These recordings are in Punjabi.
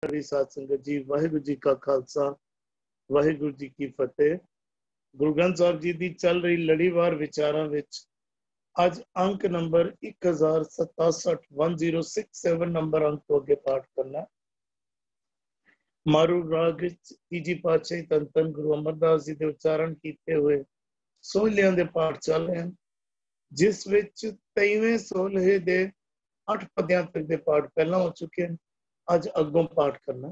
प्यारी साध संगत जी, वाहिगुरु जी का खालसा, वाहिगुरु जी की फतेह। गुरु ग्रंथ साहब जी की चल रही लड़ीवार विचारां विच अज अंक नंबर 1067 1067 नंबर अंक तो अगे पाठ करना। मारू राग तीजी पातशाही धन धन गुरु अमरदास जी के उच्चारण किए हुए सोहलियां दे पाठ चल रहे हैं, जिस विच 23वें सोलहे दे 8 पद्यां तक दे पाठ पहला हो चुके हैं। अज अगों पाठ करना।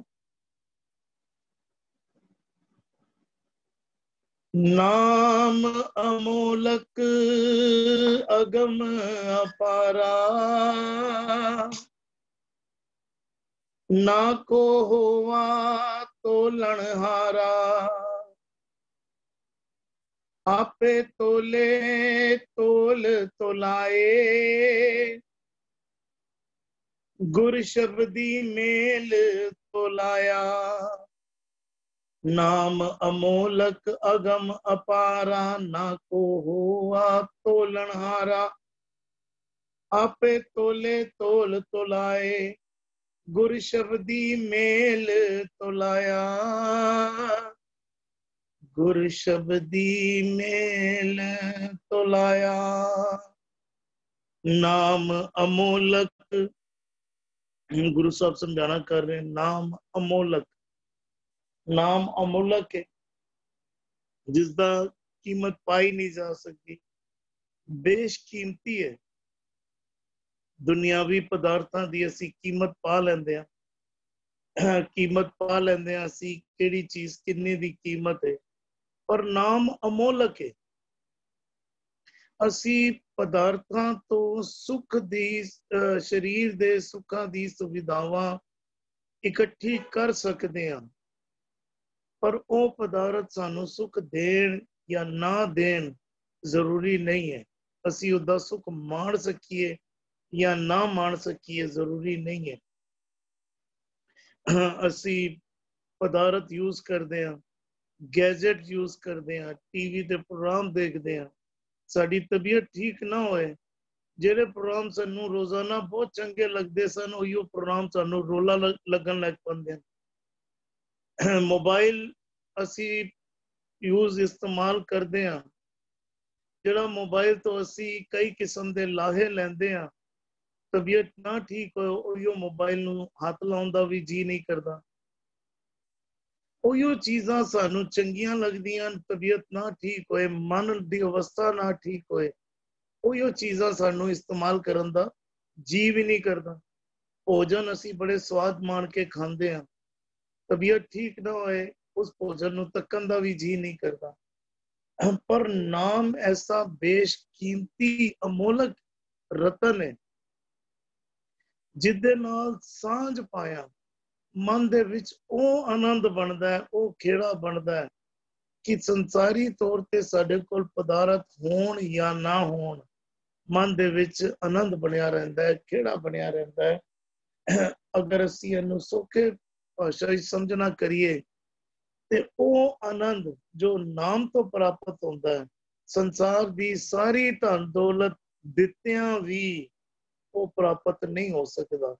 नाम अमोलक अगम अपारा, ना को होवा तोलनहारा। आपे तोले तोल तोलाए, गुर शब्दी मेल तोलाया। नाम अमोलक अगम अपारा, ना को हुआ तोलनहारा। आपे तोले तोल तोलाए, गुर शब्दी मेल तोलाया। गुर शब्दी मेल तोलाया। नाम अमोलक, गुरु साहब समझाना कर रहे हैं। नाम अमोलक, नाम अमोलक है, जिसका कीमत पाई नहीं जा सकती, बेशकीमती है। दुनियावी पदार्थां दी असी कीमत पा लेंदे आ, कीमत पा लेंदे आ असी किहड़ी चीज किन्ने दी कीमत है, पर नाम अमोलक है। असी पदार्थां तो सुख दी शरीर दे सुखां दी सुविधावां इकट्ठी कर सकते हैं, पर वो पदार्थ सानू सुख देन या ना देन जरूरी नहीं है। असी उदा सुख माण सकीए या ना माण सकीए जरूरी नहीं है। असी पदार्थ यूज करते हैं, गैजेट यूज करते हैं, टीवी ते प्रोग्राम देखते हैं। साडी तबीयत ठीक ना होए, जेड़े प्रोग्राम सानू रोजाना बहुत चंगे लगते सन, उहियो प्रोग्राम सानू रोला लगन लग पैंदे हैं। मोबाइल असी यूज इस्तेमाल करते हैं, जेड़ा मोबाइल तो असी कई किस्म के लाहे लेंदे हैं। तबीयत ना ठीक हो, उहियो मोबाइल नू हाथ लाउण दा भी जी नहीं करता। उहियो चीज़ां सानू चंगियां लगदियां, तबीयत ना ठीक होए, मन दी अवस्था ना ठीक होए, उहियो चीज़ां सानू इस्तेमाल करन दा जी भी नहीं करता। भोजन असी बड़े स्वाद मान के खांदे हैं, तबीयत ठीक ना होए, उस भोजन नू तकन दा भी जी नहीं करता। पर नाम ऐसा बेशकीमती अमोलक रतन है, जिदे नाल सांझ पाया मन दे विच ਉਹ आनंद बनता है, ਉਹ खेड़ा बनता है कि संसारी तौर ते साडे कोल पदार्थ होण या ना होण, मन दे विच आनंद बनिया रहता है, खेड़ा बनिया रहता है। अगर असी इहनू सौखे भाषा विच समझना करिए ते ਉਹ आनंद जो नाम तो प्राप्त होता है, संसार दी सारी धन दौलत दित्तियां भी वो प्राप्त नहीं हो सकता।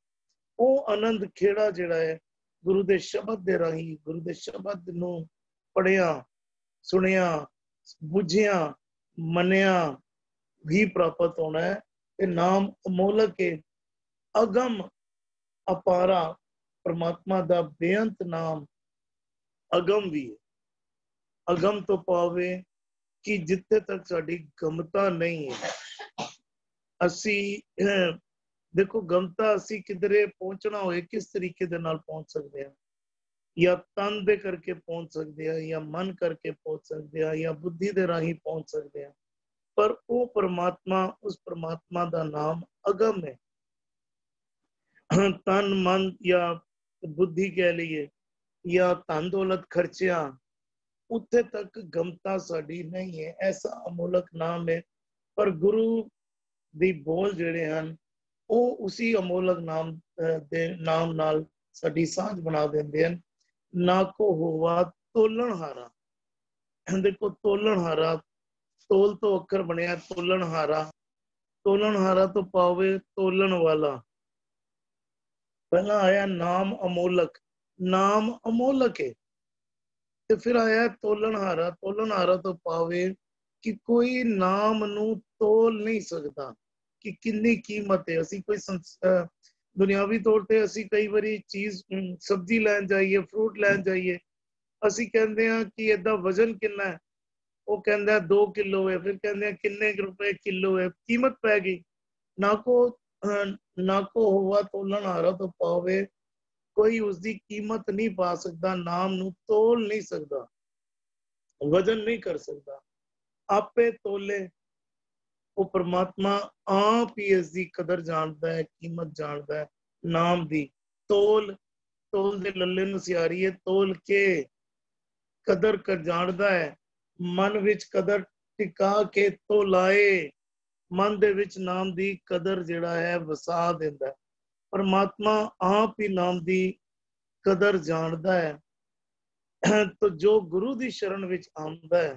वो आनंद खेड़ा जिहड़ा है, गुरु दे शब्द दे राही, गुरु दे शब्द नू पढ़िया सुनिया बुझिया मनिया भी प्राप्त होना है। ते नाम अमोलक है, अगम अपारा, परमात्मा दा बेअंत नाम अगम भी है। अगम तो पावे कि जिथे तक साडी गमता नहीं है। असी देखो गमता असी किधरे पहुंचना होए किस तरीके दे नाल पहुंच सकते हैं, या तन दे करके पहुंच सकते हैं, या मन करके पहुंच सकते हैं, या बुद्धि दे राही पहुंच सकते हैं। पर वो परमात्मा, उस परमात्मा दा नाम अगम है। तन मन या बुद्धि कह लीए या धन दौलत खर्चिया, उत्थे तक गमता साडी नहीं है। ऐसा अमोलक नाम है। पर गुरु दी बोल जेड़े हैं, वो उसी अमोलक नाम दे नाम नाल साडी सांझ बना देंदे हैं। ना को होवा तोलनहारा। देखो तोलनहारा, तोल तो अखर बनया तोलनहारा, तोलनहारा तो पावे तोलन वाला। पहला आया नाम अमोलक, नाम अमोलक है। ਤੇ ਫਿਰ ਆਇਆ ਤੋਲਣਹਾਰਾ। ਤੋਲਣਹਾਰਾ ਤੋਂ ਪਾਵੇ ਕਿ ਕੋਈ ਨਾਮ ਨੂੰ ਤੋਲ ਨਹੀਂ ਸਕਦਾ ਕਿ ਕਿੰਨੀ ਕੀਮਤ ਹੈ। ਅਸੀਂ ਕੋਈ ਦੁਨਿਆਵੀ ਤੌਰ ਤੇ ਅਸੀਂ ਕਈ ਵਾਰੀ ਚੀਜ਼ ਸਬਜ਼ੀ ਲੈਣ ਜਾਈਏ, ਫਰੂਟ ਲੈਣ ਜਾਈਏ, ਅਸੀਂ ਕਹਿੰਦੇ ਆ ਕਿ ਇਹਦਾ ਵਜ਼ਨ ਕਿੰਨਾ ਹੈ, ਉਹ ਕਹਿੰਦਾ 2 ਕਿਲੋ ਹੈ। ਫਿਰ ਕਹਿੰਦੇ ਆ ਕਿੰਨੇ ਰੁਪਏ ਕਿਲੋ ਹੈ, ਕੀਮਤ ਪੈ ਗਈ। ਨਾ ਕੋ ਹੋਵਾ ਤੋਲਣਹਾਰਾ ਤੋਂ ਪਾਵੇ, ਕੋਈ ਉਸਦੀ ਕੀਮਤ ਨਹੀਂ ਪਾ ਸਕਦਾ, ਨਾਮ ਨੂੰ ਤੋਲ ਨਹੀਂ ਸਕਦਾ, ਵਜ਼ਨ ਨਹੀਂ ਕਰ ਸਕਦਾ। ਆਪੇ ਤੋਲੇ, ਉਹ ਪ੍ਰਮਾਤਮਾ ਆਪ ਹੀ ਇਸ ਦੀ ਕਦਰ ਜਾਣਦਾ ਹੈ, ਕੀਮਤ ਜਾਣਦਾ ਹੈ ਨਾਮ ਦੀ। ਤੋਲ, ਤੋਲ ਦੇ ਲੱਲੇ ਨੂੰ ਸਿਆਰੀਏ, ਤੋਲ ਕੇ ਕਦਰ ਕਰ ਜਾਣਦਾ ਹੈ। ਮਨ ਵਿੱਚ ਕਦਰ ਟਿਕਾ ਕੇ ਤੋਲਾਏ, ਮਨ ਦੇ ਵਿੱਚ ਨਾਮ ਦੀ ਕਦਰ ਜਿਹੜਾ ਹੈ ਵਸਾ ਦਿੰਦਾ ਹੈ। परमात्मा आप ही नाम दी कदर जानता है। तो जो गुरु दी शरण विच आंदा है,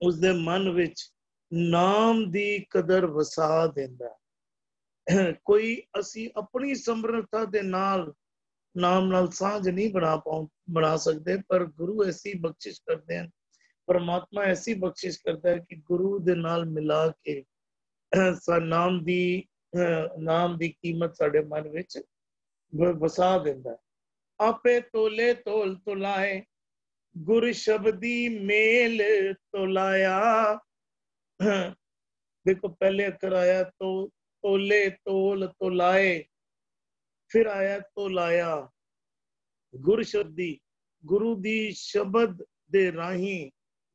उसदे मन विच नाम दी कदर वसा देंदा है। कोई असी अपनी समर्थता दे नाल नाम नाल सांझ नहीं बना सकते, पर गुरु ऐसी बख्शिश करते हैं, परमात्मा ऐसी बख्शिश करता है कि गुरु दे नाल मिला के नाम दी कीमत साडे मन विच वसा दिंदा है। आपे तोले तोल तोलाए, गुर शब्दी मेल तोलाया। देखो पहले अकर आया तो तोले तोल तोलाए, फिर आया तोलाया। गुर शब्दी, गुरु दी शब्द दे राही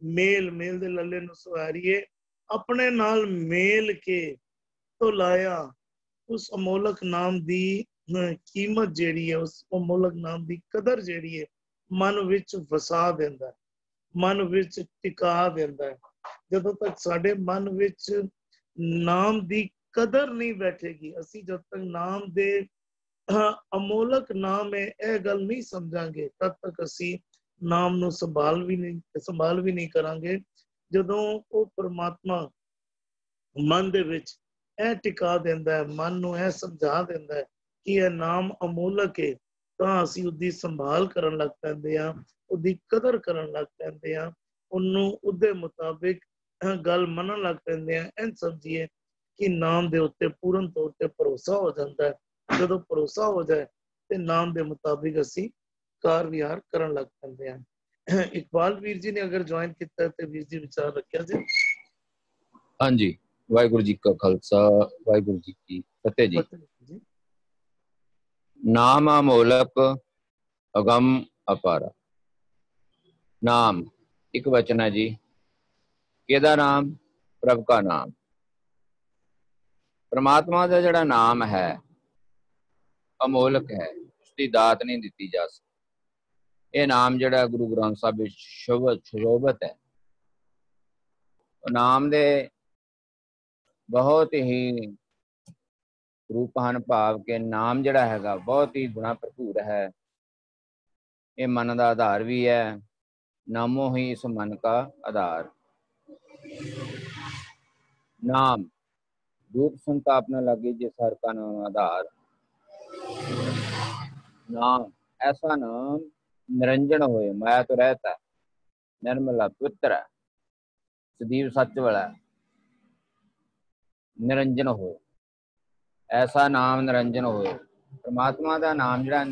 मेल, मेल दे लल्ले नु सवारिए, अपने नाल मेल के तोलाया। उस अमोलक नाम दी कीमत ਜਿਹੜੀ ਹੈ, ਉਸ ਅਮੋਲਕ ਨਾਮ ਦੀ ਕਦਰ ਜਿਹੜੀ ਹੈ ਮਨ ਵਿੱਚ ਵਸਾ ਦਿੰਦਾ ਹੈ, ਮਨ ਵਿੱਚ ਟਿਕਾ ਦਿੰਦਾ ਹੈ। ਜਦੋਂ ਤੱਕ ਸਾਡੇ ਮਨ ਵਿੱਚ ਨਾਮ ਦੀ ਕਦਰ ਨਹੀਂ ਬੈਠੇਗੀ, ਅਸੀਂ ਜਦ ਤੱਕ ਨਾਮ ਦੇ ਅਮੋਲਕ ਨਾਮ ਹੈ ਇਹ ਗੱਲ ਨਹੀਂ ਸਮਝਾਂਗੇ, ਤਦ ਤੱਕ ਅਸੀਂ ਨਾਮ ਨੂੰ ਸੰਭਾਲ ਵੀ ਨਹੀਂ ਕਰਾਂਗੇ। ਜਦੋਂ ਉਹ ਪ੍ਰਮਾਤਮਾ ਮਨ ਦੇ ਵਿੱਚ ਇਹ ਟਿਕਾ ਦਿੰਦਾ ਹੈ, ਮਨ ਨੂੰ ਇਹ ਸਮਝਾ ਦਿੰਦਾ ਹੈ ਕਿ ਇਹ ਨਾਮ ਅਮੋਲਕ ਹੈ, ਤਾਂ ਅਸੀਂ ਉਹਦੀ ਸੰਭਾਲ ਕਰਨ ਲੱਗ ਪੈਂਦੇ ਹਾਂ, ਉਹਦੀ ਕਦਰ ਕਰਨ ਲੱਗ ਪੈਂਦੇ ਹਾਂ, ਉਹਨੂੰ ਉਹਦੇ ਮੁਤਾਬਿਕ ਗੱਲ ਮੰਨਣ ਲੱਗ ਪੈਂਦੇ ਹਾਂ। ਇਹ ਸਮਝੀਏ ਕਿ ਨਾਮ ਦੇ ਉੱਤੇ ਪੂਰਨ ਤੌਰ ਤੇ ਭਰੋਸਾ ਹੋ ਜਾਂਦਾ ਹੈ। ਜਦੋਂ ਭਰੋਸਾ ਹੋ ਜਾਏ ਤੇ ਨਾਮ ਦੇ ਮੁਤਾਬਿਕ ਅਸੀਂ ਕਾਰ ਵਿਹਾਰ ਕਰਨ ਲੱਗ ਪੈਂਦੇ ਹਾਂ। ਇਕਬਾਲ ਵੀਰ ਜੀ ਨੇ ਅਗਰ ਜੁਆਇਨ ਕੀਤਾ ਤੇ ਵੀਰ ਜੀ ਵਿਚਾਰ ਰੱਖਿਆ ਜੀ। ਹਾਂਜੀ, ਵਾਹਿਗੁਰੂ ਜੀ ਕਾ ਖਾਲਸਾ, ਵਾਹਿਗੁਰੂ ਜੀ ਕੀ ਫਤਿਹ ਜੀ। नाम अमोलक अगम अपारा। नाम एक वचन है जी, किहदा नाम? प्रभ का नाम। परमात्मा का जिहड़ा नाम है अमोलक है, उसकी दात नहीं दी जा सकती। यह नाम जिहड़ा गुरु ग्रंथ साहिब विच शोभत है। नाम दे बहुत ही रूप हैं, भाव के नाम जिहड़ा हैगा बहुत ही गुणा भरपूर है। ये मन का आधार भी है, नामो ही इस मन का आधार। नाम रूप संताप न लगे जिस हर का नाम आधार। नाम ऐसा नाम निरंजन होए, माया तो रहता है, निर्मला पवित्र है, सदैव सच वाला है, निरंजन होए। ऐसा नाम निरंजन होए। परमात्मा का नाम जिहड़ा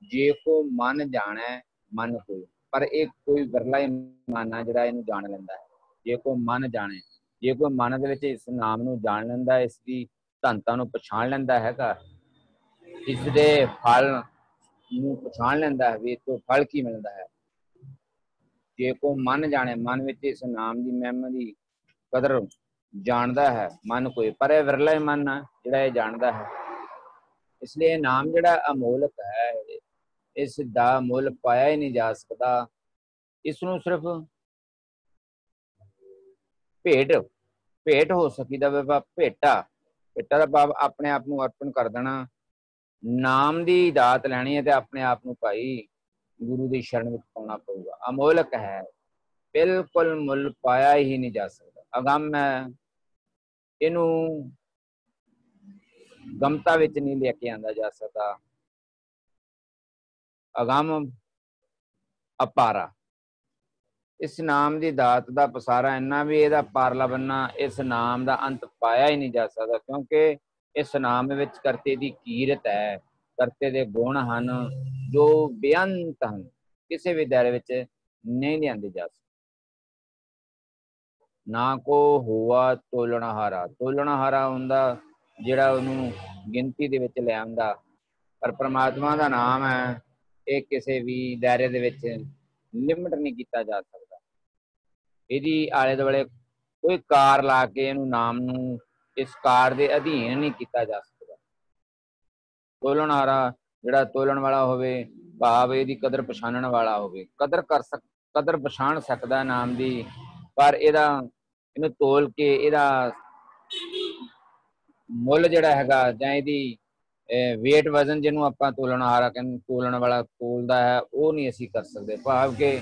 जे को मन जाने मन कोई, पर एक कोई विरला ही मन है जिहड़ा इहनूं जान लैंदा है। जे को मन जाने, जे कोई मन दे विच इस नाम नूं जान लैंदा, इसकी धनता नूं पछाण लैंदा हैगा, इसदे फल नूं पछाण लैंदा है भी इस फल की मिलदा है। जे को मन जाने, मन विच इस नाम की महिमा की कदर जानता है मन कोई, पर यह विरला ही मन है जिहड़ा ये जानता है। इसलिए नाम जिहड़ा अमोलक है, इसदा मुल पाया ही नहीं जा सकता। इसनूं सिर्फ भेट भेट हो सकीदा वे, भेटा भेटा दा भाव अपने आप नूं अर्पण कर देना। नाम दी दात लैनी है ते अपने आप नूं भाई गुरु दी शरण विच पाउणा पऊगा। अमोलक है, बिल्कुल मुल पाया ही नहीं जा सकता। अगम है, इनू गमता विच नहीं लेके आंदा जा सकता। ਅਗੰਮ ਅਪਾਰਾ। इस नाम की दात का पसारा इन्ना भी इहदा पारला बन्ना इस नाम का अंत पाया ही नहीं जा सकता, क्योंकि इस नाम विच करते की कीरत है, करते दे गुण हैं जो बेअंत हैं, किसी भी दायरे विच नहीं लिआंदे जा सकते। ना को हुआ तोलणहारा, तोलणहारा हुंदा जिहड़ा उहनूं गिनती दे विच ले आंदा, पर परमात्मा का नाम है ये किसी भी दायरे दे विच लिमिट नहीं किया जा सकता। ਇਹਦੀ ਆਲੇ ਦੁਆਲੇ ਕੋਈ ਕਾਰ ਲਾ ਕੇ ਇਹਨੂੰ ਨਾਮ ਨੂੰ ਇਸ ਕਾਰ ਦੇ ਅਧੀਨ ਨਹੀਂ ਕੀਤਾ ਜਾ ਸਕਦਾ। ਤੋਲਣਹਾਰਾ ਜਿਹੜਾ ਤੋਲਣ ਵਾਲਾ ਹੋਵੇ, ਭਾਵ ਇਹਦੀ ਕਦਰ ਪਛਾਣਨ ਵਾਲਾ ਹੋਵੇ, ਕਦਰ ਪਛਾਣ ਸਕਦਾ ਨਾਮ ਦੀ, ਪਰ ਇਹਨੂੰ ਤੋਲ ਕੇ ਇਹਦਾ ਮੁੱਲ ਜਿਹੜਾ ਹੈਗਾ ਜਾਂ ਇਹਦੀ ਵੇਟ ਵਜ਼ਨ ਜਿਹਨੂੰ ਆਪਾਂ ਤੋਲਣਹਾਰਾ ਕਹਿੰਦੇ, ਤੋਲਣ ਵਾਲਾ ਤੋਲਦਾ ਹੈ, ਉਹ ਨਹੀਂ ਅਸੀਂ ਕਰ ਸਕਦੇ, ਭਾਵ ਕਿ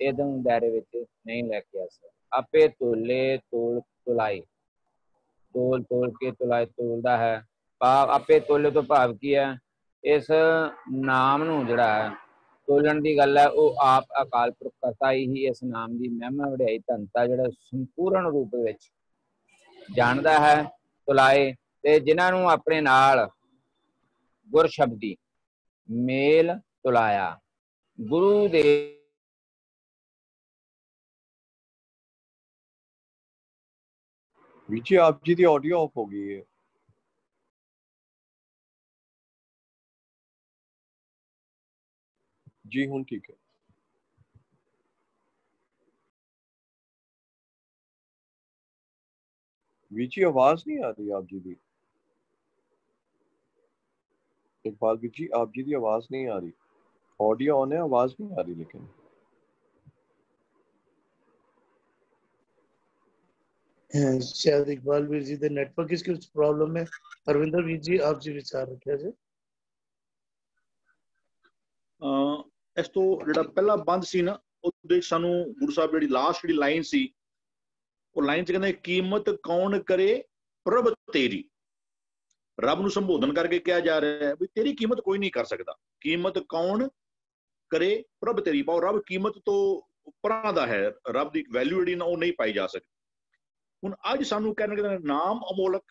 ਇਹਦੇ ਦਾਇਰੇ ਵਿੱਚ नहीं लैके आ सकते। आपे तोले तोल तुलाई, तोल तोल के तुलाई तोलदा है, भाव आपे तोले तो भाव की है इस नाम नूं जिहड़ा है तोलण की गल है, वो आप अकाल पुरख करता ही इस नाम की महिमा वडियाई धनता जिहड़ा संपूर्ण रूप विच जाणदा है। तुलाए ते जिन्हां नूं अपने नाल गुर शब्दी मेल तुलाया, गुरु दे ਵੀਰ ਜੀ ਆਪ ਜੀ ਦੀ ਆਡੀਓ ਆਫ ਹੋ ਗਈ ਹੈ। ਜੀ ਹੁਣ ਠੀਕ ਹੈ। ਵੀਰ जी आवाज नहीं आ रही आप जी की। इकबाल ਵੀਰ जी आप जी की आवाज नहीं आ रही, ऑडियो ऑन है, आवाज नहीं आ रही। लेकिन शायद इकबाल वीर जी दे नेटवर्क की कुछ प्रॉब्लम है। हरविंदर वीर जी आप जी विचार रखिया जी। इस तो जिहड़ा पहला बंद सी ना, ਉਹਦੇ ਸਾਨੂੰ ਗੁਰੂ ਸਾਹਿਬ ਜਿਹੜੀ ਲਾਸਟ ਜਿਹੜੀ ਲਾਈਨ ਸੀ, ਉਹ ਲਾਈਨ 'ਚ ਕਹਿੰਦੇ ਕੀਮਤ ਕੌਣ ਕਰੇ ਪ੍ਰਭ ਤੇਰੀ। ਰੱਬ ਨੂੰ ਸੰਬੋਧਨ ਕਰਕੇ ਕਿਹਾ ਜਾ ਰਿਹਾ ਹੈ ਵੀ ਤੇਰੀ ਕੀਮਤ ਕੋਈ ਨਹੀਂ ਕਰ ਸਕਦਾ। ਕੀਮਤ ਕੌਣ ਕਰੇ ਪ੍ਰਭ ਤੇਰੀ, ਭਾਵ ਰੱਬ ਕੀਮਤ ਤੋਂ ਪਰਾਂ ਦਾ ਹੈ, ਰੱਬ ਦੀ ਵੈਲਿਊ ਜਿਹੜੀ ਨਾ ਉਹ ਨਹੀਂ ਪਾਈ ਜਾ ਸਕਦੀ। ਹੁਣ ਅੱਜ ਸਾਨੂੰ ਕਹਿੰਦੇ ਨਾਮ ਅਮੋਲਕ,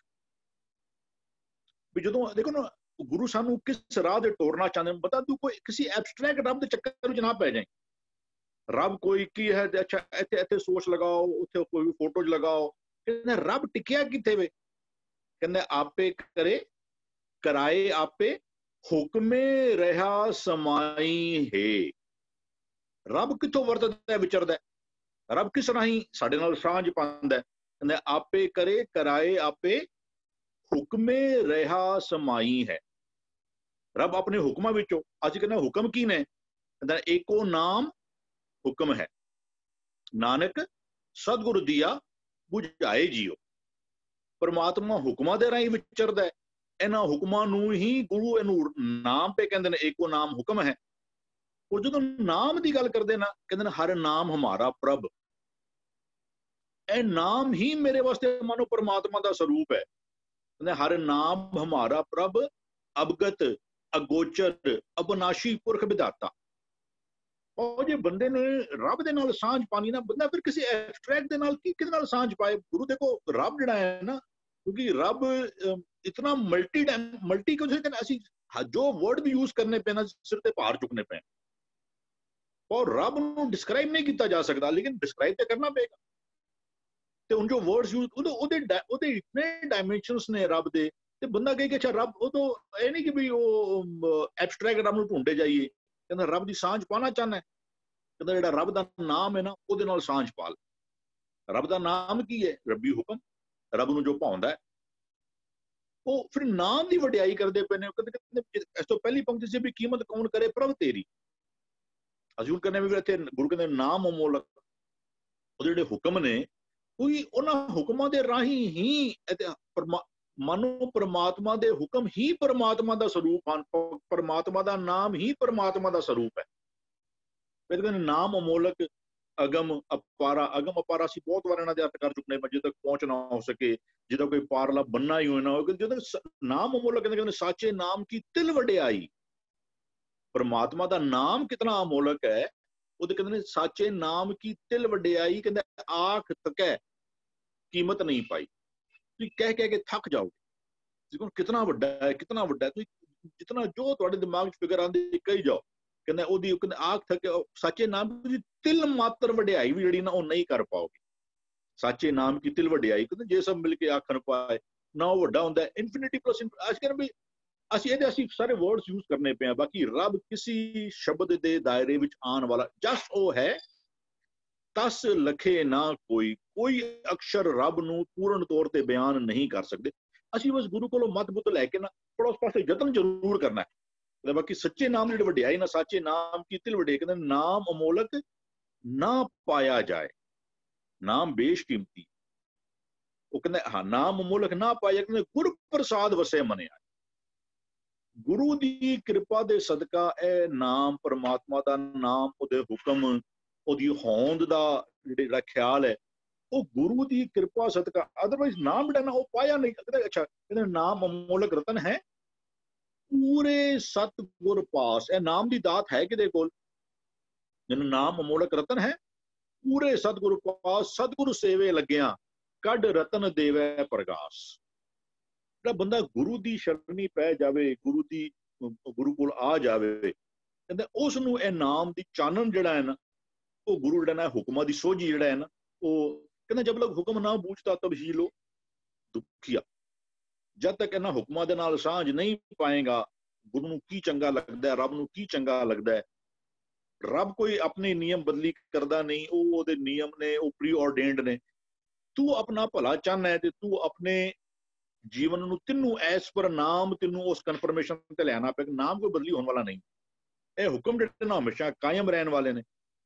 ਵੀ ਜਦੋਂ ਦੇਖੋ ਨਾ ਗੁਰੂ ਸਾਨੂੰ ਕਿਸ ਰਾਹ ਦੇ ਟੋਰਨਾ ਚਾਹੁੰਦੇ, ਪਤਾ ਤੂੰ ਕੋਈ ਕਿਸੇ ਐਬਸਟਰੈਕਟ ਰੱਬ ਦੇ ਚੱਕਰ ਵਿੱਚ ਨਾ ਪੈ ਜਾਏ। ਰੱਬ ਕੋਈ ਕੀ ਹੈ, ਅੱਛਾ ਇੱਥੇ ਇੱਥੇ ਸੋਚ ਲਗਾਓ, ਉੱਥੇ ਕੋਈ ਵੀ ਫੋਟੋ ਲਗਾਓ, ਕਹਿੰਦੇ ਰੱਬ ਟਿਕਿਆ ਕਿੱਥੇ ਵੇ। ਕਹਿੰਦੇ ਆਪੇ ਕਰੇ ਕਰਾਏ ਆਪੇ ਹੁਕਮੇ ਰਹਾ ਸਮਾਈ ਹੈ। ਰੱਬ ਕਿੱਥੋਂ ਵਰਤਦਾ ਵਿਚਰਦਾ, ਰੱਬ ਕਿਸ ਰਾਹੀਂ ਸਾਡੇ ਨਾਲ ਸਾਂਝ ਪਾਉਂਦਾ। ਕਹਿੰਦੇ ਆਪੇ ਕਰੇ ਕਰਾਏ ਆਪੇ ਹੁਕਮੇ ਰਹਾ ਸਮਾਈ ਹੈ। ਰੱਬ ਆਪਣੇ ਹੁਕਮਾਂ ਵਿੱਚੋਂ, ਅੱਜ ਕਹਿੰਦਾ ਹੁਕਮ ਕੀ ਨੇ, ਕਹਿੰਦਾ ਏਕੋ ਨਾਮ ਹੁਕਮ ਹੈ, ਨਾਨਕ ਸਤਿਗੁਰੂ ਦੀਆ ਬੁਝਾਏ ਜੀਓ। ਪਰਮਾਤਮਾ ਹੁਕਮਾਂ ਦੇ ਰਾਹੀਂ ਵਿਚਰਦਾ ਹੈ। ਇਹਨਾਂ ਹੁਕਮਾਂ ਨੂੰ ਹੀ ਗੁਰੂ ਇਹਨੂੰ ਨਾਮ ਪੇ ਕਹਿੰਦੇ ਨੇ, ਏਕੋ ਨਾਮ ਹੁਕਮ ਹੈ। ਉਹ ਜਦੋਂ ਨਾਮ ਦੀ ਗੱਲ ਕਰਦੇ ਨਾ, ਕਹਿੰਦੇ ਨੇ ਹਰ ਨਾਮ ਹਮਾਰਾ ਪ੍ਰਭ। ਇਹ ਨਾਮ ਹੀ ਮੇਰੇ ਵਾਸਤੇ ਮਾਨੋ ਪਰਮਾਤਮਾ ਦਾ ਸਰੂਪ ਹੈ। ਕਹਿੰਦੇ ਹਰ ਨਾਮ ਹਮਾਰਾ ਪ੍ਰਭ ਅਵਗਤ ਅਗੋਚਰ ਅਬਨਾਸ਼ੀ ਪੁਰਖ ਵਿਧਾਤਾ। ਉਹ ਜੇ ਬੰਦੇ ਨੇ ਰੱਬ ਦੇ ਨਾਲ ਸਾਂਝ ਪਾਣੀ ਨਾ, ਬੰਦਾ ਫਿਰ ਕਿਸੇ ਐਬਸਟਰੈਕਟ ਦੇ ਨਾਲ ਕਿਹਦੇ ਨਾਲ ਸਾਂਝ ਪਾਏ। ਗੁਰੂ ਦੇਖੋ ਰੱਬ ਜਿਹੜਾ ਹੈ ਨਾ, ਕਿਉਂਕਿ ਰੱਬ ਇਤਨਾ ਮਲਟੀ ਕੁਝ ਹੈ, ਅਸੀਂ ਜੋ ਵਰਡ ਵੀ ਯੂਜ਼ ਕਰਨੇ ਪਏ ਨਾ ਸਿਰ ਤੇ ਭਾਰ ਚੁੱਕਨੇ ਪਏ। ਔਰ ਰੱਬ ਨੂੰ ਡਿਸਕ੍ਰਾਈਬ ਨਹੀਂ ਕੀਤਾ ਜਾ ਸਕਦਾ, ਲੇਕਿਨ ਡਿਸਕ੍ਰਾਈਬ ਤੇ ਕਰਨਾ ਪਏਗਾ। ਤੇ ਹੁਣ ਜੋ ਵਰਡਸ ਯੂਜ਼ ਉਹਦੇ ਇਤਨੇ ਡਾਇਮੈਂਸ਼ਨਸ ਨੇ ਰੱਬ ਦੇ, ਤੇ ਬੰਦਾ ਕਹੇ ਕਿ ਅੱਛਾ ਰੱਬ, ਉਹ ਤੋਂ ਇਹ ਨਹੀਂ ਕਿ ਵੀ ਉਹ ਐਬਸਟਰੈਕਟ ਰੱਬ ਨੂੰ ਢੂੰਡੇ ਜਾਈਏ। ਕਹਿੰਦਾ ਰੱਬ ਦੀ ਸਾਂਝ ਪਾਉਣਾ ਚਾਹੁੰਦਾ, ਕਹਿੰਦਾ ਜਿਹੜਾ ਰੱਬ ਦਾ ਨਾਮ ਹੈ ਨਾ ਉਹਦੇ ਨਾਲ ਸਾਂਝ ਪਾ ਲੈ। ਰੱਬ ਦਾ ਨਾਮ ਕੀ ਹੈ? ਰੱਬੀ ਹੁਕਮ। ਰੱਬ ਨੂੰ ਜੋ ਭਾਉਂਦਾ ਹੈ ਉਹ ਫਿਰ ਨਾਮ ਦੀ ਵਡਿਆਈ ਕਰਦੇ ਪਏ ਨੇ। ਇਸ ਤੋਂ ਪਹਿਲੀ ਪੰਕਤੀ ਸੀ ਵੀ ਕੀਮਤ ਕੌਣ ਕਰੇ ਪ੍ਰਭ ਤੇਰੀ। ਅਸੀਂ ਹੁਣ ਕਹਿੰਦੇ ਵੀ ਇੱਥੇ ਗੁਰੂ ਕਹਿੰਦੇ ਨਾਮ ਅਮੋਲਕ, ਉਹ ਜਿਹੜੇ ਹੁਕਮ ਨੇ ਕੋਈ ਉਹਨਾਂ ਹੁਕਮਾਂ ਦੇ ਰਾਹੀਂ ਹੀ ਮਾਨੋ ਪਰਮਾਤਮਾ ਦੇ ਹੁਕਮ ਹੀ ਪਰਮਾਤਮਾ ਦਾ ਸਰੂਪ ਹਨ, ਪਰਮਾਤਮਾ ਦਾ ਨਾਮ ਹੀ ਪਰਮਾਤਮਾ ਦਾ ਸਰੂਪ ਹੈ। ਫਿਰ ਕਹਿੰਦੇ ਨਾਮ ਅਮੋਲਕ ਅਗਮ ਅਪਾਰਾ। ਅਗਮ ਅਪਾਰਾ ਅਸੀਂ ਬਹੁਤ ਵਾਰ ਇਹਨਾਂ ਦੇ ਅਰਥ ਕਰ ਚੁੱਕੇ ਨੇ, ਜਿੱਥੇ ਤੱਕ ਪਹੁੰਚਣਾ ਹੋ ਸਕੇ, ਜਿੱਦਾਂ ਕੋਈ ਪਾਰਲਾ ਬੰਨਾ ਹੀ ਹੋਏ ਨਾ ਹੋਵੇ। ਜਦੋਂ ਨਾਮ ਅਮੋਲਕ ਕਹਿੰਦੇ ਸਾਚੇ ਨਾਮ ਕੀ ਤਿਲ ਵਡਿਆਈ। परमात्मा का नाम कितना अमोलक है। ਉਹਦੇ ਕਹਿੰਦੇ ਨੇ ਸਾਚੇ ਨਾਮ ਕੀ ਤਿਲ ਵਡਿਆਈ, ਕਹਿੰਦੇ ਆਖ ਤੱਕੈ ਕੀਮਤ ਨਹੀਂ ਪਾਈ। ਤੁਸੀਂ ਕਹਿ ਕਹਿ ਕੇ ਥੱਕ ਜਾਓਗੇ ਦੇਖੋ ਕਿਤਨਾ ਵੱਡਾ ਹੈ, ਕਿਤਨਾ ਵੱਡਾ ਹੈ। ਤੁਸੀਂ ਜਿਤਨਾ ਜੋ ਤੁਹਾਡੇ ਦਿਮਾਗ 'ਚ ਫਿਕਰ ਆਉਂਦੀ ਕਹੀ ਜਾਓ, ਕਹਿੰਦਾ ਉਹਦੀ ਕਹਿੰਦੇ ਆਖ ਤੱਕ ਸਾਚੇ ਨਾਮ ਦੀ ਤਿਲ ਮਾਤਰ ਵਡਿਆਈ ਵੀ ਜਿਹੜੀ ਨਾ ਉਹ ਨਹੀਂ ਕਰ ਪਾਓਗੇ। ਸਾਚੇ ਨਾਮ ਕੀ ਤਿਲ ਵਡਿਆਈ ਕਹਿੰਦੇ ਜੇ ਸਭ ਮਿਲ ਕੇ ਆਖਣ ਪਾਏ ਨਾ ਉਹ ਵੱਡਾ ਹੁੰਦਾ। ਇਨਫਿਨਿਟੀ ਪਲੱਸ ਅੱਜ ਕਹਿੰਦੇ ਵੀ ਅਸੀਂ ਸਾਰੇ ਵਰਡਸ ਯੂਜ਼ ਕਰਨੇ ਪਏ ਆ। ਬਾਕੀ ਰੱਬ ਕਿਸੇ ਸ਼ਬਦ ਦੇ ਦਾਇਰੇ ਵਿੱਚ ਆਉਣ ਵਾਲਾ ਜਸ ਉਹ ਹੈ ਤਸ ਲਖੇ ਨਾ ਕੋਈ ਅਕਸ਼ਰ ਰੱਬ ਨੂੰ ਪੂਰਨ ਤੌਰ ਤੇ ਬਿਆਨ ਨਹੀਂ ਕਰ ਸਕਦੇ। ਅਸੀਂ ਬਸ ਗੁਰੂ ਕੋਲੋਂ ਮਤ ਬੁੱਧ ਲੈ ਕੇ ਨਾ ਥੋੜਾ ਉਸ ਪਾਸੇ ਯਤਨ ਜ਼ਰੂਰ ਕਰਨਾ ਹੈ। ਬਾਕੀ ਸੱਚੇ ਨਾਮ ਦੀ ਵਡਿਆਈ ਨਾ ਸਾਚੇ ਨਾਮ ਕੀ ਤਿਲ ਵਡਿਆਈ ਕਹਿੰਦੇ ਨਾਮ ਅਮੋਲਕ ਨਾ ਪਾਇਆ ਜਾਏ, ਨਾਮ ਬੇਸ਼ਕੀਮਤੀ। ਉਹ ਕਹਿੰਦੇ ਹਾਂ ਨਾਮ ਅਮੋਲਕ ਨਾ ਪਾਇਆ, ਕਹਿੰਦੇ ਗੁਰ ਪ੍ਰਸਾਦ ਵਸੇ ਮੰਨਿਆ। ਗੁਰੂ ਦੀ ਕਿਰਪਾ ਦੇ ਸਦਕਾ ਇਹ ਨਾਮ ਪਰਮਾਤਮਾ ਦਾ ਨਾਮ, ਉਹਦੇ ਹੁਕਮ, ਉਹਦੀ ਹੋਂਦ ਦਾ ਜਿਹੜਾ ਖਿਆਲ ਹੈ ਉਹ ਗੁਰੂ ਦੀ ਕਿਰਪਾ ਸਦਕਾ। ਅਦਰਵਾਈਜ਼ ਨਾਮ ਜਿਹੜਾ ਨਾ ਉਹ ਪਾਇਆ ਨਹੀਂ। ਕਹਿੰਦੇ ਅੱਛਾ ਕਹਿੰਦੇ ਨਾਮ ਅਮੋਲਕ ਰਤਨ ਹੈ ਪੂਰੇ ਸਤਿਗੁਰ ਪਾਸ। ਇਹ ਨਾਮ ਦੀ ਦਾਤ ਹੈ ਕਿਹਦੇ ਕੋਲ? ਜਿਹਨੂੰ ਨਾਮ ਅਮੋਲਕ ਰਤਨ ਹੈ ਪੂਰੇ ਸਤਿਗੁਰ ਪਾਸ। ਸਤਿਗੁਰੂ ਸੇਵੇ ਲੱਗਿਆ ਕੱਢ ਰਤਨ ਦੇਵੇ ਪ੍ਰਗਾਸ। ਜਿਹੜਾ ਬੰਦਾ ਗੁਰੂ ਦੀ ਸ਼ਰਣੀ ਪੈ ਜਾਵੇ, ਗੁਰੂ ਕੋਲ ਆ ਜਾਵੇ, ਕਹਿੰਦੇ ਉਸ ਨੂੰ ਇਹ ਨਾਮ ਦੀ ਚਾਨਣ ਜਿਹੜਾ ਹੈ ਨਾ ਉਹ ਗੁਰੂ ਜਿਹੜਾ ਨਾ ਹੁਕਮਾਂ ਦੀ ਸੋਝੀ ਜਿਹੜਾ ਹੈ ਨਾ ਉਹ ਕਹਿੰਦਾ ਜਬ ਤੱਕ ਹੁਕਮ ਨਾ ਬੂਝਦਾ ਤਬ ਹੀ ਲੋ ਦੁਖੀਆ। ਜਦ ਤੱਕ ਇਹਨਾਂ ਹੁਕਮਾਂ ਦੇ ਨਾਲ ਸਾਂਝ ਨਹੀਂ ਪਾਏਗਾ ਗੁਰੂ ਨੂੰ ਕੀ ਚੰਗਾ ਲੱਗਦਾ ਹੈ, ਰੱਬ ਨੂੰ ਕੀ ਚੰਗਾ ਲੱਗਦਾ ਹੈ। ਰੱਬ ਕੋਈ ਆਪਣੇ ਨਿਯਮ ਬਦਲੀ ਕਰਦਾ ਨਹੀਂ, ਉਹ ਉਹਦੇ ਨਿਯਮ ਨੇ, ਉਹ ਪ੍ਰੀ ਆਰਡੇਨਡ ਨੇ। ਤੂੰ ਆਪਣਾ ਭਲਾ ਚਾਹੁੰਦਾ ਹੈ ਤੇ ਤੂੰ ਆਪਣੇ ਜੀਵਨ ਨੂੰ ਤੈਨੂੰ ਐਸ ਪਰ ਨਾਮ ਤੈਨੂੰ ਉਸ ਕਨਫਰਮੇਸ਼ਨ ਤੇ ਲਿਆਣਾ ਪਏਗਾ। ਨਾਮ ਕੋਈ ਬਦਲੀ ਹੋਣ ਵਾਲਾ ਨਹੀਂ। ਇਹ ਹੁਕਮ ਜਿਹੜੇ ਨਾ ਹਮੇਸ਼ਾ ਕਾਇਮ ਰਹਿਣ ਵਾਲੇ ਨੇ।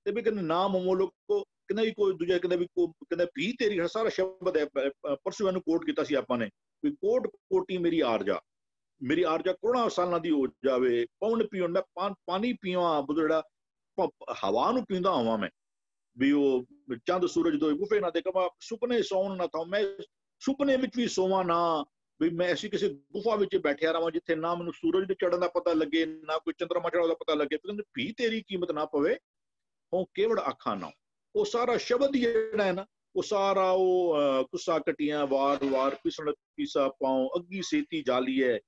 ਤੇ ਵੀ ਕਹਿੰਦੇ ਨਾਮ ਅਮੋਲਕ ਕੋ ਕਹਿੰਦਾ ਵੀ ਕੋਈ ਦੂਜਾ ਕਹਿੰਦਾ ਵੀ ਕਹਿੰਦਾ ਵੀ ਤੇਰੀ ਸਾਰਾ ਸ਼ਬਦ ਹੈ। ਪਰਸੋਂ ਇਹਨੂੰ ਕੋਟ ਕੀਤਾ ਸੀ ਆਪਾਂ ਨੇ ਵੀ ਕੋਟ ਕੋਟੀ ਮੇਰੀ ਆਰਜਾ ਕਰੋੜਾਂ ਸਾਲਾਂ ਦੀ ਹੋ ਜਾਵੇ। ਪਵਨ ਪੀਉਣ ਮੈਂ ਪਾਣੀ ਪੀਵਾਂ, ਜਿਹੜਾ ਹਵਾ ਨੂੰ ਪੀਂਦਾ ਹੋਵਾਂ ਮੈਂ, ਵੀ ਉਹ ਚੰਦ ਸੂਰਜ ਦੋਏ ਗੁਫੇ ਨਾ ਦੇਖਾਂ, ਸੁਪਨੇ ਸੌਣ ਨਾ ਥਾਂ, ਮੈਂ ਸੁਪਨੇ ਵਿੱਚ ਵੀ ਸੋਵਾਂ ਨਾ, ਵੀ ਮੈਂ ਐਸੀ ਕਿਸੇ ਗੁਫਾ ਵਿੱਚ ਬੈਠਿਆ ਰਵਾਂ ਜਿੱਥੇ ਨਾ ਮੈਨੂੰ ਸੂਰਜ ਦੇ ਚੜ੍ਹਨ ਦਾ ਪਤਾ ਲੱਗੇ ਨਾ ਕੋਈ ਚੰਦਰਮਾ ਚੜ੍ਹਨ ਦਾ ਪਤਾ ਲੱਗੇ। ਕਹਿੰਦੇ ਵੀ ਤੇਰੀ ਕੀਮਤ ਨਾ ਪਵੇ ਉਹ ਕੇਵੜ ਆਖਾਂ ਨਾ। ਉਹ ਸਾਰਾ ਸ਼ਬਦ ਹੀ ਜਿਹੜਾ ਹੈ ਨਾ ਉਹ ਸਾਰਾ ਉਹ ਕੁੱਸਾ ਕਟੀਆਂ ਵਾਰ ਪਿਸਣ ਪੀਸਾ ਪਾਉ ਅੱਗੀ ਸੇਤੀ ਜਾਲੀ ਹੈ,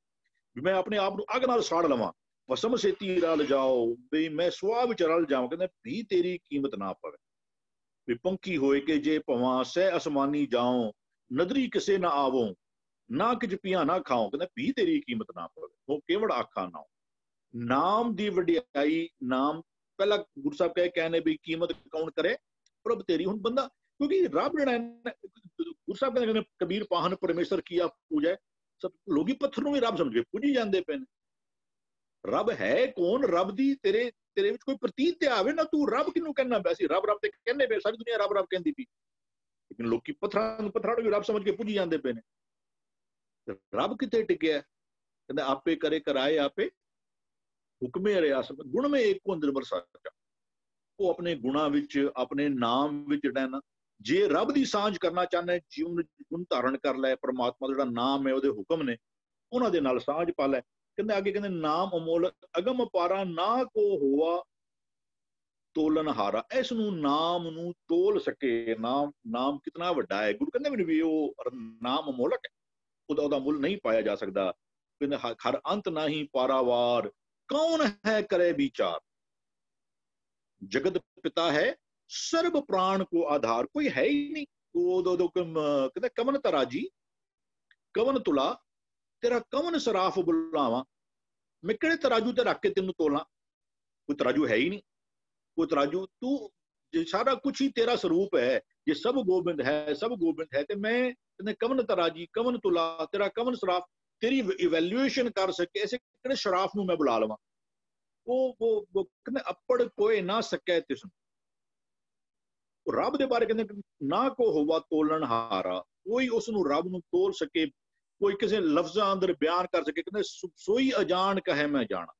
ਵੀ ਮੈਂ ਆਪਣੇ ਆਪ ਨੂੰ ਅੱਗ ਨਾਲ ਸਾੜ ਲਵਾਂ। ਵਸਮ ਸੇਤੀ ਰਲ ਜਾਓ, ਵੀ ਮੈਂ ਸੁਆਹ ਵਿੱਚ ਰਲ ਜਾਵਾਂ। ਕਹਿੰਦੇ ਵੀ ਤੇਰੀ ਕੀਮਤ ਨਾ ਪਵੇ। ਵੀ ਪੰਖੀ ਹੋਏ ਕਿ ਜੇ ਭਵਾਂ ਸਹਿ ਅਸਮਾਨੀ ਜਾਓ, ਨਦਰੀ ਕਿਸੇ ਨਾ ਆਵੋ ਨਾ ਕਿਜ ਪੀਆਂ ਨਾ ਖਾਓ। ਕਹਿੰਦਾ ਵੀ ਤੇਰੀ ਕੀਮਤ ਨਾ ਪਵੇ ਉਹ ਕੇਵੜ ਆਖਾਂ ਨਾ। ਨਾਮ ਦੀ ਵਡਿਆਈ, ਨਾਮ ਪਹਿਲਾਂ ਗੁਰੂ ਸਾਹਿਬ ਕਹਿੰਦੇ ਵੀ ਕੀਮਤ ਕੌਣ ਕਰੇ? ਪ੍ਰਭ ਤੇਰੀ। ਹੁਣ ਬੰਦਾ ਕਿਉਂਕਿ ਰੱਬ ਜਿਹੜਾ ਗੁਰੂ ਸਾਹਿਬ ਕਹਿੰਦੇ ਕਬੀਰ ਪਾਹਨ ਪਰਮੇਸ਼ਰ ਕੀਆ ਪੂਜੈ, ਸਭ ਲੋਕੀ ਪੱਥਰ ਨੂੰ ਵੀ ਰੱਬ ਸਮਝ ਕੇ ਪੂਜੀ ਜਾਂਦੇ ਪਏ ਨੇ। ਰੱਬ ਹੈ ਕੌਣ? ਰੱਬ ਦੀ ਤੇਰੇ ਵਿੱਚ ਕੋਈ ਪ੍ਰਤੀਤ ਤੇ ਆਵੇ ਨਾ, ਤੂੰ ਰੱਬ ਕਿਹਨੂੰ ਕਹਿਣਾ ਪਿਆ ਸੀ? ਰੱਬ ਤੇ ਕਹਿੰਦੇ ਪਏ, ਸਾਰੀ ਦੁਨੀਆ ਰੱਬ ਕਹਿੰਦੀ ਪਈ, ਲੇਕਿਨ ਲੋਕੀ ਪੱਥਰਾਂ ਨੂੰ ਵੀ ਰੱਬ ਸਮਝ ਕੇ ਪੂਜੀ ਜਾਂਦੇ ਪਏ ਨੇ। ਰੱਬ ਕਿੱਥੇ ਟਿਕਿਆ? ਕਹਿੰਦਾ ਆਪੇ ਕਰੇ ਕਰਾਏ ਆਪੇ ਹੁਕਮੇ ਰਿਆਸ ਗੁਣ ਮੇ ਏਕੋ ਨਿਰਭਰ ਸਾਚਾ। ਉਹ ਆਪਣੇ ਗੁਣਾਂ ਵਿੱਚ ਆਪਣੇ ਨਾਮ ਵਿੱਚ ਜਿਹੜਾ ਨਾ, ਜੇ ਰੱਬ ਦੀ ਸਾਂਝ ਕਰਨਾ ਚਾਹੁੰਦਾ ਜੀਵਨ ਗੁਣ ਧਾਰਨ ਕਰ ਲੈ, ਪਰਮਾਤਮਾ ਜਿਹੜਾ ਨਾਮ ਹੈ ਉਹਦੇ ਹੁਕਮ ਨੇ ਉਹਨਾਂ ਦੇ ਨਾਲ ਸਾਂਝ ਪਾ ਲੈ। ਕਹਿੰਦੇ ਅੱਗੇ ਕਹਿੰਦੇ ਨਾਮ ਅਮੋਲਕ ਅਗਮ ਪਾਰਾ ਨਾ ਕੋ ਹੋਆ ਤੋਲਨ ਹਾਰਾ। ਇਸ ਨੂੰ ਨਾਮ ਨੂੰ ਤੋਲ ਸਕੇ। ਨਾਮ ਕਿਤਨਾ ਵੱਡਾ ਹੈ। ਗੁਰੂ ਕਹਿੰਦੇ ਮੈਨੂੰ ਵੀ ਉਹ ਨਾਮ ਅਮੋਲਕ ਹੈ, ਉਹਦਾ ਮੁੱਲ ਨਹੀਂ ਪਾਇਆ ਜਾ ਸਕਦਾ। ਕਹਿੰਦੇ ਹਰ ਅੰਤ ਨਹੀਂ ਪਾਰਾਵਾਰ ਕੌਣ ਹੈ ਕਰੇ ਵਿਚਾਰ। ਜਗਤ ਪਿਤਾ ਹੈ ਸਰਬ ਪ੍ਰਾਣ ਕੋ ਆਧਾਰ। ਕੋਈ ਹੈ ਹੀ ਨਹੀਂ। ਕਹਿੰਦੇ ਕਵਨ ਤਰਾਜੀ ਕਵਨ ਤੁਲਾ ਤੇਰਾ ਕਵਨ ਸਰਾਫ ਬੁਲਾਵਾਂ। ਮੈਂ ਕਿਹੜੇ ਤਰਾਜੂ ਤੇ ਰੱਖ ਕੇ ਤੈਨੂੰ ਤੋਲਾਂ? ਕੋਈ ਤਰਾਜੂ ਹੈ ਹੀ ਨਹੀਂ। ਕੋਈ ਤਰਾਜੂ ਤੂੰ ਜੇ ਸਾਰਾ ਕੁਛ ਹੀ ਤੇਰਾ ਸਰੂਪ ਹੈ, ਜੇ ਸਭ ਗੋਬਿੰਦ ਹੈ ਤੇ ਮੈਂ ਕਹਿੰਦੇ ਕਵਨ ਤਰਾਜੀ ਕਵਨ ਤੁਲਾ ਤੇਰਾ ਕਵਨ ਸਰਾਫ, ਤੇਰੀ ਇਵੈਲੂਏਸ਼ਨ ਕਰ ਸਕੇ ਐਸੇ ਕਿਹੜੇ ਸ਼ਰਾਫ ਨੂੰ ਮੈਂ ਬੁਲਾ ਲਵਾਂ? ਉਹ ਕਹਿੰਦੇ ਅੱਪੜ ਕੋਏ ਨਾ ਸਕੇ ਤਿਸ ਨੂੰ। ਰੱਬ ਦੇ ਬਾਰੇ ਕਹਿੰਦੇ ਨਾ ਕੋ ਹੋਵਾ ਤੋਲਣ ਹਾਰਾ, ਕੋਈ ਉਸ ਨੂੰ ਰੱਬ ਨੂੰ ਤੋਲ ਸਕੇ, ਕੋਈ ਕਿਸੇ ਲਫ਼ਜ਼ਾਂ ਅੰਦਰ ਬਿਆਨ ਕਰ ਸਕੇ। ਕਹਿੰਦੇ ਸੋਈ ਅਜਾਣ ਕਹੇ ਮੈਂ ਜਾਣਾ।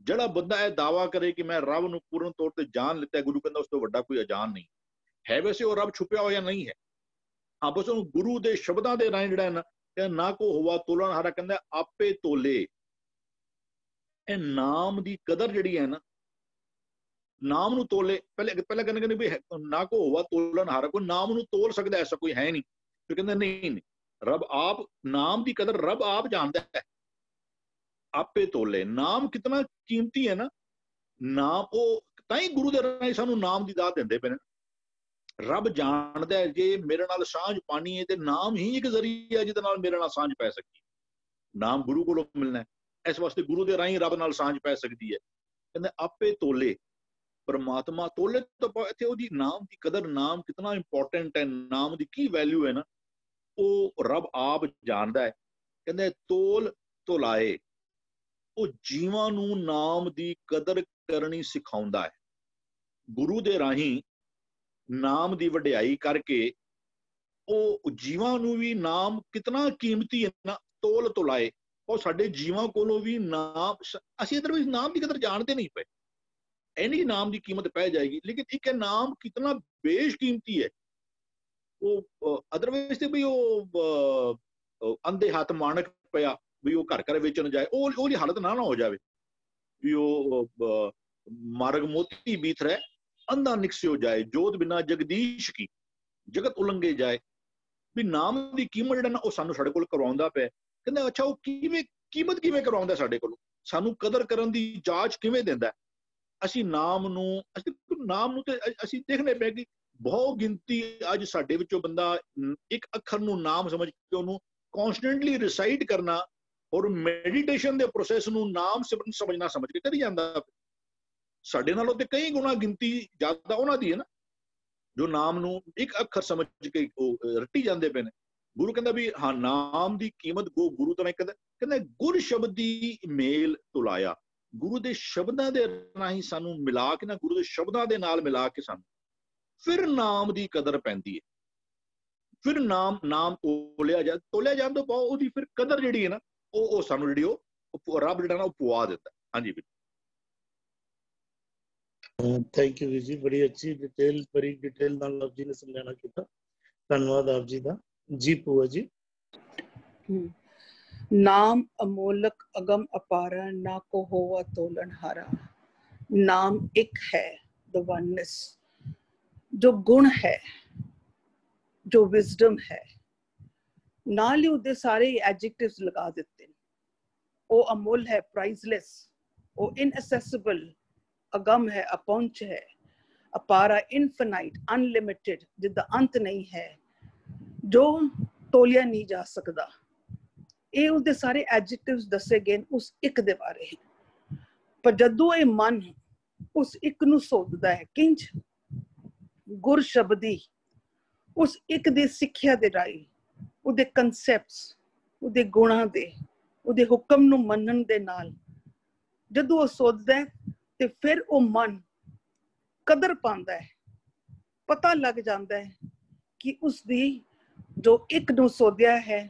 ਜਿਹੜਾ ਬੰਦਾ ਇਹ ਦਾਵਾ ਕਰੇ ਕਿ ਮੈਂ ਰੱਬ ਨੂੰ ਪੂਰਨ ਤੌਰ ਤੇ ਜਾਣ ਲਿੱਤਾ, ਗੁਰੂ ਕਹਿੰਦਾ ਉਸ ਤੋਂ ਵੱਡਾ ਕੋਈ ਅਜਾਨ ਨਹੀਂ ਹੈ। ਵੈਸੇ ਉਹ ਰੱਬ ਛੁਪਿਆ ਹੋਇਆ ਨਹੀਂ ਹੈ, ਹਾਂ ਬਸ ਉਹ ਗੁਰੂ ਦੇ ਸ਼ਬਦਾਂ ਦੇ ਰਾਹੀਂ ਜਿਹੜਾ ਨਾ ਕੋ ਹੋਵਾ ਤੋਲਣ ਹਾਰਾ ਕਹਿੰਦਾ ਆਪੇ ਤੋਲੇ। ਇਹ ਨਾਮ ਦੀ ਕਦਰ ਜਿਹੜੀ ਹੈ ਨਾ, ਨਾਮ ਨੂੰ ਤੋਲੇ ਪਹਿਲੇ ਕਹਿੰਦੇ ਵੀ ਨਾ ਕੋ ਹੋਵਾ ਤੋਲਣ ਹਾਰਾ, ਕੋਈ ਨਾਮ ਨੂੰ ਤੋਲ ਸਕਦਾ ਐਸਾ ਕੋਈ ਹੈ ਨਹੀਂ। ਫਿਰ ਕਹਿੰਦੇ ਨਹੀਂ, ਰੱਬ ਆਪ, ਨਾਮ ਦੀ ਕਦਰ ਰੱਬ ਆਪ ਜਾਣਦਾ ਹੈ, ਆਪੇ ਤੋਲੇ। ਨਾਮ ਕਿਤਨਾ ਕੀਮਤੀ ਹੈ ਨਾ, ਨਾਮ ਉਹ ਤਾਂ ਹੀ ਗੁਰੂ ਦੇ ਰਾਹੀਂ ਸਾਨੂੰ ਨਾਮ ਦੀ ਦਾਤ ਦਿੰਦੇ ਪਏ ਨੇ। ਰੱਬ ਜਾਣਦਾ ਹੈ ਜੇ ਮੇਰੇ ਨਾਲ ਸਾਂਝ ਪਾਣੀ ਹੈ ਤੇ ਨਾਮ ਹੀ ਇੱਕ ਜ਼ਰੀਆ ਜਿਹਦੇ ਨਾਲ ਮੇਰੇ ਨਾਲ ਸਾਂਝ ਪੈ ਸਕਦੀ। ਨਾਮ ਗੁਰੂ ਕੋਲੋਂ ਮਿਲਣਾ ਹੈ, ਇਸ ਵਾਸਤੇ ਗੁਰੂ ਦੇ ਰਾਹੀਂ ਰੱਬ ਨਾਲ ਸਾਂਝ ਪੈ ਸਕਦੀ ਹੈ। ਕਹਿੰਦੇ ਆਪੇ ਤੋਲੇ, ਪਰਮਾਤਮਾ ਤੋਲੇ ਤੋਂ ਇੱਥੇ ਉਹਦੀ ਨਾਮ ਦੀ ਕਦਰ, ਨਾਮ ਕਿਤਨਾ ਇੰਪੋਰਟੈਂਟ ਹੈ, ਨਾਮ ਦੀ ਕੀ ਵੈਲਿਊ ਹੈ ਨਾ, ਉਹ ਰੱਬ ਆਪ ਜਾਣਦਾ ਹੈ। ਕਹਿੰਦੇ ਤੋਲ ਤੋਲਾਏ, ਉਹ ਜੀਵਾਂ ਨੂੰ ਨਾਮ ਦੀ ਕਦਰ ਕਰਨੀ ਸਿਖਾਉਂਦਾ ਹੈ। ਗੁਰੂ ਦੇ ਰਾਹੀਂ ਨਾਮ ਦੀ ਵਡਿਆਈ ਕਰਕੇ ਉਹ ਜੀਵਾਂ ਨੂੰ ਵੀ ਨਾਮ ਕਿਤਨਾ ਕੀਮਤੀ ਹੈ ਨਾ, ਤੋਲ ਤੋਲਾਏ। ਉਹ ਸਾਡੇ ਜੀਵਾਂ ਕੋਲੋਂ ਵੀ ਨਾਮ, ਅਸੀਂ ਇਧਰ ਵੀ ਨਾਮ ਦੀ ਕਦਰ ਜਾਣਦੇ ਨਹੀਂ ਪਏ, ਐਨੀ ਨਾਮ ਦੀ ਕੀਮਤ ਪੈ ਜਾਏਗੀ। ਲੇਕਿਨ ਇੱਕ ਹੈ ਨਾਮ ਕਿਤਨਾ ਬੇਸ਼ਕੀਮਤੀ ਹੈ। ਉਹ ਅਦਰਵਾਈਜ਼ ਤੇ ਵੀ ਉਹ ਅੰਧੇ ਹੱਥ ਮਾਣਕ ਪਿਆ ਵੀ ਉਹ ਘਰ ਘਰ ਵੇਚਣ ਜਾਏ, ਉਹਦੀ ਹਾਲਤ ਨਾ ਹੋ ਜਾਵੇ ਵੀ ਉਹ ਮਾਰਗ ਮੋਤੀ ਬੀਤ ਰਹਿ ਅੰਧਾ ਨਿਕਸਿਓ ਜਾਏ, ਜੋਤ ਬਿਨਾ ਜਗਦੀਸ਼ ਕੀ ਜਗਤ ਉਲੰਘੇ ਜਾਏ। ਵੀ ਨਾਮ ਦੀ ਕੀਮਤ ਜਿਹੜਾ ਨਾ ਉਹ ਸਾਨੂੰ ਸਾਡੇ ਕੋਲ ਕਰਵਾਉਂਦਾ ਪਿਆ। ਕਹਿੰਦੇ ਅੱਛਾ ਉਹ ਕੀਮਤ ਕਿਵੇਂ ਕਰਵਾਉਂਦਾ ਸਾਡੇ ਕੋਲੋਂ, ਸਾਨੂੰ ਕਦਰ ਕਰਨ ਦੀ ਜਾਚ ਕਿਵੇਂ ਦਿੰਦਾ। ਅਸੀਂ ਨਾਮ ਨੂੰ ਤੇ ਅਸੀਂ ਦੇਖਣੇ ਪਏ ਕਿ ਬਹੁ ਗਿਣਤੀ ਅੱਜ ਸਾਡੇ ਵਿੱਚੋਂ ਬੰਦਾ ਇੱਕ ਅੱਖਰ ਨੂੰ ਨਾਮ ਸਮਝ ਕੇ ਉਹਨੂੰ ਕੌਨਸਟੈਂਟਲੀ ਰਿਸਾਈਟ ਕਰਨਾ ਔਰ ਮੈਡੀਟੇਸ਼ਨ ਦੇ ਪ੍ਰੋਸੈਸ ਨੂੰ ਨਾਮ ਸਮਝਣਾ ਸਮਝ ਕੇ ਕਰੀ ਜਾਂਦਾ। ਸਾਡੇ ਨਾਲੋਂ ਤੇ ਕਈ ਗੁਣਾ ਗਿਣਤੀ ਜ਼ਿਆਦਾ ਉਹਨਾਂ ਦੀ ਹੈ ਨਾ, ਜੋ ਨਾਮ ਨੂੰ ਇੱਕ ਅੱਖਰ ਸਮਝ ਕੇ ਉਹ ਰੱਟੀ ਜਾਂਦੇ ਪਏ ਨੇ। ਗੁਰੂ ਕਹਿੰਦਾ ਵੀ ਹਾਂ ਨਾਮ ਦੀ ਕੀਮਤ ਗੁਰੂ ਤੋਂ ਕਹਿੰਦਾ ਗੁਰ ਸ਼ਬਦ ਦੀ ਮੇਲ ਤੁਲਾਇਆ। ਗੁਰੂ ਦੇ ਸ਼ਬਦਾਂ ਦੇ ਰਾਹੀਂ ਸਾਨੂੰ ਮਿਲਾ ਕੇ ਨਾ, ਗੁਰੂ ਦੇ ਸ਼ਬਦਾਂ ਦੇ ਨਾਲ ਮਿਲਾ ਕੇ ਸਾਨੂੰ ਫਿਰ ਨਾਮ ਦੀ ਕਦਰ ਪੈਂਦੀ ਹੈ। ਫਿਰ ਨਾਮ ਤੋਲਿਆ ਜਾਣ ਤੋਂ ਬਾਅਦ ਉਹਦੀ ਫਿਰ ਕਦਰ ਜਿਹੜੀ ਹੈ ਨਾ ਉਹ ਸਾਨੂੰ ਜਿਹੜੀ ਉਹ ਰੱਬ ਜਿਹੜਾ ਨਾ ਉਹ ਪੁਆ ਦਿੰਦਾ। ਹਾਂਜੀ ਬਿਲਕੁਲ। ਥੈਂਕ ਯੂ ਜੀ, ਬੜੀ ਅੱਛੀ ਡਿਟੇਲ, ਬੜੀ ਡਿਟੇਲ ਨਾਲ ਆਪ ਜੀ ਨੇ ਸਮਝਾਣਾ ਕੀਤਾ, ਧੰਨਵਾਦ ਆਪ ਜੀ ਦਾ। ਜੀ ਭੂਆ ਜੀ। ਨਾਮ ਅਮੋਲਕ ਅਗਮ ਅਪਾਰਾ, ਨਾ ਕੋ ਹੋਵਾ ਤੋਲਣ ਹਾਰਾ। ਨਾਮ ਇੱਕ ਹੈ, ਦ ਵਨਨੈਸ, ਜੋ ਗੁਣ ਹੈ, ਜੋ ਵਿਜ਼ਡਮ ਹੈ, ਨਾਲ ਹੀ ਉਹਦੇ ਸਾਰੇ ਐਡਜੈਕਟਿਵਸ ਲਗਾ ਦਿੱਤੇ। ਉਹ ਅਮੁੱਲ ਹੈ, ਪ੍ਰਾਈਜ਼ਲੈਸ, ਉਹ ਇਨਅਸੈਸਿਬਲ, ਅਗਮ ਹੈ, ਅਪਹੁੰਚ ਹੈ, ਅਪਾਰਾ, ਇਨਫਿਨਾਈਟ, ਅਨਲਿਮਿਟਿਡ, ਜਿਸਦਾ ਅੰਤ ਨਹੀਂ ਹੈ, ਜੋ ਤੋਲਿਆ ਨਹੀਂ ਜਾ ਸਕਦਾ। ਇਹ ਉਹਦੇ ਸਾਰੇ ਐਡਜੈਕਟਿਵਸ ਦੱਸੇ ਗਏ ਉਸ ਇੱਕ ਦੇ ਬਾਰੇ। ਪਰ ਜਦੋਂ ਇਹ ਮਨ ਉਸ ਇੱਕ ਨੂੰ ਸੋਧਦਾ ਹੈ, ਕਿੰਜ ਗੁਰ ਸ਼ਬਦੀ, ਉਸ ਇੱਕ ਦੀ ਸਿੱਖਿਆ ਦੇ ਰਾਹੀਂ, ਉਹਦੇ ਕਨਸੈਪਟਸ, ਉਹਦੇ ਗੁਣਾਂ ਦੇ, ਉਹਦੇ ਹੁਕਮ ਨੂੰ ਮੰਨਣ ਦੇ ਨਾਲ ਜਦੋਂ ਉਹ ਸੋਧਦਾ ਹੈ ਤੇ ਫਿਰ ਉਹ ਮਨ ਕਦਰ ਪਾਉਂਦਾ ਹੈ। ਪਤਾ ਲੱਗ ਜਾਂਦਾ ਹੈ ਕਿ ਉਸਦੀ ਜੋ ਇੱਕ ਨੂੰ ਸੋਧਿਆ ਹੈ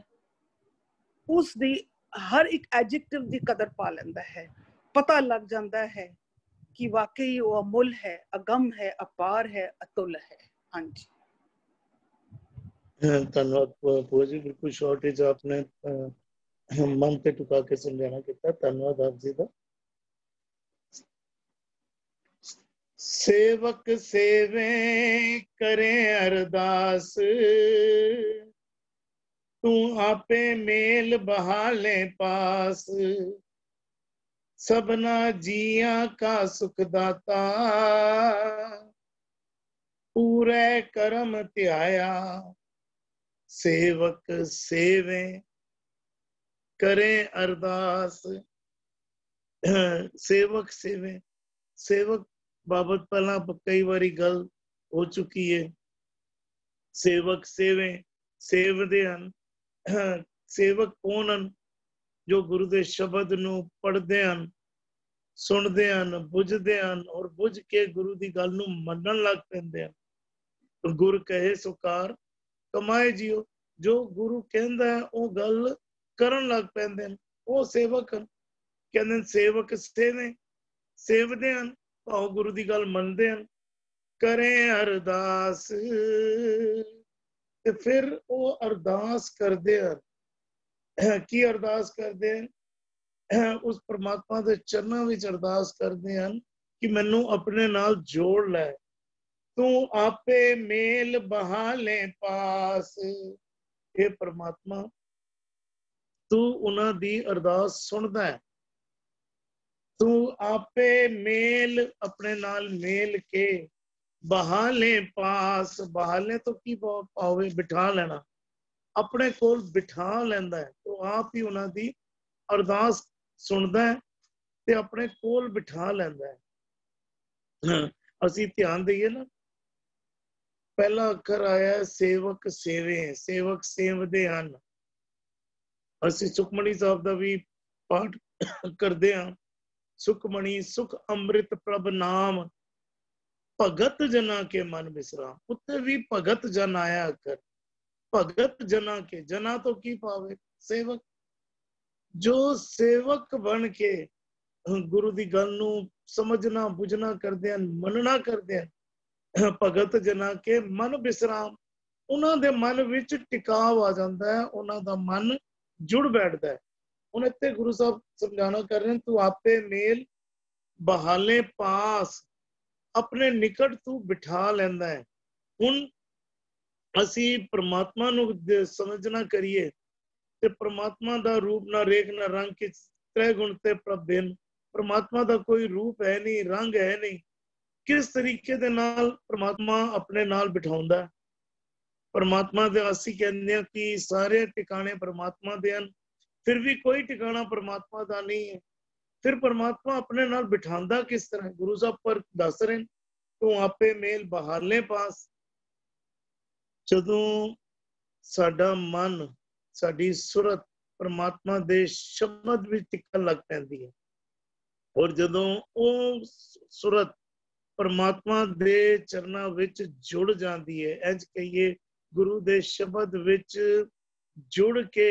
ਉਸ ਦੀ ਹਰ ਇੱਕ ਐਡਜੈਕਟਿਵ ਦੀ ਕਦਰ ਪਾ ਲੈਂਦਾ ਹੈ। ਪਤਾ ਲੱਗ ਜਾਂਦਾ ਹੈ ਕਿ ਵਾਕਈ ਉਹ ਅਮੁੱਲ ਹੈ, ਅਗਮ ਹੈ, ਅਪਾਰ ਹੈ, ਅਤੁੱਲ ਹੈ। ਹਾਂਜੀ ਧੰਨਵਾਦ ਭੂਆ ਜੀ, ਬਿਲਕੁਲ ਸ਼ਾਰਟੇਜ आपने मन पे टुका के समझाना किया, धन्यवाद आप जी का। सेवक सेवे करे अरदास, तू आपे मेल बहाले पास, सबना जिया का सुखदाता, पूरे करम त्याया। सेवक सेवे करे अरदास, सेवक सेवे, सेवक बाबत पहला कई बारी गल हो चुकी है। सेवक सेवे, सेवदे हन। सेवक कौन हन? जो गुरु दे शब्द नू पढ़दे हन, सुनदे हन, बुझदे हन और बुझ के गुरु दी गल नू मनन लग पैंदे हन। गुरु कहे सुकार कमाए जियो, जो गुरु कहंदा है वो गल करन लग पैंदे हन, वो सेवक हन। कहंदे सेवक सेवे, सेवदे हन, भाव गुरु दी गल मनदे हन, करे अरदास, ते फिर वो अरदास करदे हन। की अरदास करदे हन? उस परमात्मा के चरणों में अरदास करते हैं कि मैनू अपने नाल जोड़ लै, तू आपे मेल बहा ले पास। हे परमात्मा, तू उन्हां दी अरदास सुनदा है, तू आपे मेल अपने नाल मेल के बहाले पास। बहाले तो की पावे, बिठा लेना, अपने कोल बिठा लैंदा है। तो आप ही उन्हां दी अरदास सुनदा है ते अपने कोल बिठा लैंदा है। ਅਸੀਂ ध्यान दईए ना, पहला अखर आया सेवक सेवे, सेवक सेवदे हन। ਅਸੀਂ ਸੁਖਮਣੀ ਸਾਹਿਬ ਦਾ ਵੀ ਪਾਠ ਕਰਦੇ ਹਾਂ। ਸੁਖਮਣੀ ਸੁਖ ਅੰਮ੍ਰਿਤ ਪ੍ਰਭ ਨਾਮ, ਭਗਤ ਜਨਾ ਕੇ ਮਨ ਵਿਸਰਾਮ। ਉੱਤੇ ਵੀ ਭਗਤ ਜਨ ਆਇਆ ਅਖਰ, ਭਗਤ ਜਨਾ ਕੇ, ਜਨਾ ਤੋਂ ਕੀ ਪਾਵੇ, ਸੇਵਕ। ਜੋ ਸੇਵਕ ਬਣ ਕੇ ਗੁਰੂ ਦੀ ਗੱਲ ਨੂੰ ਸਮਝਣਾ ਬੁਝਣਾ ਕਰਦੇ ਹਨ, ਮੰਨਣਾ ਕਰਦੇ ਹਨ, ਭਗਤ ਜਨਾ ਕੇ ਮਨ ਵਿਸਰਾਮ, ਉਹਨਾਂ ਦੇ ਮਨ ਵਿੱਚ ਟਿਕਾਵ ਆ ਜਾਂਦਾ ਹੈ, ਉਹਨਾਂ ਦਾ ਮਨ ਜੁੜ ਬੈਠਦਾ ਹੈ। ਹੁਣ ਇੱਥੇ ਗੁਰੂ ਸਾਹਿਬ ਸਮਝਾਣਾ ਕਰ ਰਹੇ ਹਨ, ਤੂੰ ਆਪੇ ਮੇਲ ਬਹਾਲੇ ਪਾਸ, ਆਪਣੇ ਨਿਕਟ ਤੂੰ ਬਿਠਾ ਲੈਂਦਾ ਹੈ। ਹੁਣ ਅਸੀਂ ਪ੍ਰਮਾਤਮਾ ਨੂੰ ਸਮਝਣਾ ਕਰੀਏ ਤੇ ਪ੍ਰਮਾਤਮਾ ਦਾ ਰੂਪ ਨਾ ਰੇਖ ਨਾ ਰੰਗ ਕਿ ਤ੍ਰੈ ਗੁਣ ਤੇ ਪ੍ਰਭਿਨ। परमात्मा का कोई रूप है नहीं, रंग है नहीं। किस तरीके दे नाल परमात्मा अपने नाल बिठाउंदा है। परमात्मा दे असी कहंदे कि सारे ठिकाने परमात्मा दे हन, फिर भी कोई ठिकाना परमात्मा का नहीं है। फिर परमात्मा अपने नाल बिठांदा किस तरह? गुरु साहब पर दस रहे, तू आपे मेल बहाले पास। जदों साडा मन, साडी सुरत परमात्मा दे शब्द विच टिकन लग पैंदी है, और जदों वो सुरत परमात्मा दे चरना विच जुड़ जाती है, इंज कहिए गुरु दे शब्द विच जुड़ के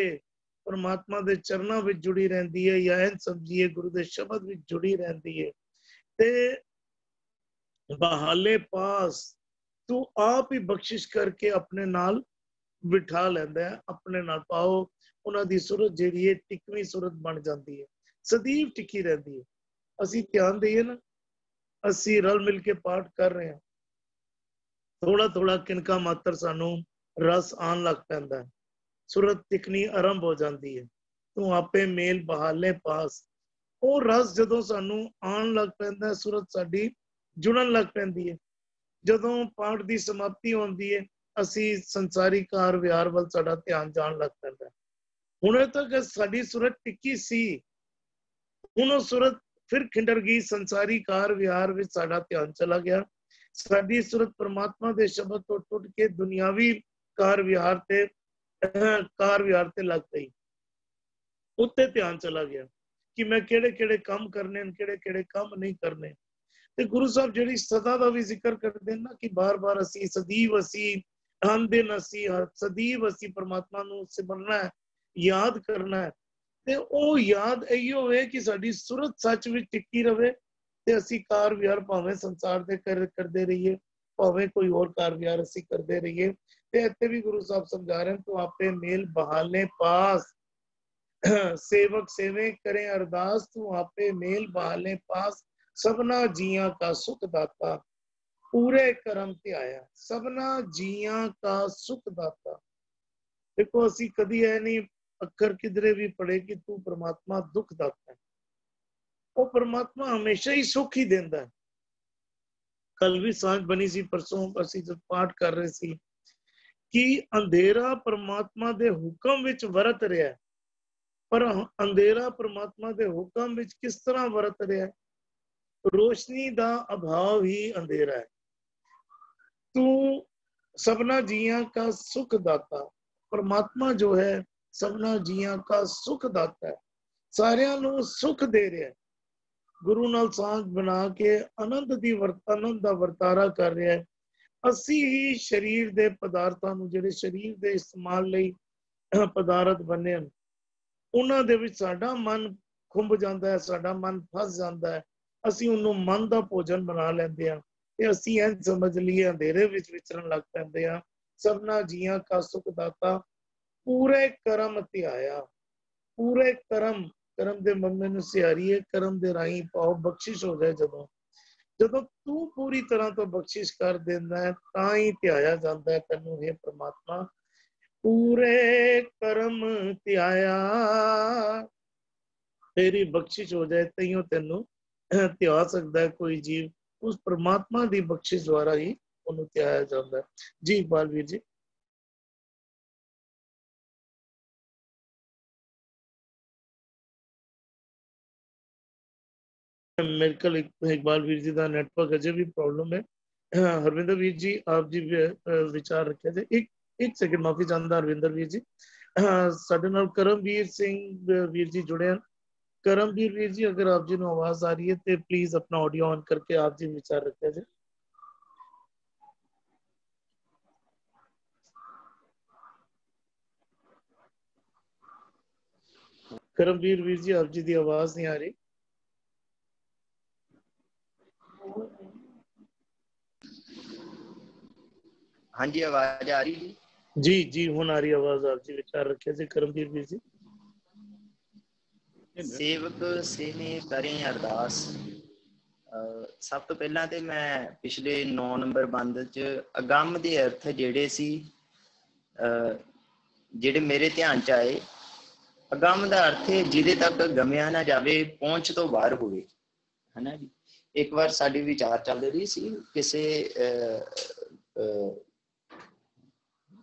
परमात्मा दे चरना विच जुड़ी रहती है, या इंज समझिए गुरु दे शब्द विच जुड़ी रहती है, ते बहाले पास तू आप ही बख्शिश करके अपने नाल बिठा लैंदा है। अपने नाल पाओ, उन्हां दी सुरत जिहड़ी है टिकवी सुरत बन जाती है, सदैव टिकी रहती है। ਅਸੀਂ ਧਿਆਨ ਦਈਏ ਨਾ, ਅਸੀਂ ਰਲ ਮਿਲ ਕੇ ਪਾਠ ਕਰ ਰਹੇ ਹਾਂ, ਥੋੜਾ ਥੋੜਾ ਕਿਨਕਾ ਮਾਤਰ ਸਾਨੂੰ ਰਸ ਆਉਣ ਲੱਗ ਪੈਂਦਾ ਹੈ, ਸੁਰਤ ਟਿਕਣੀ ਆਰੰਭ ਹੋ ਜਾਂਦੀ ਹੈ। ਤੂੰ ਆਪੇ ਮੇਲ ਬਹਾਲੇ ਪਾਸ, ਉਹ ਰਸ ਜਦੋਂ ਸਾਨੂੰ ਆਉਣ ਲੱਗ ਪੈਂਦਾ, ਸੁਰਤ ਸਾਡੀ ਜੁੜਨ ਲੱਗ ਪੈਂਦੀ ਹੈ। ਜਦੋਂ ਪਾਠ ਦੀ ਸਮਾਪਤੀ ਹੁੰਦੀ ਹੈ, ਅਸੀਂ ਸੰਸਾਰੀ ਕਾਰ ਵਿਹਾਰ ਵੱਲ ਸਾਡਾ ਧਿਆਨ ਜਾਣ ਲੱਗ ਪੈਂਦਾ। ਹੁਣੇ ਤੱਕ ਸਾਡੀ ਸੁਰਤ ਟਿੱਕੀ ਸੀ, ਹੁਣ ਉਹ ਸੁਰਤ फिर खिंडर गई, संसारी कार विहार में साडा ध्यान चला गया। साडी सुरत परमात्मा दे शब्द तो टुट के दुनियावी कार विहार ते लग गई, उत्ते ध्यान चला गया कि मैं केड़े केड़े काम करने, केड़े केड़े काम नहीं करने। ते गुरु साहब जिहड़ी सदा दा भी जिक्र करते हैं ना कि बार बार असी सदैव असी हर दिन असी सदैव असी परमात्मा नूं सिमरना है, याद करना है। ਤੇ ਉਹ ਯਾਦ ਇਹੋ ਹੋਵੇ ਕਿ ਸਾਡੀ ਸੁਰਤ ਸੱਚ ਵਿੱਚ ਟਿੱਕੀ ਰਵੇ, ਤੇ ਅਸੀਂ ਕਾਰ ਵਿਹਾਰ ਭਾਵੇਂ ਸੰਸਾਰ ਦੇ ਕਰਦੇ ਰਹੀਏ, ਭਾਵੇਂ ਕੋਈ ਹੋਰ ਕਾਰ ਵਿਹਾਰ ਅਸੀਂ ਕਰਦੇ ਰਹੀਏ। ਤੇ ਇੱਥੇ ਵੀ ਗੁਰੂ ਸਾਹਿਬ ਸਮਝਾ ਰਹੇ ਤੂੰ ਆਪੇ ਮੇਲ ਬਹਾਲੇ ਪਾਸ, ਸੇਵਕ ਸੇਵੇ ਕਰੇ ਅਰਦਾਸ, ਤੂੰ ਆਪੇ ਮੇਲ ਬਹਾਲੇ ਪਾਸ, ਸਭਨਾ ਜੀਆਂ ਕਾ ਸੁਖ ਦਾਤਾ, ਪੂਰੇ ਕਰਮ ਧਿਆਇਆ। ਸਭਨਾ ਜੀਆਂ ਕਾ ਸੁਖ ਦਾਤਾ। ਦੇਖੋ ਅਸੀਂ ਕਦੀ ਇਹ ਨਹੀਂ अखर किधरे भी पढ़े कि तू परमात्मा दुख दाता है, वो परमात्मा हमेशा ही सुख ही देता है। कल भी सांझ बनी सी, परसों असी जब पाठ कर रहे सी कि अंधेरा परमात्मा दे हुक्म विच वरत रहा है, पर अंधेरा परमात्मा दे हुक्म विच किस तरह वरत रहा है? रोशनी दा अभाव ही अंधेरा है। तू सबना जियां का सुख दाता, परमात्मा जो है सबना जियां का सुख दाता है, सारियां नूं सुख दे रहा है। गुरु नाल सांझ बना के आनंद दा वरतारा कर रहा है। असी ही शरीर दे पदार्थां नूं, जिहड़े शरीर दे इस्तेमाल लई पदार्थ बने हन, उन्हां दे विच साडा मन खुंब जांदा है, साडा मन फस जांदा है। असी उहनूं मन दा भोजन बना लैंदे हां ते असी इंज समझ लईए अंधेरे विच विचरण लग पैंदे हां। सबना जियां का सुख दाता, पूरे करम ਧਿਆਇਆ। पूरे करम ਕਰਮ ਦੇ ਮੰਮੇ ਨੂੰ ਸਿਹਾਰੀਏ, ਕਰਮ ਦੇ ਰਾਹੀਂ ਪਾਓ ਬਖਸ਼ਿਸ਼ ਹੋ ਜਾਏ। ਜਦੋਂ ਤੂੰ ਪੂਰੀ ਤਰ੍ਹਾਂ ਤੋਂ ਬਖਸ਼ਿਸ਼ ਕਰ ਦਿੰਦਾ ਹੈ ਤਾਂ ਹੀ ਧਿਆਇਆ ਜਾਂਦਾ ਹੈ ਤੈਨੂੰ। हे ਪ੍ਰਮਾਤਮਾ ਪੂਰੇ ਕਰਮ ਧਿਆਇਆ, ਤੇਰੀ ਬਖਸ਼ਿਸ਼ ਹੋ ਜਾਏ ਤਈਓ ਤੈਨੂੰ ਧਿਆ ਸਕਦਾ ਹੈ ਕੋਈ ਜੀਵ। ਉਸ ਪ੍ਰਮਾਤਮਾ ਦੀ ਬਖਸ਼ਿਸ਼ ਦੁਆਰਾ ਹੀ ਉਹਨੂੰ ਧਿਆਇਆ ਜਾਂਦਾ ਹੈ। ਜੀ ਬਾਲਵੀਰ ਜੀ। मेरे को इकबाल वीर जी का नेटवर्क अजे भी प्रॉब्लम है। हरविंदर वीर जी आप जी विचार रखे थे। एक सेकंड माफी चाहता हरविंदर वीर जी। साडे नाल करमवीर सिंह वीर जी जुड़े हैं। करमवीर वीर जी अगर आप जी को आवाज आ रही है तो प्लीज अपना ऑडियो ऑन करके आप जी विचार रखे थे। करमवीर वीर जी आप जी की आवाज नहीं आ रही। हाँ जी आवाज आ रही जी जी हुण आ रही आवाज। आप जी विचार रखे थे करमवीर वीर जी। सेवक सेने करें अरदास। सब तो पहला तो मैं पिछले 9 नंबर बंद च अगम के अर्थ जेड़े सी जेड़े मेरे ध्यान च आए। अगम का अर्थ है जिदे तक गमिया ना जावे, पहुंच तो बाहर होवे, है ना जी। एक बार साडी विचार चल रही सी किसी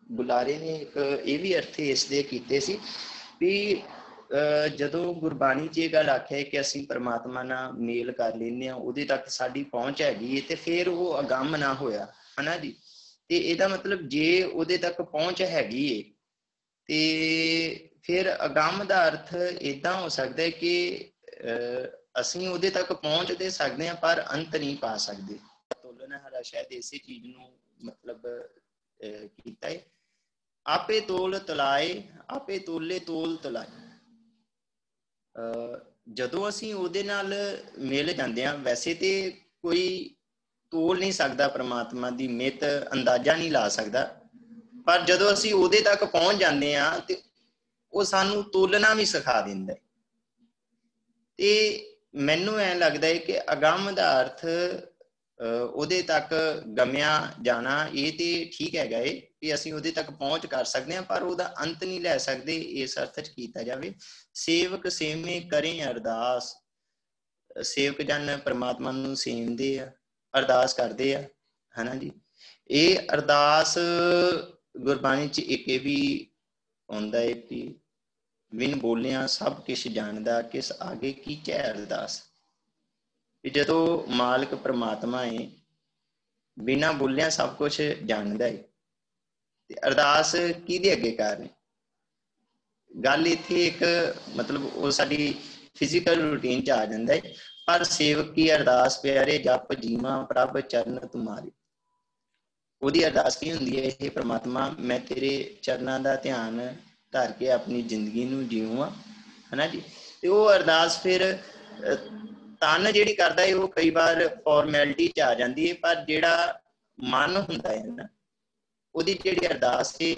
बुलारे ने एक ये भी अर्थ इसलिए कीते सी भी ਜਦੋਂ ਗੁਰਬਾਣੀ 'ਚ ਇਹ ਗੱਲ ਆਖਿਆ ਕਿ ਅਸੀਂ ਪਰਮਾਤਮਾ ਨਾਲ ਮੇਲ ਕਰ ਲੈਂਦੇ ਹਾਂ, ਉਹਦੇ ਤੱਕ ਸਾਡੀ ਪਹੁੰਚ ਹੈਗੀ ਹੈ, ਤੇ ਫਿਰ ਉਹ ਅਗੰਮ ਨਾ ਹੋਇਆ, ਹਨਾ ਜੀ। ਤੇ ਇਹਦਾ ਮਤਲਬ ਜੇ ਉਹਦੇ ਤੱਕ ਪਹੁੰਚ ਹੈਗੀ ਹੈ ਤੇ ਫਿਰ ਅਗੰਮ ਦਾ ਅਰਥ ਏਦਾਂ ਹੋ ਸਕਦਾ ਹੈ ਕਿ ਅਸੀਂ ਉਹਦੇ ਤੱਕ ਪਹੁੰਚ ਦੇ ਸਕਦੇ ਹਾਂ ਪਰ ਅੰਤ ਨਹੀਂ ਪਾ ਸਕਦੇ। ਤੋਲਨਹਾਰਾ ਸ਼ਾਇਦ ਇਸੇ ਚੀਜ਼ ਨੂੰ ਮਤਲਬ ਕੀਤਾ ਹੈ। ਆਪੇ ਤੋਲ ਤਲਾਏ, ਆਪੇ ਤੋਲੇ ਤੋਲ ਤਲਾਏ। ਜਦੋਂ ਅਸੀਂ ਉਹਦੇ ਨਾਲ ਮਿਲ ਜਾਂਦੇ ਹਾਂ, ਵੈਸੇ ਤੇ ਕੋਈ ਤੋਲ ਨਹੀਂ ਸਕਦਾ ਪਰਮਾਤਮਾ ਦੀ ਮਿੱਤ, ਅੰਦਾਜ਼ਾ ਨਹੀਂ ਲਾ ਸਕਦਾ, ਪਰ ਜਦੋਂ ਅਸੀਂ ਉਹਦੇ ਤੱਕ ਪਹੁੰਚ ਜਾਂਦੇ ਹਾਂ ਤੇ ਉਹ ਸਾਨੂੰ ਤੋਲਣਾ ਵੀ ਸਿਖਾ ਦਿੰਦਾ। ਤੇ ਮੈਨੂੰ ਐਂ ਲੱਗਦਾ ਹੈ ਕਿ ਅਗੰਮ ਦਾ ਅਰਥ ਉਹਦੇ ਤੱਕ ਗਮਿਆ ਜਾਣਾ, ਇਹ ਤੇ ਠੀਕ ਹੈਗਾ ਏ ਵੀ ਅਸੀਂ ਉਹਦੇ ਤੱਕ ਪਹੁੰਚ ਕਰ ਸਕਦੇ ਹਾਂ ਪਰ ਉਹਦਾ ਅੰਤ ਨਹੀਂ ਲੈ ਸਕਦੇ, ਇਸ ਅਰਥ 'ਚ ਕੀਤਾ ਜਾਵੇ। ਸੇਵਕ ਸੇਵੇਂ ਕਰੇ ਅਰਦਾਸ। ਸੇਵਕ ਜਨ ਪਰਮਾਤਮਾ ਨੂੰ ਸੇਵਦੇ ਆ, ਅਰਦਾਸ ਕਰਦੇ ਆ, ਹਨਾ ਜੀ। ਇਹ ਅਰਦਾਸ ਗੁਰਬਾਣੀ 'ਚ ਇੱਕ ਇਹ ਵੀ ਆਉਂਦਾ ਹੈ ਕਿ ਬਿਨ ਬੋਲਿਆ ਸਭ ਕੁਛ ਜਾਣਦਾ, ਕਿਸ ਆਗੇ ਕੀਚੈ ਅਰਦਾਸ। ਵੀ ਜਦੋਂ ਮਾਲਕ ਪਰਮਾਤਮਾ ਹੈ, ਬਿਨਾਂ ਬੋਲਿਆ ਸਭ ਕੁਛ ਜਾਣਦਾ ਹੈ, ਤੇ ਅਰਦਾਸ ਕਿਹਦੇ ਅੱਗੇ ਕਰਨੀ। ਗੱਲ ਇੱਥੇ ਇੱਕ ਮਤਲਬ ਉਹ ਸਾਡੀ ਫਿਜ਼ੀਕਲ ਰੂਟੀਨ 'ਚ ਆ ਜਾਂਦਾ ਹੈ। ਪਰ ਸੇਵਕ ਕੀ ਅਰਦਾਸ ਪਿਆਰੇ ਜਪ ਜੀਵਾਂ ਪ੍ਰਭ ਚਰਨ ਤੁਮਾਰੇ। ਉਹਦੀ ਅਰਦਾਸ ਕੀ ਹੁੰਦੀ ਹੈ? ਇਹ ਪ੍ਰਮਾਤਮਾ ਮੈਂ ਤੇਰੇ ਚਰਨਾਂ ਦਾ ਧਿਆਨ ਧਰ ਕੇ ਆਪਣੀ ਜ਼ਿੰਦਗੀ ਨੂੰ ਜੀਵਾਂ, ਹਨਾ ਜੀ। ਤੇ ਉਹ ਅਰਦਾਸ ਫਿਰ ਤਨ ਜਿਹੜੀ ਕਰਦਾ ਹੈ ਉਹ ਕਈ ਵਾਰ ਫਾਰਮੈਲਿਟੀ 'ਚ ਆ ਜਾਂਦੀ ਹੈ, ਪਰ ਜਿਹੜਾ ਮਨ ਹੁੰਦਾ ਹੈ ਨਾ, ਉਹਦੀ ਜਿਹੜੀ ਅਰਦਾਸ ਹੈ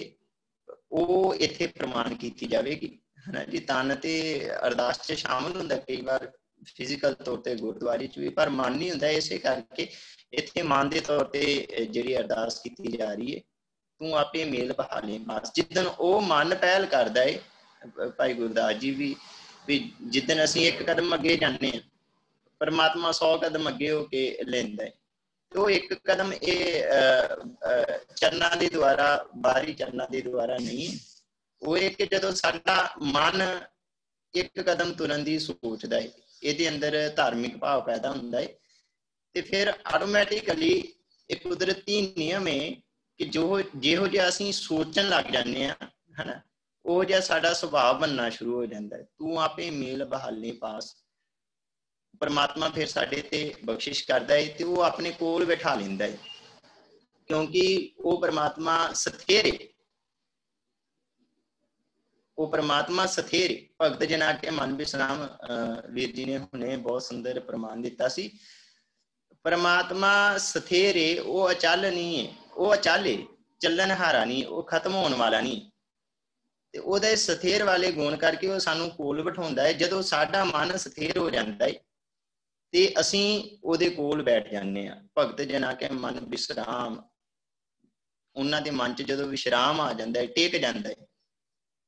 ਉਹ ਇੱਥੇ ਪ੍ਰਮਾਣ ਕੀਤੀ ਜਾਵੇਗੀ, ਹਨਾ ਜੀ। ਤਨ ਤੇ ਅਰਦਾਸ 'ਚ ਸ਼ਾਮਲ ਹੁੰਦਾ ਕਈ ਵਾਰ ਫਿਜ਼ੀਕਲ ਤੌਰ ਤੇ ਗੁਰਦੁਆਰੇ 'ਚ ਵੀ, ਪਰ ਮਨ ਨਹੀਂ ਹੁੰਦਾ। ਇਸੇ ਕਰਕੇ ਇੱਥੇ ਮਨ ਦੇ ਤੌਰ ਤੇ ਜਿਹੜੀ ਅਰਦਾਸ ਕੀਤੀ ਜਾ ਰਹੀ ਹੈ, ਤੂੰ ਆਪੇ ਮੇਲ ਬਹਾ ਲੈ ਬਸ। ਜਿੱਦਣ ਉਹ ਮਨ ਪਹਿਲ ਕਰਦਾ ਹੈ, ਭਾਈ ਗੁਰਦਾਸ ਜੀ ਵੀ ਜਿੱਦਣ ਅਸੀਂ ਇੱਕ ਕਦਮ ਅੱਗੇ ਜਾਂਦੇ ਹਾਂ, ਪਰਮਾਤਮਾ 100 ਕਦਮ ਅੱਗੇ ਹੋ ਕੇ ਲੈਂਦਾ ਹੈ। ਤੇ ਉਹ ਇੱਕ ਕਦਮ ਇਹ ਚਰਨਾਂ ਦੇ ਦੁਆਰਾ, ਬਾਹਰੀ ਚਰਨਾਂ ਦੇ ਦੁਆਰਾ ਨਹੀਂ, ਉਹ ਇੱਕ ਜਦੋਂ ਸਾਡਾ ਮਨ ਇੱਕ ਕਦਮ ਤੁਰਨ ਦੀ ਸੋਚਦਾ ਹੈ, ਇਹਦੇ ਅੰਦਰ ਧਾਰਮਿਕ ਭਾਵ ਪੈਦਾ ਹੁੰਦਾ ਹੈ, ਤੇ ਫਿਰ ਆਟੋਮੈਟਿਕਲੀ ਇੱਕ ਕੁਦਰਤੀ ਨਿਯਮ ਹੈ ਕਿ ਜਿਹੋ ਜਿਹਾ ਅਸੀਂ ਸੋਚਣ ਲੱਗ ਜਾਂਦੇ ਹਾਂ, ਹਨਾ, ਉਹ ਜਿਹਾ ਸਾਡਾ ਸੁਭਾਅ ਬਣਨਾ ਸ਼ੁਰੂ ਹੋ ਜਾਂਦਾ ਹੈ। ਤੂੰ ਆਪੇ ਮੇਲ ਬਹਾਲੇ ਪਾਸ। ਪਰਮਾਤਮਾ ਫਿਰ ਸਾਡੇ ਤੇ ਬਖਸ਼ਿਸ਼ ਕਰਦਾ ਹੈ ਤੇ ਉਹ ਆਪਣੇ ਕੋਲ ਬਿਠਾ ਲੈਂਦਾ ਹੈ, ਕਿਉਂਕਿ ਉਹ ਪਰਮਾਤਮਾ ਸਥਿਰ ਹੈ। ਉਹ ਪਰਮਾਤਮਾ ਸਥਿਰ ਹੈ। ਭਗਤ ਜਨਾ ਕੇ ਮਨ ਵਿਸਰਾਮ, ਵੀਰ ਜੀ ਨੇ ਹੁਣੇ ਬਹੁਤ ਸੁੰਦਰ ਪ੍ਰਮਾਣ ਦਿੱਤਾ ਸੀ। ਪਰਮਾਤਮਾ ਸਥਿਰ ਹੈ, ਉਹ ਅਚਲ ਨਹੀਂ ਹੈ। ਉਹ ਅਚਲ ਹੈ, ਚੱਲਣ ਹਾਰਾ ਨਹੀਂ, ਉਹ ਖਤਮ ਹੋਣ ਵਾਲਾ ਨਹੀਂ। ਤੇ ਉਹਦੇ ਸਥਿਰ ਵਾਲੇ ਗੁਣ ਕਰਕੇ ਉਹ ਸਾਨੂੰ ਕੋਲ ਬਿਠਾਉਂਦਾ ਹੈ। ਜਦੋਂ ਸਾਡਾ ਮਨ ਸਥਿਰ ਹੋ ਜਾਂਦਾ ਹੈ ਤੇ ਅਸੀਂ ਉਹਦੇ ਕੋਲ ਬੈਠ ਜਾਂਦੇ ਹਾਂ। ਭਗਤ ਜਨਾ ਕੇ ਮਨ ਵਿਸਰਾਮ, ਉਹਨਾਂ ਦੇ ਮਨ 'ਚ ਜਦੋਂ ਵਿਸ਼ਰਾਮ ਆ ਜਾਂਦਾ ਹੈ, ਟਿਕ ਜਾਂਦਾ ਹੈ,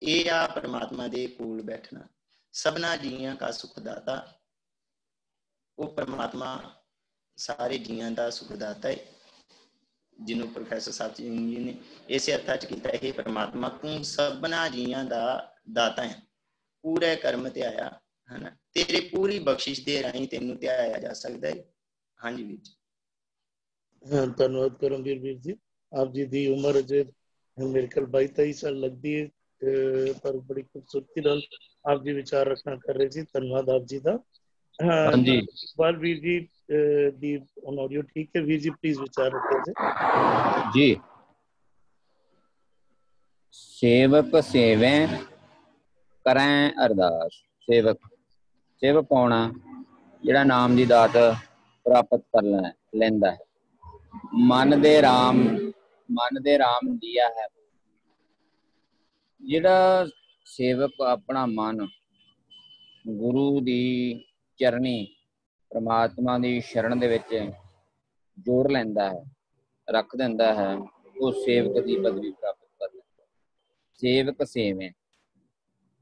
ਇਹ ਆ ਪਰਮਾਤਮਾ ਦੇ ਕੋਲ ਬੈਠਣਾ। ਸਭਨਾ ਜੀਆਂ ਕਾ ਸੁਖਦਾਤਾ, ਉਹ ਪਰਮਾਤਮਾ ਸਾਰੇ ਜੀਆਂ ਦਾ ਸੁਖਦਾਤਾ ਹੈ, ਜਿਹਨੂੰ ਪ੍ਰੋਫੈਸਰ ਸਾਹਿਬ ਜੀ ਨੇ ਇਸੇ ਅਰਥਾਂ 'ਚ ਕੀਤਾ, ਇਹ ਪਰਮਾਤਮਾ ਤੂੰ ਸਭਨਾ ਜੀਆਂ ਦਾ ਦਾਤਾ ਹੈ, ਪੂਰੇ ਕਰਮ ਤੇ ਆਇਆ ਹੈ ਨਾ, ਤੇਰੇ ਪੂਰੀ ਬਖਸ਼ਿਸ਼ ਦੇ ਰਾਹੀਂ ਤੈਨੂੰ ਧਿਆਇਆ ਜਾ ਸਕਦਾ ਹੈ। ਹਾਂਜੀ ਵੀਰ ਜੀ। ਧੰਨਵਾਦ ਕਰਮਵੀਰ ਵੀਰ ਜੀ। ਆਪ ਜੀ ਦੀ ਉਮਰ ਅਜੇ ਮੇਰੇ ਖਿਆਲ 22-23 ਸਾਲ ਲੱਗਦੀ ਹੈ, ਪਰ ਬੜੀ ਖੂਬਸੂਰਤੀ ਨਾਲ ਆਪ ਜੀ ਵਿਚਾਰ ਰੱਖਣਾ ਕਰ ਰਹੇ ਸੀ। ਧੰਨਵਾਦ ਆਪ ਜੀ ਦਾ। ਹਾਂਜੀ ਇਕਬਾਲ ਵੀਰ ਜੀ ਦੀ ਆਡੀਓ ਠੀਕ ਹੈ ਵੀਰ ਜੀ, ਪਲੀਜ਼ ਵਿਚਾਰ ਰੱਖਿਓ ਜੀ। ਸੇਵਕ ਸੇਵੇਂ ਕਰੈ ਅਰਦਾਸ। ਸੇਵਕ, ਸੇਵਕ ਕੌਣ ਆ? ਜਿਹੜਾ ਨਾਮ ਦੀ ਦਾਤ ਪ੍ਰਾਪਤ ਕਰ ਲੈਂਦਾ ਹੈ। ਮਨ ਦੇ ਰਾਮ ਦੀਆ ਹੈ। ਜਿਹੜਾ ਸੇਵਕ ਆਪਣਾ ਮਨ ਗੁਰੂ ਦੀ ਚਰਨੀ ਪ੍ਰਮਾਤਮਾ ਦੀ ਸ਼ਰਨ ਦੇ ਵਿੱਚ ਜੋੜ ਲੈਂਦਾ ਹੈ, ਰੱਖ ਦਿੰਦਾ ਹੈ, ਉਹ ਸੇਵਕ ਦੀ ਪਦਵੀ ਪ੍ਰਾਪਤ ਕਰ ਲੈਂਦਾ। ਸੇਵਕ ਸੇਵੇਂ,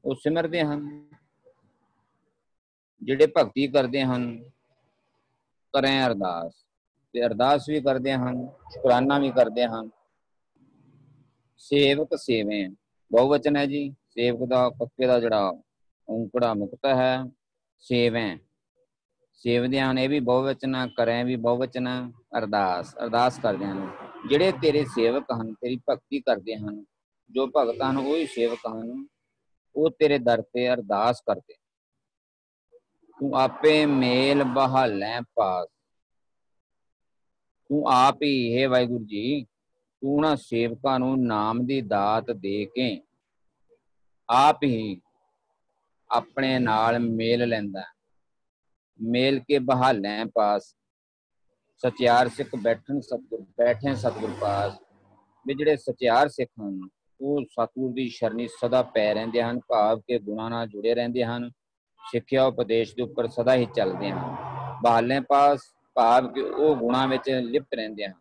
ਉਹ ਸਿਮਰਦੇ ਹਨ। ਜਿਹੜੇ ਭਗਤੀ ਕਰਦੇ ਹਨ, ਕਰੇ ਅਰਦਾਸ, ਤੇ ਅਰਦਾਸ ਵੀ ਕਰਦੇ ਹਨ, ਸ਼ੁਕਰਾਨਾ ਵੀ ਕਰਦੇ ਹਨ। ਸੇਵਕ ਸੇਵੇਂ ਬਹੁਵਚਨ ਹੈ ਜੀ। ਸੇਵਕ ਦਾ ਪੱਕੇ ਦਾ ਜਿਹੜਾ ਔਂਕੜਾ ਮੁਕਤ ਹੈ। ਸੇਵੇਂ, ਸੇਵਦੇ ਹਨ, ਇਹ ਵੀ ਬਹੁਵਚਨ, ਕਰੇ ਵੀ ਬਹੁਵਚਨ। ਅਰਦਾਸ, ਅਰਦਾਸ ਕਰਦੇ ਹਨ। ਜਿਹੜੇ ਤੇਰੇ ਸੇਵਕ ਹਨ, ਤੇਰੀ ਭਗਤੀ ਕਰਦੇ ਹਨ, ਜੋ ਭਗਤ ਹਨ ਉਹੀ ਸੇਵਕ ਹਨ, ਉਹ ਤੇਰੇ ਦਰ ਤੇ ਅਰਦਾਸ ਕਰਦੇ। ਤੂੰ ਆਪੇ ਮੇਲ ਬਹਾਲੈ ਪਾਸ। ਤੂੰ ਆਪ ਹੀ, ਹੈ ਵਾਹਿਗੁਰੂ ਜੀ, ਤੂੰ ਨਾ ਸੇਵਕਾਂ ਨੂੰ ਨਾਮ ਦੀ ਦਾਤ ਦੇ ਕੇ ਆਪ ਹੀ ਆਪਣੇ ਨਾਲ ਮੇਲ ਲੈਂਦਾ। ਮੇਲ ਕੇ ਬਹਾਲੈ ਪਾਸ। ਸਚਿਆਰ ਸਿੱਖ ਬੈਠੇ ਸਤਿਗੁਰ ਪਾਸ। ਵੀ ਜਿਹੜੇ ਸਚਿਆਰ ਸਿੱਖ ਹਨ ਉਹ ਸਤਿਗੁਰ ਦੀ ਸ਼ਰਨੀ ਸਦਾ ਪੈ ਰਹਿੰਦੇ ਹਨ, ਭਾਵ ਕੇ ਗੁਣਾਂ ਨਾਲ ਜੁੜੇ ਰਹਿੰਦੇ ਹਨ, ਸਿੱਖਿਆ ਉਪਦੇਸ਼ ਦੇ ਉੱਪਰ ਸਦਾ ਹੀ ਚੱਲਦੇ ਹਨ। ਬਹਾਲੇ ਪਾਸ ਭਾਵ ਕਿ ਉਹ ਗੁਣਾਂ ਵਿੱਚ ਲਿਪਤ ਰਹਿੰਦੇ ਹਨ,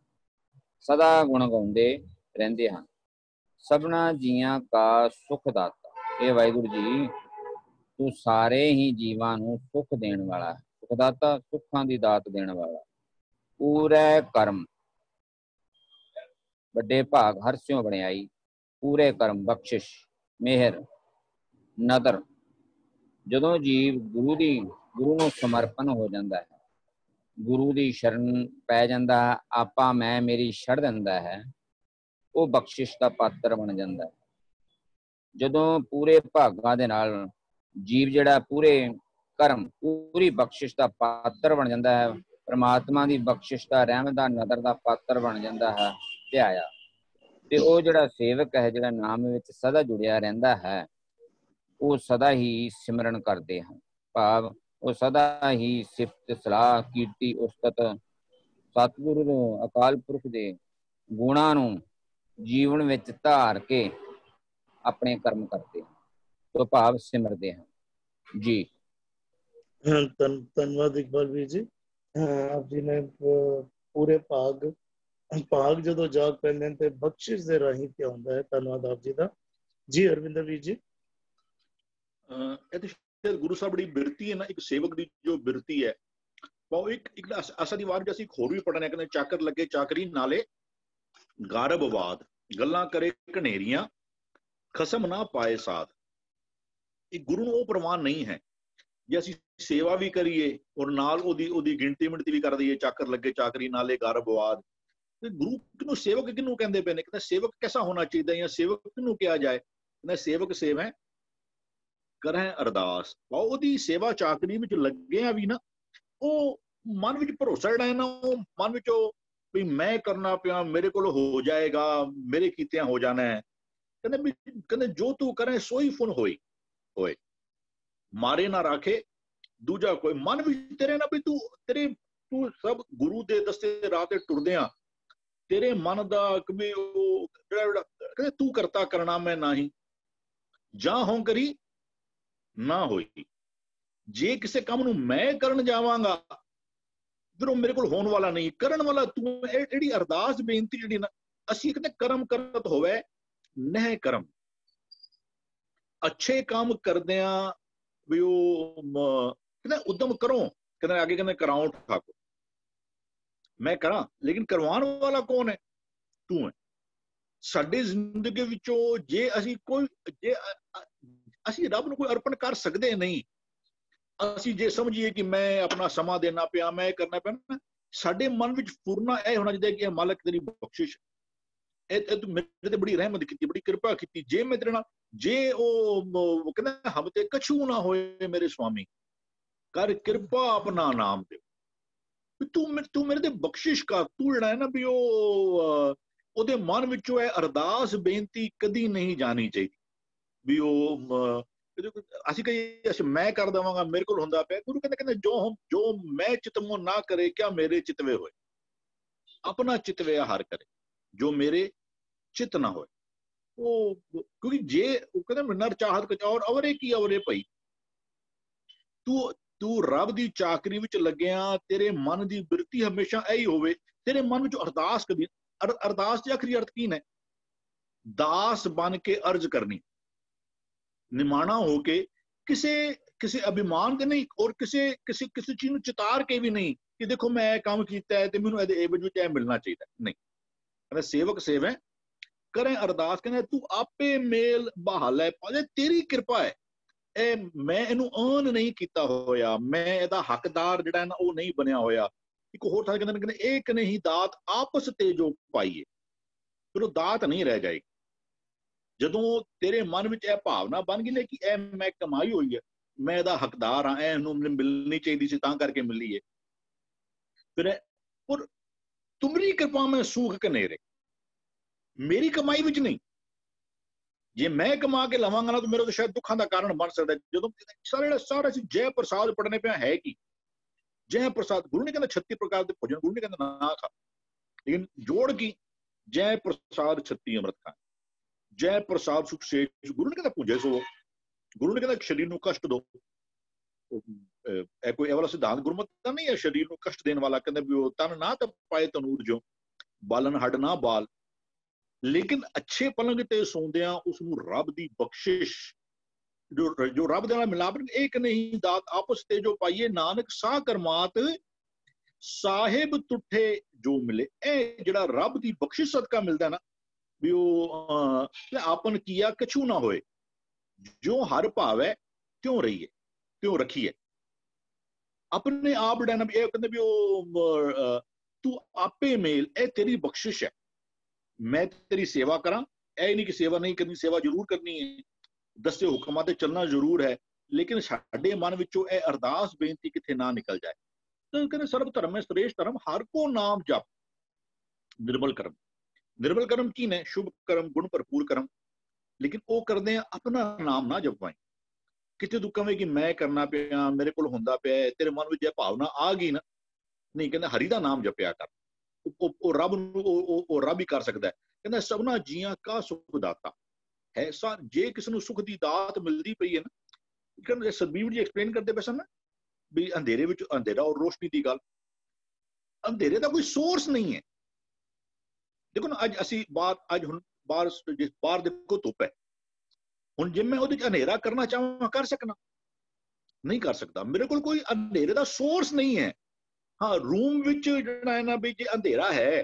ਸਦਾ ਗੁਣ ਗਾਉਂਦੇ ਰਹਿੰਦੇ ਹਨ। ਸਭਨਾ ਜੀਆਂ ਕਾ ਸੁਖ ਦਾਤਾ। ਇਹ ਵਾਹਿਗੁਰੂ ਜੀ, ਤੂੰ ਸਾਰੇ ਹੀ ਜੀਵਾਂ ਨੂੰ ਸੁੱਖ ਦੇਣ ਵਾਲਾ ਹੈ। ਸੁਖਦਾਤਾ, ਸੁੱਖਾਂ ਦੀ ਦਾਤ ਦੇਣ ਵਾਲਾ। ਪੂਰੇ ਕਰਮ, ਵੱਡੇ ਭਾਗ ਹਰਸਿਓ ਬਣਾਈ। ਪੂਰੇ ਕਰਮ, ਬਖਸ਼ਿਸ਼, ਮਿਹਰ, ਨਦਰ। ਜਦੋਂ ਜੀਵ ਗੁਰੂ ਨੂੰ ਸਮਰਪਣ ਹੋ ਜਾਂਦਾ ਹੈ, ਗੁਰੂ ਦੀ ਸ਼ਰਨ ਪੈ ਜਾਂਦਾ ਹੈ, ਆਪਾ ਮੈਂ ਮੇਰੀ ਛੱਡ ਦਿੰਦਾ ਹੈ, ਉਹ ਬਖਸ਼ਿਸ਼ ਦਾ ਪਾਤਰ ਬਣ ਜਾਂਦਾ ਹੈ। ਜਦੋਂ ਪੂਰੇ ਭਾਗਾਂ ਦੇ ਨਾਲ ਜੀਵ ਜਿਹੜਾ ਪੂਰੇ ਕਰਮ, ਪੂਰੀ ਬਖਸ਼ਿਸ਼ ਦਾ ਪਾਤਰ ਬਣ ਜਾਂਦਾ ਹੈ, ਪਰਮਾਤਮਾ ਦੀ ਬਖਸ਼ਿਸ਼ ਦਾ, ਰਹਿਮਤ ਦਾ, ਨਦਰ ਦਾ ਪਾਤਰ ਬਣ ਜਾਂਦਾ ਹੈ, ਧਿਆਇਆ। ਤੇ ਉਹ ਜਿਹੜਾ ਸੇਵਕ ਹੈ, ਜਿਹੜਾ ਨਾਮ ਵਿੱਚ ਸਦਾ ਜੁੜਿਆ ਰਹਿੰਦਾ ਹੈ, ਉਹ ਸਦਾ ਹੀ ਸਿਮਰਨ ਕਰਦੇ ਹਨ, ਭਾਵ ਉਹ ਸਦਾ ਹੀ ਸਿਫਤ ਸਲਾਹ ਕੀਰਤੀ ਉਸਤਤ ਸਤਿਗੁਰੂ ਅਕਾਲ ਪੁਰਖ ਦੇ ਗੁਣਾਂ ਨੂੰ ਜੀਵਨ ਵਿੱਚ ਧਾਰ ਕੇ ਆਪਣੇ ਕਰਮ ਕਰਦੇ ਹਨ, ਤੋਂ ਭਾਵ ਸਿਮਰਦੇ ਹਨ ਜੀ। ਧੰਨਵਾਦ ਇਕਬਾਲ ਵੀਰ ਜੀ। ਆਪ ਜੀ ਨੇ ਪੂਰੇ ਭਾਗ ਜਦੋਂ ਜਾਗ ਪੈਂਦੇ ਨੇ ਤੇ ਬਖਸ਼ਿਸ਼ ਦੇ ਰਾਹੀਂ ਕੀ ਹੁੰਦਾ ਹੈ। ਧੰਨਵਾਦ ਆਪ ਜੀ ਦਾ ਜੀ। ਅਰਵਿੰਦਰ ਵੀਰ ਜੀ, ਇਹਦੇ ਗੁਰੂ ਸਾਹਿਬ ਦੀ ਬਿਰਤੀ ਹੈ ਨਾ, ਇੱਕ ਸੇਵਕ ਦੀ ਜੋ ਬਿਰਤੀ ਹੈ, ਉਹ ਇੱਕ ਅਸਾਂ ਦੀ ਵਾਰ ਅਸੀਂ ਹੋਰ ਵੀ ਪੜ੍ਹਨੇ, ਕਹਿੰਦੇ ਚਾਕਰ ਲੱਗੇ ਚਾਕਰੀ ਨਾਲੇ ਗਾਰਬਵਾਦ, ਗੱਲਾਂ ਕਰੇ ਘਨੇਰੀਆਂ ਖਸਮ ਨਾ ਪਾਏ ਸਾਧ। ਇਹ ਗੁਰੂ ਨੂੰ ਉਹ ਪ੍ਰਵਾਨ ਨਹੀਂ ਹੈ ਜੇ ਅਸੀਂ ਸੇਵਾ ਵੀ ਕਰੀਏ ਔਰ ਨਾਲ ਉਹਦੀ ਗਿਣਤੀ ਮਿਣਤੀ ਵੀ ਕਰ ਦਈਏ, ਚਾਕਰ ਲੱਗੇ ਚਾਕਰੀ ਨਾਲੇ ਗਾਰਬਵਾਦ। ਤੇ ਗੁਰੂ ਕਿਹਨੂੰ, ਸੇਵਕ ਕਿਹਨੂੰ ਕਹਿੰਦੇ ਪਏ ਨੇ? ਕਹਿੰਦਾ ਸੇਵਕ ਕੈਸਾ ਹੋਣਾ ਚਾਹੀਦਾ, ਜਾਂ ਸੇਵਕ ਕਿਹਨੂੰ ਕਿਹਾ ਜਾਏ? ਕਹਿੰਦਾ ਸੇਵਕ ਸੇਵੈ ਕਰਹਿ ਅਰਦਾਸ। ਉਹਦੀ ਸੇਵਾ ਚਾਕਰੀ ਵਿੱਚ ਲੱਗਿਆ ਵੀ ਨਾ, ਉਹ ਮਨ ਵਿੱਚ ਭਰੋਸਾ ਜਿਹੜਾ ਹੈ ਨਾ, ਉਹ ਮਨ ਵਿੱਚੋਂ ਵੀ ਮੈਂ ਕਰਨਾ ਪਿਆ, ਮੇਰੇ ਕੋਲ ਹੋ ਜਾਏਗਾ, ਮੇਰੇ ਕੀਤਿਆਂ ਹੋ ਜਾਣਾ ਹੈ। ਕਹਿੰਦੇ ਜੋ ਤੂੰ ਕਰੇ ਸੋਈ ਫੁਨ ਹੋਏ ਮਾਰੇ ਨਾ ਰਾਖੇ ਦੂਜਾ ਕੋਈ। ਮਨ ਵਿੱਚ ਤੇਰੇ ਨਾ ਵੀ ਤੂੰ ਸਭ ਗੁਰੂ ਦੇ ਦੱਸੇ ਰਾਹ ਤੇ ਟੁਰਦਿਆਂ ਤੇਰੇ ਮਨ ਦਾ ਕभी ਉਹ ਜਿਹੜਾ ਕਹਿੰਦੇ ਤੂੰ ਕਰਤਾ ਕਰਨਾ ਮੈਂ ਨਹੀਂ, ਜਾਂ ਹੋਂ ਕਰੀ ਨਾ ਹੋਈ। ਜੇ ਕਿਸੇ ਕੰਮ ਨੂੰ ਮੈਂ ਕਰਨ ਜਾਵਾਂਗਾ ਫਿਰ ਉਹ ਮੇਰੇ ਕੋਲ ਹੋਣ ਵਾਲਾ ਨਹੀਂ, ਕਰਨ ਵਾਲਾ ਤੂੰ। ਇਹ ਜਿਹੜੀ ਅਰਦਾਸ ਬੇਨਤੀ ਜਿਹੜੀ ਨਾ, ਅਸੀਂ ਕਹਿੰਦੇ ਕਰਮ ਕਰਤ ਹੋਵੇ ਨਹਿ ਕਰਮ। ਅੱਛੇ ਕੰਮ ਕਰਦਿਆਂ ਵੀ ਉਹ ਕਹਿੰਦੇ ਉਦਮ ਕਰੋ, ਕਹਿੰਦੇ ਅੱਗੇ ਕਹਿੰਦੇ ਕਰਾਉ ਠਾਕੁਰ, ਮੈਂ ਕਰਾਂ, ਲੇਕਿਨ ਕਰਵਾਉਣ ਵਾਲਾ ਕੌਣ ਹੈ? ਤੂੰ ਹੈ। ਸਾਡੀ ਜ਼ਿੰਦਗੀ ਵਿੱਚੋਂ ਜੇ ਅਸੀਂ ਅਸੀਂ ਰੱਬ ਨੂੰ ਕੋਈ ਅਰਪਣ ਕਰ ਸਕਦੇ ਨਹੀਂ। ਅਸੀਂ ਜੇ ਸਮਝੀਏ ਕਿ ਮੈਂ ਆਪਣਾ ਸਮਾਂ ਦੇਣਾ ਪਿਆ, ਮੈਂ ਕਰਨਾ ਪਿਆ ਨਾ, ਸਾਡੇ ਮਨ ਵਿੱਚ ਫੁਰਨਾ ਇਹ ਹੋਣਾ ਚਾਹੀਦਾ ਕਿ ਇਹ ਮਾਲਕ ਤੇਰੀ ਬਖਸ਼ਿਸ਼, ਇਹ ਤੂੰ ਮੇਰੇ ਤੇ ਬੜੀ ਰਹਿਮਤ ਕੀਤੀ, ਬੜੀ ਕਿਰਪਾ ਕੀਤੀ। ਜੇ ਮੈਂ ਤੇਰੇ ਨਾਲ, ਜੇ ਉਹ ਕਹਿੰਦਾ ਹਮ ਤੇ ਕਛੂ ਨਾ ਹੋਏ ਮੇਰੇ ਸੁਆਮੀ, ਕਰ ਕਿਰਪਾ ਆਪਣਾ ਨਾਮ ਦੇ। ਤੂੰ ਮੇਰੇ ਤੇ ਬਖਸ਼ਿਸ਼ ਕਰ। ਤੂੰ ਜਿਹੜਾ ਹੈ ਨਾ ਵੀ ਉਹਦੇ ਮਨ ਵਿੱਚੋਂ ਇਹ ਅਰਦਾਸ ਬੇਨਤੀ ਕਦੀ ਨਹੀਂ ਜਾਣੀ ਚਾਹੀਦੀ ਵੀ ਉਹ ਅਸੀਂ ਕਹੀਏ ਅਸੀਂ ਮੈਂ ਕਰ ਦੇਵਾਂਗਾ, ਮੇਰੇ ਕੋਲ ਹੁੰਦਾ ਪਿਆ। ਗੁਰੂ ਕਹਿੰਦੇ ਜੋ ਮੈਂ ਚਿਤਮੋ ਨਾ ਕਰੇ ਕਿਆ ਮੇਰੇ ਚਿਤਵੇ ਹੋਏ, ਆਪਣਾ ਚਿਤਵੇ ਹਰ ਕਰੇ ਜੋ ਮੇਰੇ ਚਿਤ ਨਾ ਹੋਏ। ਉਹ ਕਿਉਂਕਿ ਜੇ ਉਹ ਕਹਿੰਦੇ ਨਰ ਚਾਹਤ ਕਚੌਰ ਅਵਰੇ ਕੀ ਅਵਰੇ ਭਈ, ਤੂੰ ਰੱਬ ਦੀ ਚਾਕਰੀ ਵਿੱਚ ਲੱਗਿਆ, ਤੇਰੇ ਮਨ ਦੀ ਬਿਰਤੀ ਹਮੇਸ਼ਾ ਇਹੀ ਹੋਵੇ, ਤੇਰੇ ਮਨ ਵਿੱਚ ਅਰਦਾਸ ਕਦੀ। ਅਰਦਾਸ ਦੇ ਆਖਰੀ ਅਰਥ ਕੀ ਨੇ? ਦਾਸ ਬਣ ਕੇ ਅਰਜ਼ ਕਰਨੀ, ਨਿਮਾਣਾ ਹੋ ਕੇ, ਕਿਸੇ ਅਭਿਮਾਨ ਤੇ ਨਹੀਂ, ਔਰ ਕਿਸੇ ਚੀਜ਼ ਨੂੰ ਚਿਤਾਰ ਕੇ ਵੀ ਨਹੀਂ ਕਿ ਦੇਖੋ ਮੈਂ ਇਹ ਕੰਮ ਕੀਤਾ ਹੈ ਤੇ ਮੈਨੂੰ ਇਹਦੇ ਏਵਜ ਵਿੱਚ ਇਹ ਮਿਲਣਾ ਚਾਹੀਦਾ, ਨਹੀਂ। ਕਹਿੰਦਾ ਸੇਵਕ ਸੇਵੈ ਕਰੇ ਅਰਦਾਸ, ਕਹਿੰਦਾ ਤੂੰ ਆਪੇ ਮੇਲ ਬਹਾਲ ਹੈ, ਤੇਰੀ ਕਿਰਪਾ ਹੈ। ਇਹ ਮੈਂ ਇਹਨੂੰ ਅਰਨ ਨਹੀਂ ਕੀਤਾ ਹੋਇਆ, ਮੈਂ ਇਹਦਾ ਹੱਕਦਾਰ ਜਿਹੜਾ ਹੈ ਨਾ ਉਹ ਨਹੀਂ ਬਣਿਆ ਹੋਇਆ। ਇੱਕ ਹੋਰ ਥਾਂ ਕਹਿੰਦੇ ਏਕ ਨਹੀਂ ਦਾਤ ਆਪਸ ਤੇ ਜੋ ਪਾਈਏ, ਫਿਰ ਉਹ ਦਾਤ ਨਹੀਂ ਰਹਿ ਜਾਏਗੀ। ਜਦੋਂ ਤੇਰੇ ਮਨ ਵਿੱਚ ਇਹ ਭਾਵਨਾ ਬਣ ਗਈ ਨੇ ਕਿ ਇਹ ਮੈਂ ਕਮਾਈ ਹੋਈ ਹੈ, ਮੈਂ ਇਹਦਾ ਹੱਕਦਾਰ ਹਾਂ, ਇਹਨੂੰ ਮਿਲਣੀ ਚਾਹੀਦੀ ਸੀ ਤਾਂ ਕਰਕੇ ਮਿਲੀ ਹੈ, ਫਿਰ ਔਰ ਤੁਮਰੀ ਕਿਰਪਾ ਮੈਂ ਸੂਖ ਕਨੇਰੇ, ਮੇਰੀ ਕਮਾਈ ਵਿੱਚ ਨਹੀਂ। ਜੇ ਮੈਂ ਕਮਾ ਕੇ ਲਵਾਂਗਾ ਨਾ ਤਾਂ ਮੇਰਾ ਤਾਂ ਸ਼ਾਇਦ ਦੁੱਖਾਂ ਦਾ ਕਾਰਨ ਬਣ ਸਕਦਾ। ਜਦੋਂ ਸਾਰਾ ਅਸੀਂ ਜੈ ਪ੍ਰਸਾਦ ਪੜ੍ਹਨੇ ਪਿਆ ਹੈ ਕਿ ਜੈ ਪ੍ਰਸਾਦ, ਗੁਰੂ ਨੇ ਕਹਿੰਦਾ 36 ਪ੍ਰਕਾਰ ਦੇ ਭੋਜਨ, ਗੁਰੂ ਨੇ ਕਹਿੰਦਾ ਨਾ ਖਾ, ਲੇਕਿਨ ਜੋੜ ਕੀ ਜੈ ਪ੍ਰਸਾਦ 36 ਅੰਮ੍ਰਿਤ ਖਾ, ਜੈ ਪ੍ਰਸਾਦ ਸੁਖ ਸੇਜ, ਗੁਰੂ ਨੇ ਕਹਿੰਦਾ ਪੂਜੇ ਸੋ, ਗੁਰੂ ਨੇ ਕਹਿੰਦਾ ਸਰੀਰ ਨੂੰ ਕਸ਼ਟ ਦੋ। ਇਹ ਕੋਈ ਇਹ ਵਾਲਾ ਸਿਧਾਂਤ ਗੁਰਮਤਿ ਦਾ ਨਹੀਂ ਹੈ, ਸਰੀਰ ਨੂੰ ਕਸ਼ਟ ਦੇਣ ਵਾਲਾ। ਕਹਿੰਦਾ ਵੀ ਉਹ ਤਨ ਨਾ ਤਪਾਏ ਤਨੂਰ ਜੋ, ਬਾਲਨ ਹੱਡ ਨਾ ਬਾਲ, ਲੇਕਿਨ ਅੱਛੇ ਪਲੰਗ ਤੇ ਸੌਂਦਿਆਂ ਉਸਨੂੰ ਰੱਬ ਦੀ ਬਖਸ਼ਿਸ਼ ਜੋ ਰੱਬ ਦੇ ਨਾਲ ਮਿਲਾਪ, ਇੱਕ ਨਹੀਂ ਦਾਤ ਆਪਸ ਤੇ ਜੋ ਪਾਈਏ, ਨਾਨਕ ਸਾਹ ਕਰਮਾਤ ਸਾਹਿਬ ਤੁਠੇ ਜੋ ਮਿਲੇ। ਇਹ ਜਿਹੜਾ ਰੱਬ ਦੀ ਬਖਸ਼ਿਸ਼ ਸਦਕਾ ਮਿਲਦਾ ਨਾ ਵੀ ਉਹ ਆਪਨ ਕੀਆ ਕਛੂ ਨਾ ਹੋਏ, ਜੋ ਹਰ ਭਾਵੈ ਤਿਉਂ ਰਹੀਏ ਤਿਉਂ ਰੱਖੀਏ। ਆਪਣੇ ਆਪ ਜਿਹੜਾ ਇਹ ਕਹਿੰਦੇ ਵੀ ਉਹ ਤੂੰ ਆਪੇ ਮੇਲ, ਇਹ ਤੇਰੀ ਬਖਸ਼ਿਸ਼ ਹੈ। ਮੈਂ ਤੇਰੀ ਸੇਵਾ ਕਰਾਂ, ਇਹ ਨਹੀਂ ਕਿ ਸੇਵਾ ਨਹੀਂ ਕਰਨੀ, ਸੇਵਾ ਜ਼ਰੂਰ ਕਰਨੀ ਹੈ, ਦੱਸੇ ਹੁਕਮਾਂ ਤੇ ਚੱਲਣਾ ਜ਼ਰੂਰ ਹੈ, ਲੇਕਿਨ ਸਾਡੇ ਮਨ ਵਿੱਚੋਂ ਇਹ ਅਰਦਾਸ ਬੇਨਤੀ ਕਿੱਥੇ ਨਾ ਨਿਕਲ ਜਾਏ। ਤਾਂ ਕਹਿੰਦੇ ਸਰਬ ਧਰਮ ਹੈ ਸ੍ਰੇਸ਼ਟ ਧਰਮ, ਹਰ ਕੋ ਨਾਮ ਜਪ ਨਿਰਮਲ ਕਰਮ। ਨਿਰਮਲ ਕਰਮ ਕੀ ਨੇ? ਸ਼ੁਭ ਕਰਮ, ਗੁਣ ਭਰਪੂਰ ਕਰਮ, ਲੇਕਿਨ ਉਹ ਕਰਦੇ ਆ ਆਪਣਾ ਨਾਮ ਨਾ ਜਪਵਾਈ। ਕਿਤੇ ਤੂੰ ਕਵੇਂ ਕਿ ਮੈਂ ਕਰਨਾ ਪਿਆ, ਮੇਰੇ ਕੋਲ ਹੁੰਦਾ ਪਿਆ, ਤੇਰੇ ਮਨ ਵਿੱਚ ਇਹ ਭਾਵਨਾ ਆ ਗਈ ਨਾ, ਨਹੀਂ, ਕਹਿੰਦਾ ਹਰੀ ਦਾ ਨਾਮ ਜਪਿਆ ਕਰ। ਉਹ ਰੱਬ ਨੂੰ ਉਹ ਰੱਬ ਹੀ ਕਰ ਸਕਦਾ ਹੈ। ਕਹਿੰਦਾ ਸਭਨਾ ਜੀਆਂ ਕਾ ਸੁਖ ਦਾਤਾ ਹੈ। ਜੇ ਕਿਸੇ ਨੂੰ ਸੁਖ ਦੀ ਦਾਤ ਮਿਲਦੀ ਪਈ ਹੈ ਨਾ, ਕਹਿੰਦੇ ਸਤਬੀਰ ਜੀ ਐਕਸਪਲੇਨ ਕਰਦੇ ਪਏ ਸਨ ਨਾ ਵੀ ਅੰਧੇਰੇ ਵਿੱਚ ਅੰਧੇਰਾ ਔਰ ਰੋਸ਼ਨੀ ਦੀ ਗੱਲ, ਅੰਧੇਰੇ ਦਾ ਕੋਈ ਸੋਰਸ ਨਹੀਂ ਹੈ। ਦੇਖੋ ਨਾ ਅੱਜ ਅਸੀਂ ਹੁਣ ਬਾਹਰ ਦੇਖੋ ਧੁੱਪ ਹੈ, ਹੁਣ ਜੇ ਮੈਂ ਉਹਦੇ ਚ ਹਨੇਰਾ ਕਰਨਾ ਚਾਹਾਂ ਕਰ ਸਕਣਾ? ਨਹੀਂ ਕਰ ਸਕਦਾ। ਮੇਰੇ ਕੋਲ ਕੋਈ ਅੰਧੇਰੇ ਦਾ ਸੋਰਸ ਨਹੀਂ ਹੈ। ਹਾਂ, ਰੂਮ ਵਿੱਚ ਜਿਹੜਾ ਹੈ ਨਾ ਵੀ ਜੇ ਅੰਧੇਰਾ ਹੈ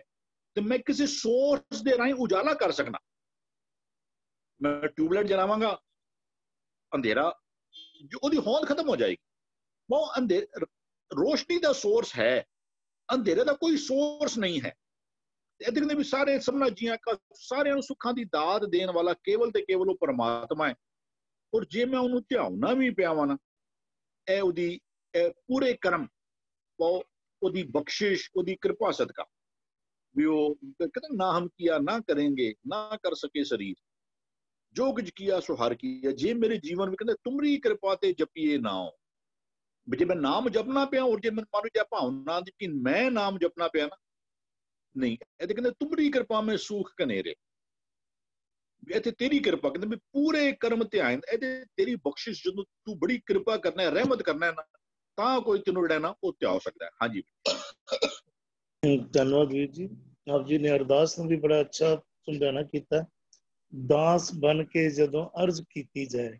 ਤੇ ਮੈਂ ਕਿਸੇ ਸੋਰਸ ਦੇ ਰਾਹੀਂ ਉਜਾਲਾ ਕਰ ਸਕਣਾ। ਮੈਂ ਟਿਊਬਲਾਈਟ ਜਲਾਵਾਂਗਾ, ਅੰਧੇਰਾ ਉਹਦੀ ਹੋਂਦ ਖਤਮ ਹੋ ਜਾਏਗੀ। ਉਹ ਰੋਸ਼ਨੀ ਦਾ ਸੋਰਸ ਹੈ, ਅੰਧੇਰੇ ਦਾ ਕੋਈ ਸੋਰਸ ਨਹੀਂ ਹੈ। ਇਹਦੇ ਕਹਿੰਦੇ ਵੀ ਸਾਰੇ ਸਭਨਾ ਜੀਆਂ ਸਾਰਿਆਂ ਨੂੰ ਸੁੱਖਾਂ ਦੀ ਦਾਤ ਦੇਣ ਵਾਲਾ ਕੇਵਲ ਤੇ ਕੇਵਲ ਉਹ ਪਰਮਾਤਮਾ ਹੈ। ਔਰ ਜੇ ਮੈਂ ਉਹਨੂੰ ਧਿਆਉਣਾ ਵੀ ਪਿਆਵਾਂ ਨਾ, ਇਹ ਉਹਦੀ ਪੂਰੇ ਕਰਮ, ਉਹਦੀ ਬਖਸ਼ਿਸ਼, ਉਹਦੀ ਕਿਰਪਾ ਸਦਕਾ ਵੀ ਉਹ ਕਹਿੰਦੇ ਨਾ ਹਮ ਕੀਆ ਨਾ ਕरेंगे ਨਾ ਕਰ ਸਕੇ ਸਰੀਰ, ਜੋ ਕੁਝ ਕੀਆ ਸੋ ਹਰ ਕੀਆ। ਜੇ ਮੇਰੇ ਜੀਵਨ ਵਿੱਚ ਕਹਿੰਦੇ ਤੁਮਰੀ ਕਿਰਪਾ ਤੇ ਜਪੀਏ ਨਾਮ, ਜੇ ਮੈਂ ਨਾਮ ਜਪਣਾ ਪਿਆ ਔਰ ਜੇ ਮੈਨੂੰ ਜੇ ਭਾਵਨਾ ਦੀ ਕਿ ਮੈਂ ਨਾਮ ਜਪਣਾ ਪਿਆ ਨਾ, ਨਹੀਂ, ਇਹਦੇ ਕਹਿੰਦੇ ਤੁਮਰੀ ਕਿਰਪਾ ਮੈਂ ਸੂਖ ਕਨੇਰੇ, ਇੱਥੇ ਤੇਰੀ ਕਿਰਪਾ, ਕਹਿੰਦੇ ਵੀ ਪੂਰੇ ਕਰਮ ਧਿਆਨ, ਇਹਦੇ ਤੇਰੀ ਬਖਸ਼ਿਸ਼, ਜਦੋਂ ਤੂੰ ਬੜੀ ਕਿਰਪਾ ਕਰਨਾ ਹੈ, ਰਹਿਮਤ ਕਰਨਾ ਹੈ ਨਾ, ਤਾਂ ਕੋਈ ਤੈਨੂੰ ਜਿਹੜਾ ਨਾ ਉਹ ਧਿਆ ਸਕਦਾ ਹੈ। ਹਾਂਜੀ ਧੰਨਵਾਦ ਵੀਰ ਜੀ। ਆਪ ਜੀ ਨੇ ਅਰਦਾਸ ਨੂੰ ਵੀ ਬੜਾ ਅੱਛਾ ਸਮਝਾਣਾ ਕੀਤਾ। ਦਾਸ ਬਣ ਕੇ ਜਦੋਂ ਅਰਜ਼ ਕੀਤੀ ਜਾਏ,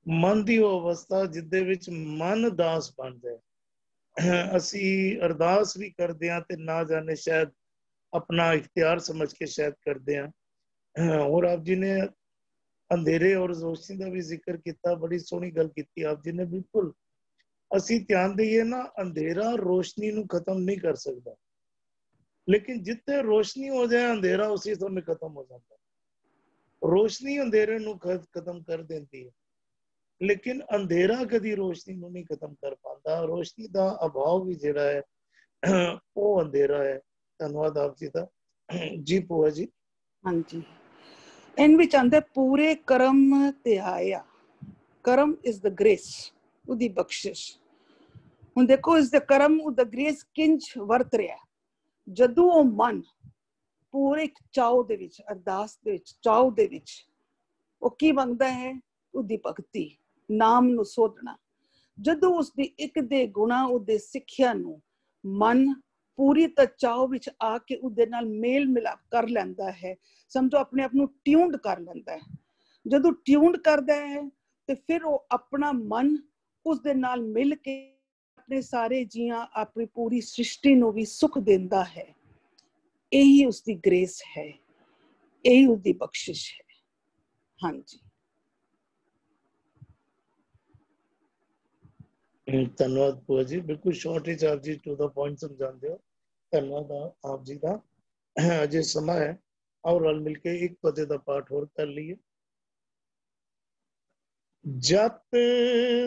ਮਨ ਦੀ ਉਹ ਅਵਸਥਾ ਜਿੱਦੇ ਵਿੱਚ ਮਨ ਦਾਸ ਬਣ ਜਾਏ। ਅਸੀਂ ਅਰਦਾਸ ਵੀ ਕਰਦੇ ਹਾਂ ਤੇ ਨਾ ਜਾਣੇ ਸ਼ਾਇਦ ਆਪਣਾ ਇਖਤਿਆਰ ਸਮਝ ਕੇ ਸ਼ਾਇਦ ਕਰਦੇ ਹਾਂ। ਔਰ ਆਪ ਜੀ ਨੇ ਅੰਧੇਰੇ ਔਰ ਰੋਸ਼ਨੀ ਦਾ ਵੀ ਜ਼ਿਕਰ ਕੀਤਾ, ਬੜੀ ਸੋਹਣੀ ਗੱਲ ਕੀਤੀ ਆਪ ਜੀ ਨੇ। ਬਿਲਕੁਲ ਅਸੀਂ ਧਿਆਨ ਦਈਏ ਨਾ, ਅੰਧੇਰਾ ਰੋਸ਼ਨੀ ਨੂੰ ਖਤਮ ਨਹੀਂ ਕਰ ਸਕਦਾ, ਲੇਕਿਨ ਜਿੱਥੇ ਰੋਸ਼ਨੀ ਹੋ ਜਾਏ ਅੰਧੇਰਾ ਉਸੇ ਸਮੇਂ ਖਤਮ ਹੋ ਜਾਂਦਾ। ਰੋਸ਼ਨੀ ਅੰਧੇਰੇ ਨੂੰ ਖਤਮ ਕਰ ਦਿੰਦੀ ਹੈ, ਲੇਕਿਨ ਅੰਧੇਰਾ ਕਦੀ ਰੋਸ਼ਨੀ ਨੂੰ ਨਹੀਂ ਖਤਮ ਕਰ ਪਾਉਂਦਾ। ਰੋਸ਼ਨੀ ਦਾ ਅਭਾਵ ਵੀ ਜਿਹੜਾ ਹੈ ਉਹ ਅੰਧੇਰਾ ਹੈ। ਧੰਨਵਾਦ ਆਪ ਜੀ ਦਾ। ਜੀ ਭੂਆ ਜੀ। ਹਾਂਜੀ, ਇਨ ਵਿੱਚ ਆਂਦਾ ਪੂਰੇ ਕਰਮ ਧਿਆਇਆ। ਕਰਮ ਇਜ਼ ਦ ਗ੍ਰੇਸ, ਉਹਦੀ ਬਖਸ਼ਿਸ਼। ਹੁਣ ਦੇਖੋ ਇਸ ਦੇ ਕਰਮ ਉਹਦਾ ਗ੍ਰੇਸ ਕਿੰਝ ਵਰਤ ਰਿਹਾ। ਜਦੋਂ ਉਹ ਮਨ ਪੂਰੇ ਚਾਉ ਦੇ ਵਿੱਚ, ਅਰਦਾਸ ਦੇ ਵਿੱਚ, ਚਾਉ ਦੇ ਵਿੱਚ, ਉਹ ਕੀ ਮੰਗਦਾ ਹੈ? ਉਹਦੀ ਭਗਤੀ, ਨਾਮ ਨੂੰ ਸੋਧਣਾ। ਜਦੋਂ ਉਸਦੀ ਇੱਕ ਦੇ ਗੁਣਾ, ਉਹਦੇ ਸਿੱਖਿਆ ਨੂੰ ਮਨ ਪੂਰੀ ਚਾਉ ਵਿੱਚ ਆ ਕੇ ਉਹਦੇ ਨਾਲ ਮੇਲ ਮਿਲਾਪ ਕਰ ਲੈਂਦਾ ਹੈ, ਸਮਝੋ ਆਪਣੇ ਆਪ ਨੂੰ ਟਿਊਨਡ ਕਰ ਲੈਂਦਾ ਹੈ। ਜਦੋਂ ਟਿਊਨਡ ਕਰਦਾ ਹੈ ਤੇ ਫਿਰ ਉਹ ਆਪਣਾ ਮਨ ਉਸਦੇ ਨਾਲ ਮਿਲ ਕੇ ਆਪਣੇ ਸਾਰੇ ਜੀਆਂ, ਆਪਣੀ ਪੂਰੀ ਸ੍ਰਿਸ਼ਟੀ ਨੂੰ ਵੀ ਸੁਖ ਦਿੰਦਾ ਹੈ। ਇਹੀ ਉਸਦੀ ਗ੍ਰੇਸ ਹੈ, ਇਹੀ ਉਸਦੀ ਬਖਸ਼ਿਸ਼ ਹੈ। ਹਾਂਜੀ, ਧੰਨਵਾਦ ਭੂਆ ਜੀ। ਬਿਲਕੁਲ ਸ਼ਾਰਟ ਵਿੱਚ ਆਪ ਜੀ ਟੂ ਦਾ ਪੁਆਇੰਟ ਸਮਝਾਉਂਦੇ ਹੋ। ਧੰਨਵਾਦ ਆਪ ਜੀ ਦਾ। ਅਜੇ ਸਮਾਂ ਹੈ, ਆਓ ਰਲ ਮਿਲ ਕੇ ਇੱਕ ਪਦੇ ਦਾ ਪਾਠ ਹੋਰ ਕਰ ਲਈਏ। ਜਤ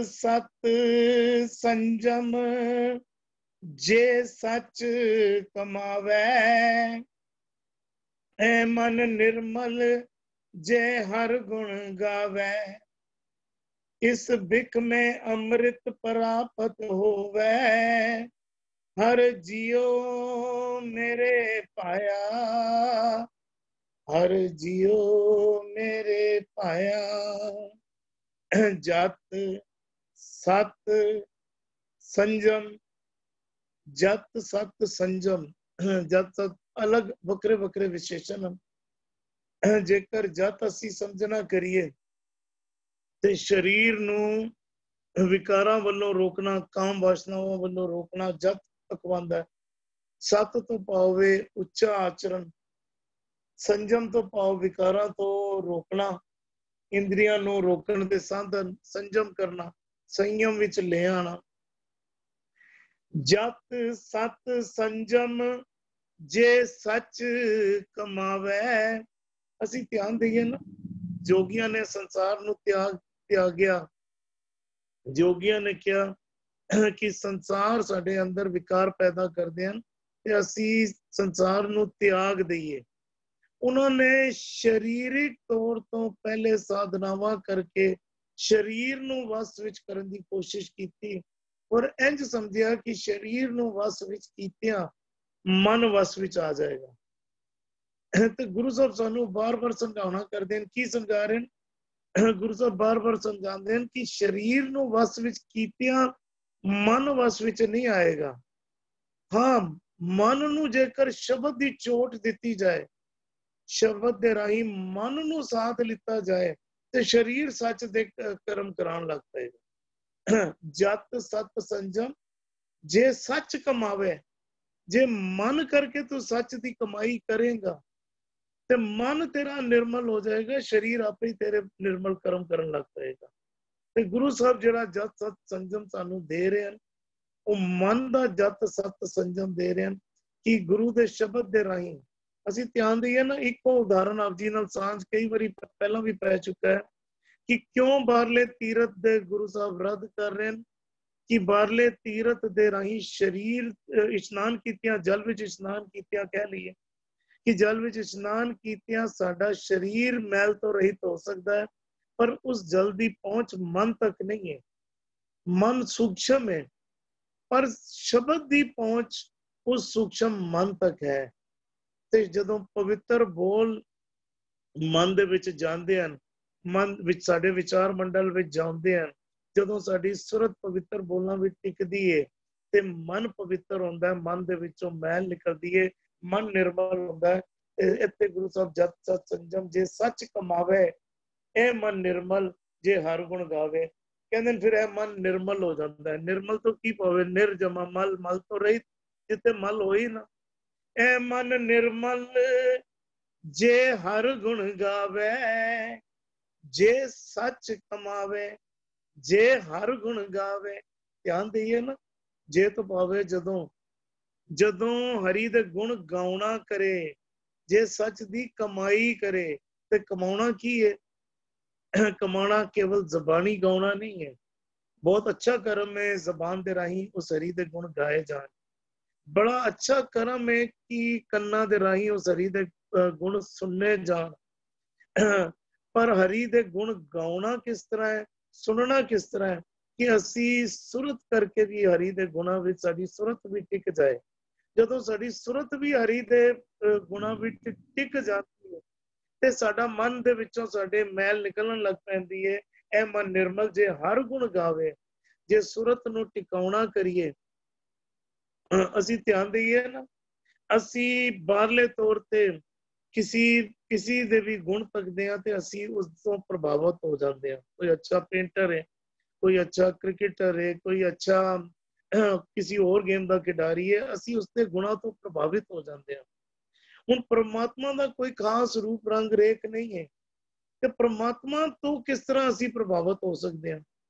ਸਤ ਸੰਜਮ ਜੇ ਸੱਚ ਕਮਾਵੇ, ਐ ਮਨ ਨਿਰਮਲ ਜੇ ਹਰ ਗੁਣ ਗਾਵੇ। ਇਸ ਬਿਖ में अमृत प्राप्त होवे, हर जियो मेरे पाया, हर जियो मेरे पाया। जत सत संजम, जत सत संजम, जत सत अलग वक्रे वक्रे विशेषण ਹਨ। ਜੇਕਰ ਜਤ ਅਸੀਂ ਸਮਝਣਾ ਕਰੀਏ ਤੇ ਸਰੀਰ ਨੂੰ ਵਿਕਾਰਾਂ ਵੱਲੋਂ ਰੋਕਣਾ, ਕਾਮ ਵਾਸਨਾਵਾਂ ਵੱਲੋਂ ਰੋਕਣਾ ਜਤ ਅਖਵਾਂਦਾ। ਸਤ ਤੋਂ ਪਾਵੇ ਉੱਚਾ ਆਚਰਣ, ਸੰਜਮ ਤੋਂ ਭਾਵ ਵਿਕਾਰਾਂ ਤੋਂ ਰੋਕਣਾ, ਇੰਦਰੀਆਂ ਨੂੰ ਰੋਕਣ ਦੇ ਸਾਧਨ ਸੰਜਮ ਕਰਨਾ, ਸੰਯਮ ਵਿੱਚ ਲੈ ਆਣਾ। ਜਤ ਸਤ ਸੰਜਮ ਜੇ ਸੱਚ ਕਮਾਵੇ। ਅਸੀਂ ਧਿਆਨ ਦਈਏ ਨਾ, ਜੋਗੀਆਂ ਨੇ ਸੰਸਾਰ ਨੂੰ ਤਿਆਗਿਆ। ਜੋਗੀਆਂ ਨੇ ਕਿਹਾ ਕਿ ਸੰਸਾਰ ਸਾਡੇ ਅੰਦਰ ਵਿਕਾਰ ਪੈਦਾ ਕਰਦੇ ਹਨ ਤੇ ਅਸੀਂ ਸੰਸਾਰ ਨੂੰ ਤਿਆਗ ਦਈਏ। ਉਹਨਾਂ ਨੇ ਸਰੀਰਿਕ ਤੌਰ ਤੋਂ ਪਹਿਲੇ ਸਾਧਨਾਵਾਂ ਕਰਕੇ ਸਰੀਰ ਨੂੰ ਵਸ ਵਿੱਚ ਕਰਨ ਦੀ ਕੋਸ਼ਿਸ਼ ਕੀਤੀ, ਔਰ ਇੰਝ ਸਮਝਿਆ ਕਿ ਸਰੀਰ ਨੂੰ ਵਸ ਵਿੱਚ ਕੀਤਿਆਂ ਮਨ ਵਸ ਵਿੱਚ ਆ ਜਾਏਗਾ। ਤੇ ਗੁਰੂ ਸਾਹਿਬ ਸਾਨੂੰ ਬਾਰ-ਬਾਰ ਸਮਝਾਉਣਾ ਕਰਦੇ ਨੇ। ਕੀ ਸਮਝਾ ਰਹੇ ਨੇ? ਗੁਰੂ ਸਾਹਿਬ ਬਾਰ-ਬਾਰ ਸਮਝਾਉਂਦੇ ਹਨ ਕਿ ਸਰੀਰ ਨੂੰ ਵਸ ਵਿੱਚ ਕੀਤਿਆਂ ਮਨ ਵਸ ਵਿੱਚ ਨਹੀਂ ਆਏਗਾ। ਹਾਂ, ਮਨ ਨੂੰ ਜੇਕਰ ਸ਼ਬਦ ਦੀ ਚੋਟ ਦਿੱਤੀ ਜਾਏ, ਸ਼ਬਦ ਦੇ ਰਾਹੀਂ ਮਨ ਨੂੰ ਸਾਧ ਲਿੱਤਾ ਜਾਏ ਤੇ ਸਰੀਰ ਸੱਚ ਦੇ ਕਰਮ ਕਰਾਉਣ ਲੱਗ ਪਏਗਾ। ਜਤ ਸਤ ਸੰਜਮ ਜੇ ਸੱਚ ਕਮਾਵੇ। ਜੇ ਮਨ ਕਰਕੇ ਤੂੰ ਸੱਚ ਦੀ ਕਮਾਈ ਕਰੇਗਾ ਤੇ ਮਨ ਤੇਰਾ ਨਿਰਮਲ ਹੋ ਜਾਏਗਾ, ਸਰੀਰ ਆਪੇ ਹੀ ਤੇਰੇ ਨਿਰਮਲ ਕਰਮ ਕਰਨ ਲੱਗ ਪਏਗਾ। ਤੇ ਗੁਰੂ ਸਾਹਿਬ ਜਿਹੜਾ ਜਤ ਸਤ ਸੰਜਮ ਸਾਨੂੰ ਦੇ ਰਹੇ ਹਨ, ਉਹ ਮਨ ਦਾ ਜਤ ਸਤ ਸੰਜਮ ਦੇ ਰਹੇ ਹਨ ਕਿ ਗੁਰੂ ਦੇ ਸ਼ਬਦ ਦੇ ਰਾਹੀਂ ਅਸੀਂ ਧਿਆਨ ਦਈਏ ਨਾ। ਇੱਕੋ ਉਦਾਹਰਨ ਆਪ ਜੀ ਨਾਲ ਸਾਂਝ ਕਈ ਵਾਰੀ ਪਹਿਲਾਂ ਵੀ ਪੈ ਚੁੱਕਾ ਹੈ ਕਿ ਕਿਉਂ ਬਾਹਰਲੇ ਤੀਰਥ ਦੇ ਗੁਰੂ ਸਾਹਿਬ ਰੱਦ ਕਰ ਰਹੇ ਹਨ ਕਿ ਬਾਹਰਲੇ ਤੀਰਥ ਦੇ ਰਾਹੀਂ ਸਰੀਰ ਇਸ਼ਨਾਨ ਕੀਤਿਆਂ, ਜਲ ਵਿੱਚ ਇਸ਼ਨਾਨ ਕੀਤਿਆਂ ਕਹਿ ਲਈਏ ਕਿ ਜਲ ਵਿੱਚ ਇਸ਼ਨਾਨ ਕੀਤਿਆਂ ਸਾਡਾ ਸਰੀਰ ਮੈਲ ਤੋਂ ਰਹਿਤ ਹੋ ਸਕਦਾ ਹੈ, ਪਰ ਉਸ ਜਲ ਦੀ ਪਹੁੰਚ ਮਨ ਤੱਕ ਨਹੀਂ ਹੈ। ਮਨ ਸੂਖਸ਼ਮ ਹੈ, ਪਰ ਸ਼ਬਦ ਦੀ ਪਹੁੰਚ ਉਸ ਸੂਖਸ਼ਮ ਮਨ ਤੱਕ ਹੈ। ਤੇ ਜਦੋਂ ਪਵਿੱਤਰ ਬੋਲ ਮਨ ਦੇ ਵਿੱਚ ਜਾਂਦੇ ਹਨ, ਮਨ ਵਿੱਚ ਸਾਡੇ ਵਿਚਾਰ ਮੰਡਲ ਵਿੱਚ ਜਾਂਦੇ ਹਨ। ਜਦੋਂ ਸਾਡੀ ਸੁਰਤ ਪਵਿੱਤਰ ਬੋਲਾਂ ਵਿੱਚ ਟਿਕਦੀ ਏ ਤੇ ਮਨ ਪਵਿੱਤਰ ਹੁੰਦਾ ਹੈ, ਮਨ ਦੇ ਵਿੱਚੋਂ ਮੈਲ ਨਿਕਲਦੀ ਏ, ਮਨ ਨਿਰਮਲ ਹੁੰਦਾ ਹੈ। ਇੱਥੇ ਗੁਰੂ ਸਾਹਿਬ ਜਪ ਸਤ ਸੰਜਮ ਜੇ ਸੱਚ ਕਮਾਵੇ ਇਹ ਮਨ ਨਿਰਮਲ ਜੇ ਹਰ ਗੁਣ ਗਾਵੇ। ਕਹਿੰਦੇ ਨੇ ਫਿਰ ਇਹ ਮਨ ਨਿਰਮਲ ਹੋ ਜਾਂਦਾ ਹੈ। ਨਿਰਮਲ ਤੋਂ ਕੀ ਪਾਵੇ? ਨਿਰਜਮਾ ਮਲ, ਮਲ ਤੋਂ ਰਹਿਤ, ਜਿੱਥੇ ਮਲ ਹੋਈ ਨਾ। ਇਹ ਮਨ ਨਿਰਮਲ ਜੇ ਹਰ ਗੁਣ ਗਾਵੇ, ਜੇ ਸੱਚ ਕਮਾਵੇ, ਜੇ ਹਰ ਗੁਣ ਗਾਵੇ। ਧਿਆਨ ਦੇਈਏ ਨਾ, ਜੇ ਤੋਂ ਪਾਵੇ ਜਦੋਂ ਹਰੀ ਦੇ ਗੁਣ ਗਾਉਣਾ ਕਰੇ, ਜੇ ਸੱਚ ਦੀ ਕਮਾਈ ਕਰੇ। ਤੇ ਕਮਾਉਣਾ ਕੀ ਹੈ? ਕਮਾਉਣਾ ਕੇਵਲ ਜ਼ਬਾਨੀ ਗਾਉਣਾ ਨਹੀਂ ਹੈ। ਬਹੁਤ ਅੱਛਾ ਕਰਮ ਹੈ ਜ਼ਬਾਨ ਦੇ ਰਾਹੀਂ ਉਸ ਹਰੀ ਦੇ ਗੁਣ ਗਾਏ ਜਾਣ। ਬੜਾ ਅੱਛਾ ਕਰਮ ਹੈ ਕਿ ਕੰਨਾਂ ਦੇ ਰਾਹੀਂ ਉਸ ਹਰੀ ਦੇ ਗੁਣ ਸੁਣਨੇ ਜਾਣ। ਪਰ ਹਰੀ ਦੇ ਗੁਣ ਗਾਉਣਾ ਕਿਸ ਤਰ੍ਹਾਂ ਹੈ, ਸੁਣਨਾ ਕਿਸ ਤਰ੍ਹਾਂ ਹੈ? ਕਿ ਅਸੀਂ ਸੁਰਤ ਕਰਕੇ ਵੀ ਹਰੀ ਦੇ ਗੁਣਾਂ ਵਿੱਚ ਸਾਡੀ ਸੁਰਤ ਵੀ ਟਿਕ ਜਾਏ। ਜਦੋਂ ਸਾਡੀ ਸੁਰਤ ਵੀ ਹਰੀ ਦੇ ਗੁਣਾਂ ਵਿੱਚ ਟਿਕ ਜਾਂਦੀ ਹੈ ਤੇ ਸਾਡਾ ਮਨ ਦੇ ਵਿੱਚੋਂ ਸਾਡੇ ਮੈਲ ਨਿਕਲਣ ਲੱਗ ਪੈਂਦੀ ਹੈ। ਇਹ ਮਨ ਨਿਰਮਲ ਜੇ ਹਰ ਗੁਣ ਗਾਵੇ, ਜੇ ਸੁਰਤ ਨੂੰ ਟਿਕਾਉਣਾ ਕਰੀਏ। ਅਸੀਂ ਧਿਆਨ ਦਈਏ ਨਾ, ਅਸੀਂ ਬਾਹਰਲੇ ਤੌਰ ਤੇ ਕਿਸੇ ਦੇ ਵੀ ਗੁਣ ਤੱਕਦੇ ਹਾਂ ਤੇ ਅਸੀਂ ਉਸ ਤੋਂ ਪ੍ਰਭਾਵਿਤ ਹੋ ਜਾਂਦੇ ਹਾਂ। ਕੋਈ ਅੱਛਾ ਪੇਂਟਰ ਹੈ, ਕੋਈ ਅੱਛਾ ਕ੍ਰਿਕਟਰ ਹੈ, ਕੋਈ ਅੱਛਾ ਕਿਸੇ ਹੋਰ ਗੇਮ ਦਾ ਖਿਡਾਰੀ ਹੈ, ਅਸੀਂ ਉਸਦੇ ਗੁਣਾਂ ਤੋਂ ਪ੍ਰਭਾਵਿਤ ਹੋ ਜਾਂਦੇ ਹਾਂ। ਹੁਣ ਪ੍ਰਮਾਤਮਾ ਦਾ ਕੋਈ ਖਾਸ ਰੂਪ ਰੰਗ ਰੇਖ ਨਹੀਂ ਹੈ ਤੇ ਪ੍ਰਮਾਤਮਾ ਤੋਂ ਕਿਸ ਤਰ੍ਹਾਂ ਅਸੀਂ ਪ੍ਰਭਾਵਿਤ ਹੋ ਸਕਦੇ ਹਾਂ?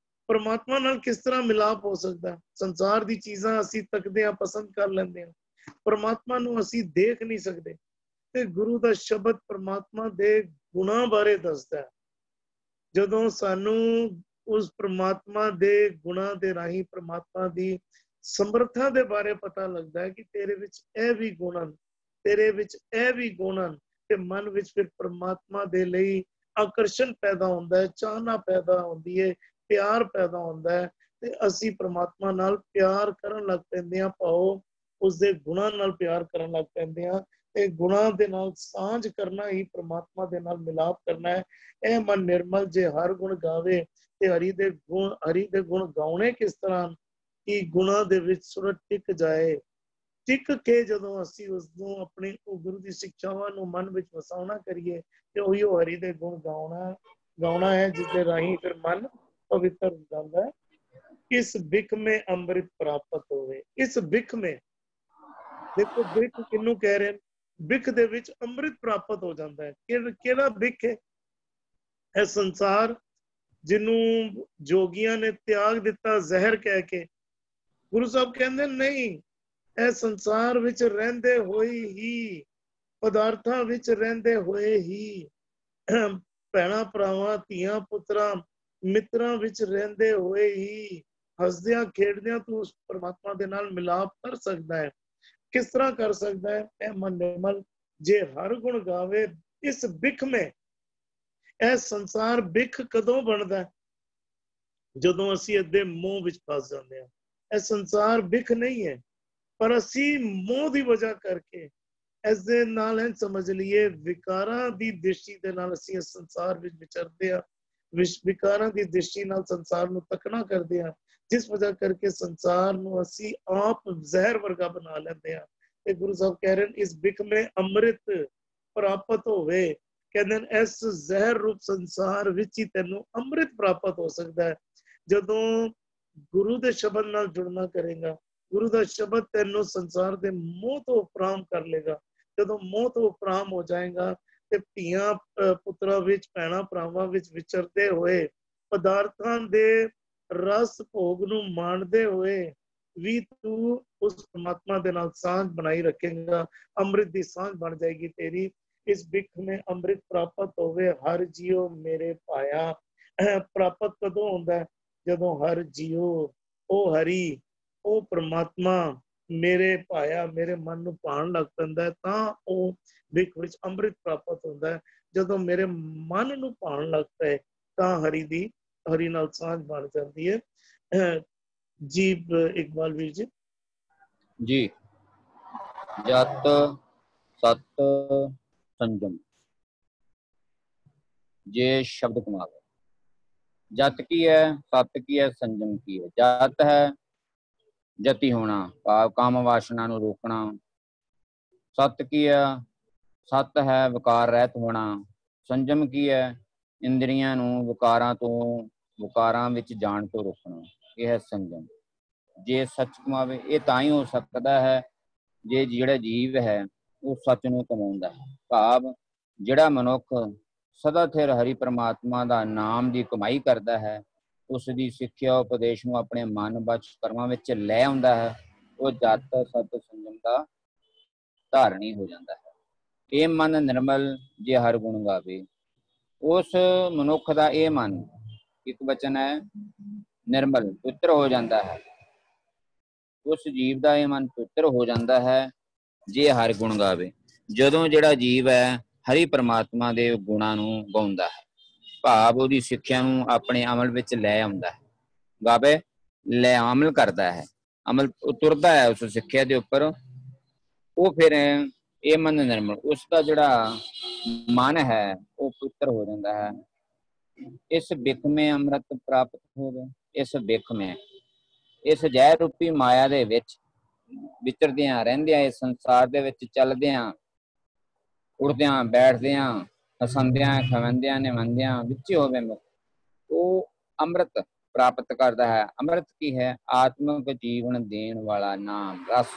ਪ੍ਰਮਾਤਮਾ ਨਾਲ ਕਿਸ ਤਰ੍ਹਾਂ ਮਿਲਾਪ ਹੋ ਸਕਦਾ? ਸੰਸਾਰ ਦੀ ਚੀਜ਼ਾਂ ਅਸੀਂ ਤੱਕਦੇ ਹਾਂ, ਪਸੰਦ ਕਰ ਲੈਂਦੇ ਹਾਂ, ਪ੍ਰਮਾਤਮਾ ਨੂੰ ਅਸੀਂ ਦੇਖ ਨਹੀਂ ਸਕਦੇ। ਤੇ ਗੁਰੂ ਦਾ ਸ਼ਬਦ ਪ੍ਰਮਾਤਮਾ ਦੇ ਗੁਣਾਂ ਬਾਰੇ ਦੱਸਦਾ ਹੈ। ਜਦੋਂ ਸਾਨੂੰ ਉਸ ਪ੍ਰਮਾਤਮਾ ਦੇ ਗੁਣਾਂ ਦੇ ਰਾਹੀਂ ਪ੍ਰਮਾਤਮਾ ਦੀ ਸਮਰੱਥਾ ਦੇ ਬਾਰੇ ਪਤਾ ਲੱਗਦਾ ਹੈ ਕਿ ਤੇਰੇ ਵਿੱਚ ਇਹ ਵੀ ਗੁਣ ਹਨ, ਤੇਰੇ ਵਿੱਚ ਇਹ ਵੀ ਗੁਣ ਹਨ, ਤੇ ਮਨ ਵਿੱਚ ਫਿਰ ਪ੍ਰਮਾਤਮਾ ਦੇ ਲਈ ਆਕਰਸ਼ਣ ਪੈਦਾ ਹੁੰਦਾ ਹੈ, ਚਾਹਨਾ ਪੈਦਾ ਹੁੰਦੀ ਹੈ, ਪਿਆਰ ਪੈਦਾ ਹੁੰਦਾ ਹੈ ਤੇ ਅਸੀਂ ਪ੍ਰਮਾਤਮਾ ਨਾਲ ਪਿਆਰ ਕਰਨ ਲੱਗ ਪੈਂਦੇ ਹਾਂ। ਭਾਵ ਉਸਦੇ ਗੁਣਾਂ ਨਾਲ ਪਿਆਰ ਕਰਨ ਲੱਗ ਪੈਂਦੇ ਹਾਂ ਤੇ ਗੁਣਾਂ ਦੇ ਨਾਲ ਸਾਂਝ ਕਰਨਾ ਹੀ ਪ੍ਰਮਾਤਮਾ ਦੇ ਨਾਲ ਮਿਲਾਪ ਕਰਨਾ ਹੈ। ਇਹ ਮਨ ਨਿਰਮਲ ਜੇ ਹਰ ਗੁਣ ਗਾਵੇ। ਤੇ ਹਰੀ ਦੇ ਗੁਣ ਗਾਉਣੇ ਕਿਸ ਤਰ੍ਹਾਂ? ਕਿ ਗੁਣਾਂ ਦੇ ਵਿੱਚ ਸੁਰਤ ਟਿਕ ਜਾਏ। ਟਿਕ ਕੇ ਜਦੋਂ ਅਸੀਂ ਉਸ ਨੂੰ ਆਪਣੀ ਗੁਰੂ ਦੀ ਸਿੱਖਿਆਵਾਂ ਨੂੰ ਮਨ ਵਿੱਚ ਵਸਾਉਣਾ ਕਰੀਏ ਤੇ ਉਹੀ ਹਰੀ ਦੇ ਗੁਣ ਗਾਉਣਾ ਹੈ, ਜਿਸ ਦੇ ਰਾਹੀਂ ਫਿਰ ਮਨ ਪਵਿੱਤਰ ਹੋ ਜਾਂਦਾ ਹੈ। ਇਸ ਬਿਖ ਮੇ ਅੰਮ੍ਰਿਤ ਪ੍ਰਾਪਤ ਹੋਵੇ। ਇਸ ਬਿਖ ਮੇ, ਦੇਖੋ ਬਿਖ ਕਿਹਨੂੰ ਕਹਿ ਰਹੇ? ਬਿਖ ਦੇ ਵਿੱਚ ਅੰਮ੍ਰਿਤ ਪ੍ਰਾਪਤ ਹੋ ਜਾਂਦਾ ਹੈ। ਕਿਹੜਾ ਬਿਖ ਹੈ? ਇਹ ਸੰਸਾਰ ਜਿਹਨੂੰ ਜੋਗੀਆਂ ਨੇ ਤਿਆਗ ਦਿੱਤਾ ਜ਼ਹਿਰ ਕਹਿ ਕੇ। ਗੁਰੂ ਸਾਹਿਬ ਕਹਿੰਦੇ ਨਹੀਂ, ਇਹ ਸੰਸਾਰ ਵਿੱਚ ਰਹਿੰਦੇ ਹੋਏ ਹੀ, ਪਦਾਰਥਾਂ ਵਿੱਚ ਰਹਿੰਦੇ ਹੋਏ ਹੀ, ਭੈਣਾਂ ਭਰਾਵਾਂ ਧੀਆਂ ਪੁੱਤਰਾਂ ਮਿੱਤਰਾਂ ਵਿੱਚ ਰਹਿੰਦੇ ਹੋਏ ਹੀ, ਹੱਸਦਿਆਂ ਖੇਡਦਿਆਂ ਤੂੰ ਉਸ ਪਰਮਾਤਮਾ ਦੇ ਨਾਲ ਮਿਲਾਪ ਕਰ ਸਕਦਾ ਹੈ। ਕਿਸ ਤਰ੍ਹਾਂ ਕਰ ਸਕਦਾ ਹੈ? ਇਹ ਮਨ ਨਿਰਮਲ ਜੇ ਹਰ ਗੁਣ ਗਾਵੇ। ਇਸ ਬਿਖ ਮੇ, ਇਹ ਸੰਸਾਰ ਬਿਖ ਕਦੋਂ ਬਣਦਾ? ਜਦੋਂ ਅਸੀਂ ਅੱਧੇ ਮੋਹ ਵਿੱਚ ਫਸ ਜਾਂਦੇ ਹਾਂ। ਇਹ ਸੰਸਾਰ ਬਿਖ ਨਹੀਂ ਹੈ, ਪਰ ਅਸੀਂ ਮੋਹ ਦੀ ਵਜ੍ਹਾ ਕਰਕੇ ਇਸ ਦੇ ਨਾਲ ਇਹ ਸਮਝ ਲਈਏ ਵਿਕਾਰਾਂ ਦੀ ਦ੍ਰਿਸ਼ਟੀ ਦੇ ਨਾਲ ਅਸੀਂ ਇਸ ਸੰਸਾਰ ਵਿੱਚ ਵਿਚਰਦੇ ਹਾਂ। ਵਿਕਾਰਾਂ ਦੀ ਦ੍ਰਿਸ਼ਟੀ ਨਾਲ ਸੰਸਾਰ ਨੂੰ ਤੱਕਣਾ ਕਰਦੇ ਹਾਂ, ਜਿਸ ਵਜ੍ਹਾ ਕਰਕੇ ਸੰਸਾਰ ਨੂੰ ਅਸੀਂ ਆਪ ਜ਼ਹਿਰ ਵਰਗਾ ਬਣਾ ਲੈਂਦੇ ਹਾਂ। ਤੇ ਗੁਰੂ ਸਾਹਿਬ ਕਹਿ ਰਹੇ ਨੇ ਇਸ ਬਿਖ ਮੇ ਅੰਮ੍ਰਿਤ ਪ੍ਰਾਪਤ ਹੋਵੇ। ਕਹਿੰਦੇ ਨੇ ਇਸ ਜ਼ਹਿਰ ਰੂਪ ਸੰਸਾਰ ਵਿੱਚ ਹੀ ਤੈਨੂੰ ਅੰਮ੍ਰਿਤ ਪ੍ਰਾਪਤ ਹੋ ਸਕਦਾ ਹੈ ਜਦੋਂ ਗੁਰੂ ਦੇ ਸ਼ਬਦ ਨਾਲ ਜੁੜਨਾ ਕਰੇਗਾ। ਗੁਰੂ ਦਾ ਸ਼ਬਦ ਤੈਨੂੰ ਸੰਸਾਰ ਦੇ ਮੋਹ ਤੋਂ ਉਪਰਾਮ ਕਰ ਲੇਗਾ। ਜਦੋਂ ਮੋਹ ਤੋਂ ਉਪਰਾਮ ਹੋ ਜਾਏਗਾ ਤੇ ਧੀਆਂ ਪੁੱਤਰਾਂ ਵਿੱਚ, ਭੈਣਾਂ ਭਰਾਵਾਂ ਵਿੱਚ ਵਿਚਰਦੇ ਹੋਏ, ਪਦਾਰਥਾਂ ਦੇ ਰਸ ਭੋਗ ਨੂੰ ਮਾਣਦੇ ਹੋਏ ਵੀ ਤੂੰ ਉਸ ਪਰਮਾਤਮਾ ਦੇ ਨਾਲ ਸਾਂਝ ਬਣਾਈ ਰੱਖੇਗਾ। ਅੰਮ੍ਰਿਤ ਦੀ ਸਾਂਝ ਬਣ ਜਾਏਗੀ ਤੇਰੀ। ਇਸ ਬਿਖ में ਅੰਮ੍ਰਿਤ ਪ੍ਰਾਪਤ ਹੋਵੇ ਹਰ ਜੀਓ ਮੇਰੇ ਪਾਇਆ। ਪ੍ਰਾਪਤ ਕਦੋਂ ਹੁੰਦਾ? ਜਦੋਂ ਹਰ ਜੀਓ, ਉਹ ਹਰੀ, ਉਹ ਪ੍ਰਮਾਤਮਾ ਮੇਰੇ ਪਾਇਆ, ਮੇਰੇ ਮਨ ਨੂੰ ਭਾਣ ਲੱਗ ਪੈਂਦਾ ਤਾਂ ਉਹ ਬਿਖ ਵਿੱਚ ਅੰਮ੍ਰਿਤ ਪ੍ਰਾਪਤ ਹੁੰਦਾ ਹੈ। ਜਦੋਂ ਮੇਰੇ ਮਨ ਨੂੰ ਭਾਣ ਲੱਗ ਪਏ ਤਾਂ ਹਰੀ ਨਾਲ ਸਾਂਝ ਬਣ ਜਾਂਦੀ ਹੈ। ਜੀ ਇਕਬਾਲ ਵੀਰ ਜੀ। ਜੀ ਜਤ ਸਤ ਸੰਜਮ। जे शब्द कमावे। जत की है, सत की है, संजम की है। जत है जति होना, भाव काम वासना नूं रोकना। सत की है, सत है विकार रहत होना। संजम की है, इंद्रियां नूं विकारां विच जाण तो रोकना। यह है संजम। जे सच कमावे, ये तां ही हो सकता है जे ਜਿਹੜਾ ਜੀਵ ਹੈ ਉਹ ਸੱਚ ਨੂੰ ਕਮਾਉਂਦਾ ਹੈ। ਭਾਵ ਜਿਹੜਾ ਮਨੁੱਖ ਸਦਾ ਥਿਰ ਹਰੀ ਪ੍ਰਮਾਤਮਾ ਦਾ ਨਾਮ ਦੀ ਕਮਾਈ ਕਰਦਾ ਹੈ, ਉਸ ਦੀ ਸਿੱਖਿਆ ਉਪਦੇਸ਼ ਨੂੰ ਆਪਣੇ ਮਨ ਬਚ ਕਰਮਾਂ ਵਿੱਚ ਲੈ ਆਉਂਦਾ ਹੈ, ਉਹ ਜਤ ਸਤ ਸੰਜਮ ਦਾ ਧਾਰਨੀ ਹੋ ਜਾਂਦਾ ਹੈ। ਇਹ ਮਨ ਨਿਰਮਲ ਜੇ ਹਰ ਗੁਣ ਗਾਵੇ। ਉਸ ਮਨੁੱਖ ਦਾ ਇਹ ਮਨ, ਇੱਕ ਵਚਨ ਹੈ ਨਿਰਮਲ, ਪਵਿੱਤਰ ਹੋ ਜਾਂਦਾ ਹੈ। ਉਸ ਜੀਵ ਦਾ ਇਹ ਮਨ ਪਵਿੱਤਰ ਹੋ ਜਾਂਦਾ ਹੈ ਜੇ ਹਰ ਗੁਣ ਗਾਵੇ। ਜਦੋਂ ਜਿਹੜਾ ਜੀਵ ਹੈ ਹਰੀ ਪ੍ਰਮਾਤਮਾ ਦੇ ਗੁਣਾਂ ਨੂੰ ਗਾਉਂਦਾ ਹੈ, ਭਾਵ ਉਹਦੀ ਸਿੱਖਿਆ ਨੂੰ ਆਪਣੇ ਅਮਲ ਵਿੱਚ ਲੈ ਆਉਂਦਾ ਹੈ। ਗਾਵੇ ਲੈ ਅਮਲ ਕਰਦਾ ਹੈ, ਅਮਲ ਤੁਰਦਾ ਹੈ ਉਸ ਸਿੱਖਿਆ ਦੇ ਉੱਪਰ, ਉਹ ਫਿਰ ਇਹ ਮਨ ਨਿਰਮਲ, ਉਸ ਦਾ ਜਿਹੜਾ ਮਨ ਹੈ ਉਹ ਪਵਿੱਤਰ ਹੋ ਜਾਂਦਾ ਹੈ। ਇਸ ਬਿਖ ਮੇਂ ਅੰਮ੍ਰਿਤ ਪ੍ਰਾਪਤ ਹੋਵੇ। ਇਸ ਬਿਖ ਮੇਂ, ਇਸ ਜ਼ਹਿਰ ਰੂਪੀ ਮਾਇਆ ਦੇ ਵਿੱਚ ਵਿਚਰਦਿਆਂ ਰਹਿੰਦਿਆਂ, ਇਸ ਸੰਸਾਰ ਦੇ ਵਿੱਚ ਚੱਲਦਿਆਂ ਉੱਠਦਿਆਂ ਬੈਠਦਿਆਂ, ਹੱਸਦਿਆਂ ਖਵੰਦਿਆਂ ਨਿਵੰਦਿਆਂ ਵਿੱਚ ਹੋਵੇ ਮੁਕਤ, ਉਹ ਅੰਮ੍ਰਿਤ ਪ੍ਰਾਪਤ ਕਰਦਾ ਹੈ। ਅੰਮ੍ਰਿਤ ਕੀ ਹੈ? ਆਤਮਿਕ ਜੀਵਨ ਦੇਣ ਵਾਲਾ ਨਾਮ ਰਸ।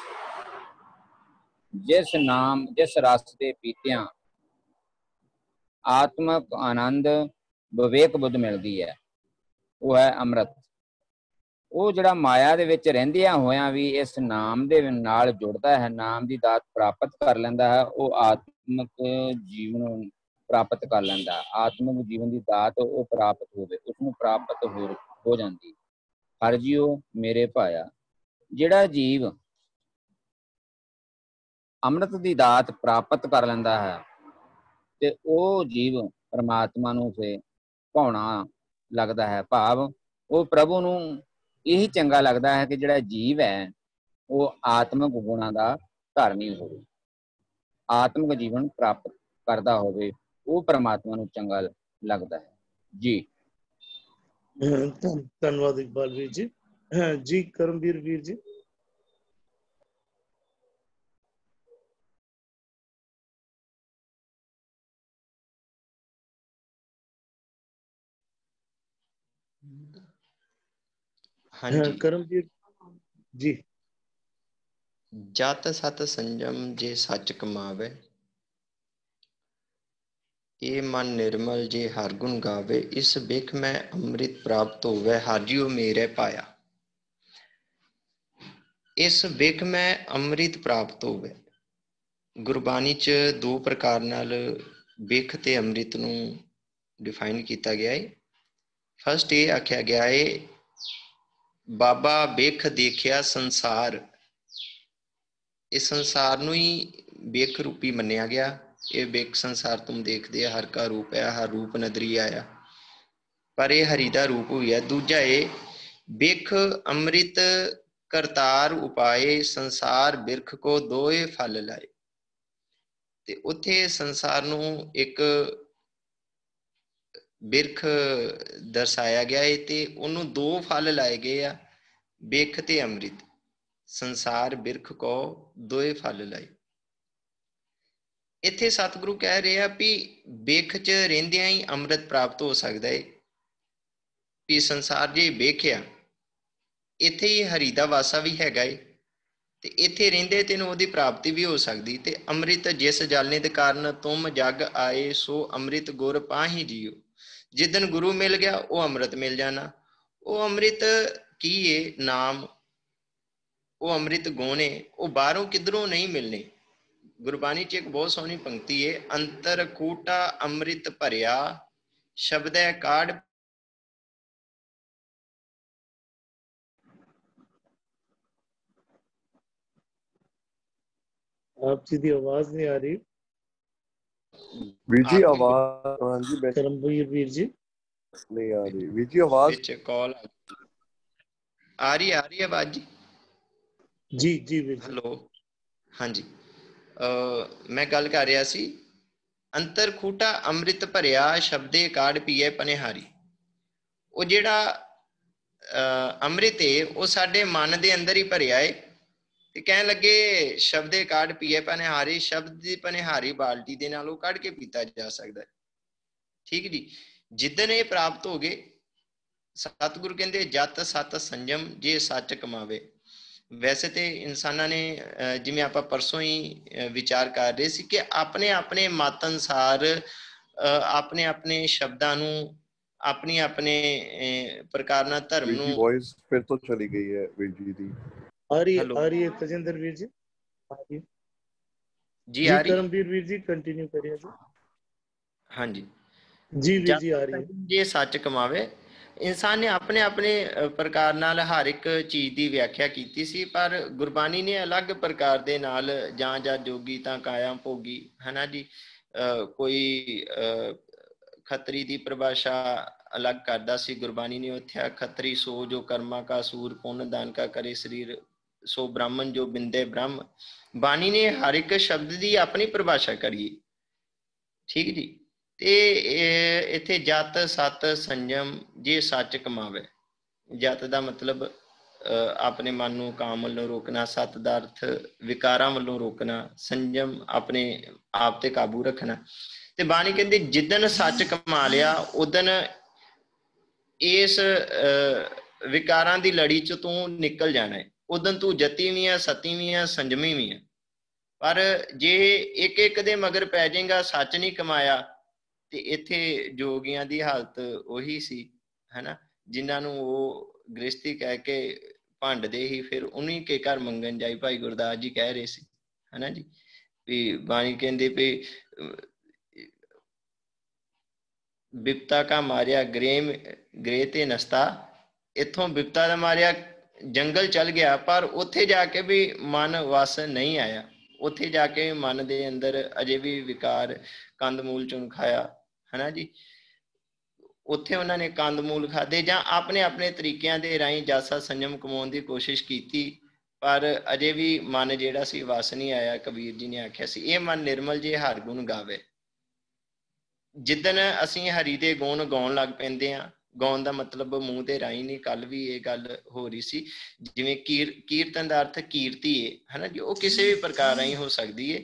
ਜਿਸ ਰਸ ਦੇ ਪੀਤਿਆਂ ਆਤਮਿਕ ਆਨੰਦ ਵਿਵੇਕ ਬੁੱਧ ਮਿਲਦੀ ਹੈ, ਉਹ ਹੈ ਅੰਮ੍ਰਿਤ। ਉਹ ਜਿਹੜਾ ਮਾਇਆ ਦੇ ਵਿੱਚ ਰਹਿੰਦਿਆਂ ਹੋਇਆਂ ਵੀ ਇਸ ਨਾਮ ਦੇ ਨਾਲ ਜੁੜਦਾ ਹੈ, ਨਾਮ ਦੀ ਦਾਤ ਪ੍ਰਾਪਤ ਕਰ ਲੈਂਦਾ ਹੈ, ਉਹ ਆਤਮਿਕ ਜੀਵਨ ਪ੍ਰਾਪਤ ਕਰ ਲੈਂਦਾ ਹੈ। ਆਤਮਿਕ ਜੀਵਨ ਦੀ ਦਾਤ ਉਹ ਪ੍ਰਾਪਤ ਹੋਵੇ, ਉਸਨੂੰ ਪ੍ਰਾਪਤ ਹੋ ਜਾਂਦੀ। ਹਰਿ ਜੀਓ ਮੇਰੇ ਭਾਇਆ। ਜਿਹੜਾ ਜੀਵ ਅੰਮ੍ਰਿਤ ਦੀ ਦਾਤ ਪ੍ਰਾਪਤ ਕਰ ਲੈਂਦਾ ਹੈ ਤੇ ਉਹ ਜੀਵ ਪਰਮਾਤਮਾ ਨੂੰ ਫਿਰ ਭਾਉਣਾ ਲੱਗਦਾ ਹੈ। ਭਾਵ ਉਹ ਪ੍ਰਭੂ ਨੂੰ ਇਹੀ ਚੰਗਾ ਲੱਗਦਾ ਹੈ ਕਿ ਜਿਹੜਾ ਜੀਵ ਹੈ ਉਹ ਆਤਮਿਕ ਗੁਣਾਂ ਦਾ ਧਾਰਨੀ ਹੋਵੇ, ਆਤਮਿਕ ਜੀਵਨ ਪ੍ਰਾਪਤ ਕਰਦਾ ਹੋਵੇ, ਉਹ ਪਰਮਾਤਮਾ ਨੂੰ ਚੰਗਾ ਲੱਗਦਾ ਹੈ। ਜੀ ਧੰਨਵਾਦ ਇਕਬਾਲ ਵੀਰ ਜੀ। ਜੀ ਕਰਮਵੀਰ ਵੀਰ ਜੀ। ਹਾਂਜੀ ਕਰਮਵੀਰ ਜੀ। ਜਤ ਸਤ ਸੰਜਮ ਜੇ ਸੱਚ ਕਮਾਵੇ, ਇਹ ਮਨ ਨਿਰਮਲ ਜੇ ਹਰ ਗੁਣ ਗਾਵੇ। ਇਸ ਬਿਖ ਮੈਂ ਅੰਮ੍ਰਿਤ ਪ੍ਰਾਪਤ ਹੋਵੇ, ਹਰਿ ਜੀਓ ਮੇਰੇ ਪਾਇਆ। ਇਸ ਬਿਖ ਮੈਂ ਅੰਮ੍ਰਿਤ ਪ੍ਰਾਪਤ ਹੋਵੇ। ਗੁਰਬਾਣੀ 'ਚ ਦੋ ਪ੍ਰਕਾਰ ਨਾਲ ਬਿਖ ਤੇ ਅੰਮ੍ਰਿਤ ਨੂੰ ਡਿਫਾਈਨ ਕੀਤਾ ਗਿਆ ਹੈ। ਫਸਟ ਇਹ ਆਖਿਆ ਗਿਆ ਹੈ, ਬਾਬਾ ਬਿਖ ਦੇਖਿਆ ਸੰਸਾਰ। ਇਸ ਸੰਸਾਰ ਨੂੰ ਹੀ ਬਿਖ ਰੂਪੀ ਮੰਨਿਆ ਗਿਆ। ਇਹ ਬਿਖ ਸੰਸਾਰ ਤੁਮ ਦੇਖਦੇ ਆ, ਹਰ ਕਾ ਰੂਪ ਹੈ, ਹਰ ਰੂਪ ਨਦਰੀ ਆਇਆ, ਪਰ ਇਹ ਹਰੀ ਦਾ ਰੂਪ ਹੋਈ ਹੈ। ਦੂਜਾ ਇਹ ਬਿਖ ਅੰਮ੍ਰਿਤ ਕਰਤਾਰ ਉਪਾਏ, ਸੰਸਾਰ ਬਿਰਖ ਕੋ ਦੋਏ ਫਲ ਲਾਏ। ਤੇ ਉੱਥੇ ਸੰਸਾਰ ਨੂੰ ਇੱਕ ਬਿਰਖ ਦਰਸਾਇਆ ਗਿਆ ਹੈ ਤੇ ਉਹਨੂੰ ਦੋ ਫਲ ਲਾਏ ਗਏ ਆ, ਬਿਖ ਤੇ ਅੰਮ੍ਰਿਤ। ਸੰਸਾਰ ਬਿਰਖ ਕੋ ਦੋਏ ਫਲ ਲਾਏ। ਇੱਥੇ ਸਤਿਗੁਰੂ ਕਹਿ ਰਹੇ ਆ ਵੀ ਬਿਖ 'ਚ ਰਹਿੰਦਿਆਂ ਹੀ ਅੰਮ੍ਰਿਤ ਪ੍ਰਾਪਤ ਹੋ ਸਕਦਾ ਹੈ। ਵੀ ਸੰਸਾਰ ਜੇ ਬਿਖ ਆ, ਇੱਥੇ ਹੀ ਹਰੀ ਦਾ ਵਾਸਾ ਵੀ ਹੈਗਾ ਏ, ਤੇ ਇੱਥੇ ਰਹਿੰਦੇ ਤੈਨੂੰ ਉਹਦੀ ਪ੍ਰਾਪਤੀ ਵੀ ਹੋ ਸਕਦੀ। ਤੇ ਅੰਮ੍ਰਿਤ ਜਿਸ ਜਾਣੇ ਦੇ ਕਾਰਨ ਤੁਮ ਜਗ ਆਏ, ਸੋ ਅੰਮ੍ਰਿਤ ਗੁਰ ਪਾਹੀ ਜੀਓ। ਜਿੱਦਣ ਗੁਰੂ ਮਿਲ ਗਿਆ ਉਹ ਅੰਮ੍ਰਿਤ ਮਿਲ ਜਾਣਾ। ਉਹ ਅੰਮ੍ਰਿਤ ਕੀ ਏ? ਨਾਮ। ਉਹ ਅੰਮ੍ਰਿਤ ਗੁਣ ਏ, ਉਹ ਬਾਹਰੋਂ ਕਿੱਧਰੋਂ ਨਹੀਂ ਮਿਲਣੇ। ਗੁਰਬਾਣੀ 'ਚ ਇੱਕ ਬਹੁਤ ਸੋਹਣੀ ਪੰਕਤੀ ਏ, ਅੰਤਰ ਕੂਟਾ ਅੰਮ੍ਰਿਤ ਭਰਿਆ, ਸ਼ਬਦੈ ਕਾਢ। आप जी दी आवाज नहीं आ रही। ਵੀਰ ਜੀ ਆਵਾਜ਼, ਹਾਂਜੀ ਕਰਮਵੀਰ ਵੀਰ ਜੀ ਨਹੀਂ ਆ ਰਹੀ। ਵੀਰ ਜੀ ਆਵਾਜ਼ ਵਿੱਚ ਕਾਲ ਆ ਰਹੀ ਆਵਾਜ਼ ਜੀ? ਜੀ ਵੀਰ ਜੀ। ਹੈਲੋ, ਹਾਂਜੀ। ਮੈਂ ਗੱਲ ਕਰ ਰਿਹਾ ਸੀ ਅੰਤਰ ਖੂਟਾ ਅੰਮ੍ਰਿਤ ਭਰਿਆ ਸ਼ਬਦੇ ਕਾੜ ਪੀਏ ਪਨਿਹਾਰੀ। ਉਹ ਜਿਹੜਾ ਅੰਮ੍ਰਿਤ ਹੈ ਉਹ ਸਾਡੇ ਮਨ ਦੇ ਅੰਦਰ ਹੀ ਭਰਿਆ ਹੈ। ਤੇ ਕਹਿਣ ਲੱਗੇ ਸ਼ਬਦੇ ਕਾੜ ਪੀਏ ਪਨਿਹਾਰੀ, ਸ਼ਬਦ ਦੀ ਪਨਿਹਾਰੀ ਬਾਲਟੀ ਦੇ ਨਾਲ ਉਹ ਕੱਢ ਕੇ ਪੀਤਾ ਜਾ ਸਕਦਾ ਹੈ। ਠੀਕ ਜੀ। ਜਿੱਦਣ ਇਹ ਪ੍ਰਾਪਤ ਹੋ ਗਏ, ਸਤਿਗੁਰੂ ਕਹਿੰਦੇ ਜਤ ਸਤ ਸੰਜਮ ਜੇ ਸੱਚ ਕਮਾਵੇ। ਵੈਸੇ ਤੇ ਇਨਸਾਨਾਂ ਨੇ ਜਿਵੇਂ ਆਪਾਂ ਪਰਸੋਂ ਹੀ ਵਿਚਾਰ ਕਰ ਰਹੇ ਸੀ ਕਿ ਆਪਣੇ ਆਪਣੇ ਮਤ ਅਨੁਸਾਰ ਆਪਣੇ ਆਪਣੇ ਸ਼ਬਦਾਂ ਨੂੰ ਆਪਣੀ ਆਪਣੇ ਪ੍ਰਕਾਰ ਨਾਲ ਧਰਮ ਨੂੰ। वॉइस फिर तो चली गई है वीर जी दी। आ रही है तजिंदर वीर जी, आ रही है जी, आ रही करमवीर वीर जी कंटिन्यू करिए जी। हाँ जी जी वीर जी आ रही है। ਜੇ ਸੱਚ ਕਮਾਵੇ। ਇਨਸਾਨ ਨੇ ਆਪਣੇ ਆਪਣੇ ਪ੍ਰਕਾਰ ਨਾਲ ਹਰ ਇੱਕ ਚੀਜ਼ ਦੀ ਵਿਆਖਿਆ ਕੀਤੀ ਸੀ, ਪਰ ਗੁਰਬਾਣੀ ਨੇ ਅਲੱਗ ਪ੍ਰਕਾਰ ਦੇ ਨਾਲ ਜਾਂ ਜੋਗੀ ਤਾਂ ਕਾਇਆ ਭੋਗੀ, ਹਨਾ ਜੀ। ਕੋਈ ਖੱਤਰੀ ਦੀ ਪਰਿਭਾਸ਼ਾ ਅਲੱਗ ਕਰਦਾ ਸੀ, ਗੁਰਬਾਣੀ ਨੇ ਉੱਥੇ ਖੱਤਰੀ ਸੋ ਜੋ ਕਰਮਾ ਕਾ ਸੂਰ ਪੁੰਨ ਦਾਨ ਕਾ ਕਰੇ ਸਰੀਰ ਸੋ ਬ੍ਰਾਹਮਣ ਜੋ ਬਿੰਦੇ ਬ੍ਰਹਮ। ਬਾਣੀ ਨੇ ਹਰ ਇੱਕ ਸ਼ਬਦ ਦੀ ਆਪਣੀ ਪਰਿਭਾਸ਼ਾ ਕਰੀ। ਠੀਕ ਜੀ। ਤੇ ਇੱਥੇ ਜਤ ਸਤ ਸੰਜਮ ਜੇ ਸੱਚ ਕਮਾਵੇ। ਜਤ ਦਾ ਮਤਲਬ ਆਪਣੇ ਮਨ ਨੂੰ ਕਾਮ ਵੱਲੋਂ ਰੋਕਣਾ, ਸਤ ਦਾ ਅਰਥ ਵਿਕਾਰਾਂ ਵੱਲੋਂ ਰੋਕਣਾ, ਸੰਜਮ ਆਪਣੇ ਆਪ ਤੇ ਕਾਬੂ ਰੱਖਣਾ। ਤੇ ਬਾਣੀ ਕਹਿੰਦੀ ਜਿੱਦਣ ਸੱਚ ਕਮਾ ਲਿਆ ਉਦਣ ਇਸ ਵਿਕਾਰਾਂ ਦੀ ਲੜੀ ਚ ਤੂੰ ਨਿਕਲ ਜਾਣਾ ਹੈ। ਉਦਣ ਤੂੰ ਜਤੀ ਵੀ ਆ, ਸਤੀ ਵੀ ਆ, ਸੰਜਮੀ ਵੀ ਆ। ਪਰ ਜੇ ਇੱਕ ਇੱਕ ਦੇ ਮਗਰ ਪੈ ਜਾਏਗਾ, ਸੱਚ ਨਹੀਂ ਕਮਾਇਆ, ਤੇ ਇੱਥੇ ਜੋਗੀਆਂ ਦੀ ਹਾਲਤ ਉਹੀ ਸੀ, ਹਨਾ, ਜਿਨ੍ਹਾਂ ਨੂੰ ਉਹ ਗ੍ਰਸਤੀ ਕਹਿ ਕੇ ਭੰਡਦੇ ਹੀ ਫਿਰ ਉन्हीं ਕੇ ਘਰ ਮੰਗਣ ਜਾਈ। ਭਾਈ ਗੁਰਦਾਸ ਜੀ ਕਹਿ ਰਹੇ ਸੀ, ਹਨਾ ਜੀ, ਵੀ ਬਾਣੀ ਕਹਿੰਦੇ ਵੀ ਬਿਪਤਾ ਕਾ ਮਾਰਿਆ ਗ੍ਰਹਿ ਤੇ ਨਸਤਾ। ਇੱਥੋਂ ਬਿਪਤਾ ਦਾ ਮਾਰਿਆ ਜੰਗਲ ਚਲ ਗਿਆ, ਪਰ ਉੱਥੇ ਜਾ ਕੇ ਵੀ ਮਨ ਵਸ ਨਹੀਂ ਆਇਆ। ਉੱਥੇ ਜਾ ਕੇ ਮਨ ਦੇ ਅੰਦਰ ਅਜੇ ਵੀ ਵਿਕਾਰ, ਕੰਦਮੂਲ ਚੁਣ ਖਾਇਆ, ਹਨਾ ਜੀ। ਉੱਥੇ ਉਹਨਾਂ ਨੇ ਕੰਦਮੂਲ ਖਾਦੇ ਜਾਂ ਆਪਣੇ ਆਪਣੇ ਤਰੀਕਿਆਂ ਦੇ ਰਾਹੀਂ ਜਾਸਾ ਸੰਜਮ ਕਮਾਉਣ ਦੀ ਕੋਸ਼ਿਸ਼ ਕੀਤੀ, ਪਰ ਅਜੇ ਵੀ ਮਨ ਜਿਹੜਾ ਸੀ ਵਸ ਨਹੀਂ ਆਇਆ। ਕਬੀਰ ਜੀ ਨੇ ਆਖਿਆ ਸੀ ਇਹ ਮਨ ਨਿਰਮਲ ਜੇ ਹਰ ਗੁਣ ਗਾਵੇ। ਜਿੱਦਣ ਅਸੀਂ ਹਰੀ ਦੇ ਗੁਣ ਗਾਉਣ ਲੱਗ ਪੈਂਦੇ ਹਾਂ, ਗਾਉਣ ਦਾ ਮਤਲਬ ਮੂੰਹ ਦੇ ਰਾਹੀਂ ਨਹੀਂ, ਕੱਲ ਵੀ ਇਹ ਗੱਲ ਹੋ ਰਹੀ ਸੀ। ਜਿਵੇਂ ਕੀਰਤਨ ਦਾ ਅਰਥ ਕੀਰਤੀ ਹੈ, ਹਨਾ ਜੀ, ਉਹ ਕਿਸੇ ਵੀ ਪ੍ਰਕਾਰ ਰਾਹੀਂ ਹੋ ਸਕਦੀ ਹੈ।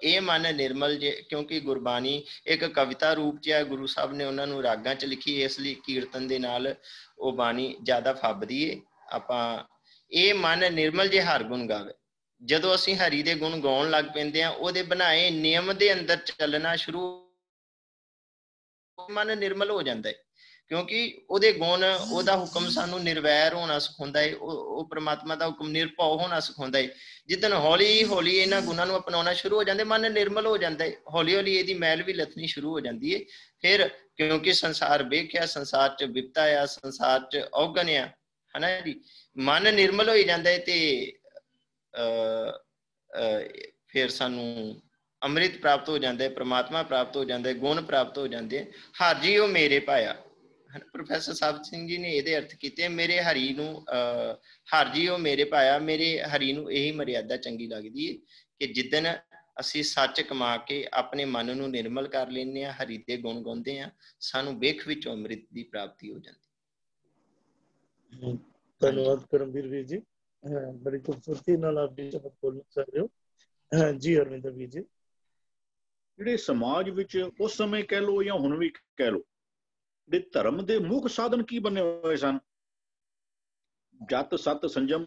ਇਹ ਮਨ ਨਿਰਮਲ ਜੇ, ਕਿਉਂਕਿ ਗੁਰਬਾਣੀ ਇੱਕ ਕਵਿਤਾ ਰੂਪ ਚ ਹੈ, ਗੁਰੂ ਸਾਹਿਬ ਨੇ ਉਹਨਾਂ ਨੂੰ ਰਾਗਾਂ ਚ ਲਿਖੀ, ਇਸ ਲਈ ਕੀਰਤਨ ਦੇ ਨਾਲ ਉਹ ਬਾਣੀ ਜ਼ਿਆਦਾ ਫੱਬਦੀ ਹੈ। ਆਪਾਂ ਇਹ ਮਨ ਨਿਰਮਲ ਜੇ ਹਰ ਗੁਣ ਗਾਵੇ। ਜਦੋਂ ਅਸੀਂ ਹਰੀ ਦੇ ਗੁਣ ਗਾਉਣ ਲੱਗ ਪੈਂਦੇ ਹਾਂ, ਉਹਦੇ ਬਣਾਏ ਨਿਯਮ ਦੇ ਅੰਦਰ ਚੱਲਣਾ ਸ਼ੁਰੂ, ਮਨ ਨਿਰਮਲ ਹੋ ਜਾਂਦਾ ਹੈ। ਕਿਉਂਕਿ ਉਹਦੇ ਗੁਣ, ਉਹਦਾ ਹੁਕਮ ਸਾਨੂੰ ਨਿਰਵੈਰ ਹੋਣਾ ਸਿਖਾਉਂਦਾ ਹੈ। ਉਹ ਪ੍ਰਮਾਤਮਾ ਦਾ ਹੁਕਮ ਨਿਰਭਉ ਹੋਣਾ ਸਿਖਾਉਂਦਾ ਹੈ। ਜਿੱਦਣ ਹੌਲੀ ਹੌਲੀ ਇਹਨਾਂ ਗੁਣਾਂ ਨੂੰ ਅਪਣਾਉਣਾ ਸ਼ੁਰੂ ਹੋ ਜਾਂਦੇ, ਮਨ ਨਿਰਮਲ ਹੋ ਜਾਂਦਾ ਹੈ। ਹੌਲੀ ਹੌਲੀ ਇਹਦੀ ਮੈਲ ਵੀ ਲੱਥਣੀ ਸ਼ੁਰੂ ਹੋ ਜਾਂਦੀ ਹੈ। ਫਿਰ ਕਿਉਂਕਿ ਸੰਸਾਰ ਵੇਖਿਆ, ਸੰਸਾਰ ਚ ਬਿਪਤਾ ਆ, ਸੰਸਾਰ ਚ ਔਗਣ ਆ, ਹਨਾ ਜੀ, ਮਨ ਨਿਰਮਲ ਹੋਈ ਜਾਂਦਾ ਹੈ। ਤੇ ਫਿਰ ਸਾਨੂੰ ਅੰਮ੍ਰਿਤ ਪ੍ਰਾਪਤ ਹੋ ਜਾਂਦਾ ਹੈ, ਪ੍ਰਮਾਤਮਾ ਪ੍ਰਾਪਤ ਹੋ ਜਾਂਦਾ ਹੈ, ਗੁਣ ਪ੍ਰਾਪਤ ਹੋ ਜਾਂਦੇ ਹੈ। ਹਰ ਜੀ ਉਹ ਮੇਰੇ ਪਾਇਆ। ਪ੍ਰੋਫੈਸਰ ਸਾਹਿਬ ਸਿੰਘ ਜੀ ਨੇ ਇਹਦੇ ਅਰਥ ਕੀਤੇ, ਮੇਰੇ ਹਰੀ ਨੂੰ ਹਰ ਜੀ ਉਹ ਮੇਰੇ ਪਾਇਆ। ਮੇਰੇ ਹਰੀ ਨੂੰ ਇਹੀ ਮਰਿਆਦਾ ਚੰਗੀ ਲੱਗਦੀ ਹੈ ਕਿ ਜਿੱਦਣ ਅਸੀਂ ਸੱਚ ਕਮਾ ਕੇ ਆਪਣੇ ਮਨ ਨੂੰ ਨਿਰਮਲ ਕਰ ਲੈਂਦੇ ਹਾਂ, ਹਰੀ ਦੇ ਗੁਣ ਗਾਉਂਦੇ ਹਾਂ, ਸਾਨੂੰ ਵੇਖ ਵਿੱਚੋਂ ਅੰਮ੍ਰਿਤ ਦੀ ਪ੍ਰਾਪਤੀ ਹੋ ਜਾਂਦੀ। ਧੰਨਵਾਦ ਕਰਮਵੀਰ ਵੀਰ ਜੀ, ਬੜੀ ਖੂਬਸੂਰਤੀ ਨਾਲ ਆਪ ਜੀ ਸ਼ਬਦ ਬੋਲ ਸਕਦੇ ਹੋ ਜੀ। ਅਰਵਿੰਦਰ ਵੀਰ ਜੀ, ਜਿਹੜੇ ਸਮਾਜ ਵਿੱਚ ਉਸ ਸਮੇਂ ਕਹਿ ਲਓ ਜਾਂ ਹੁਣ ਵੀ ਕਹਿ ਲਓ, ਜਿਹੜੇ ਧਰਮ ਦੇ ਮੁੱਖ ਸਾਧਨ ਕੀ ਬਣੇ ਹੋਏ ਸਨ? ਜਤ ਸਤ ਸੰਜਮ।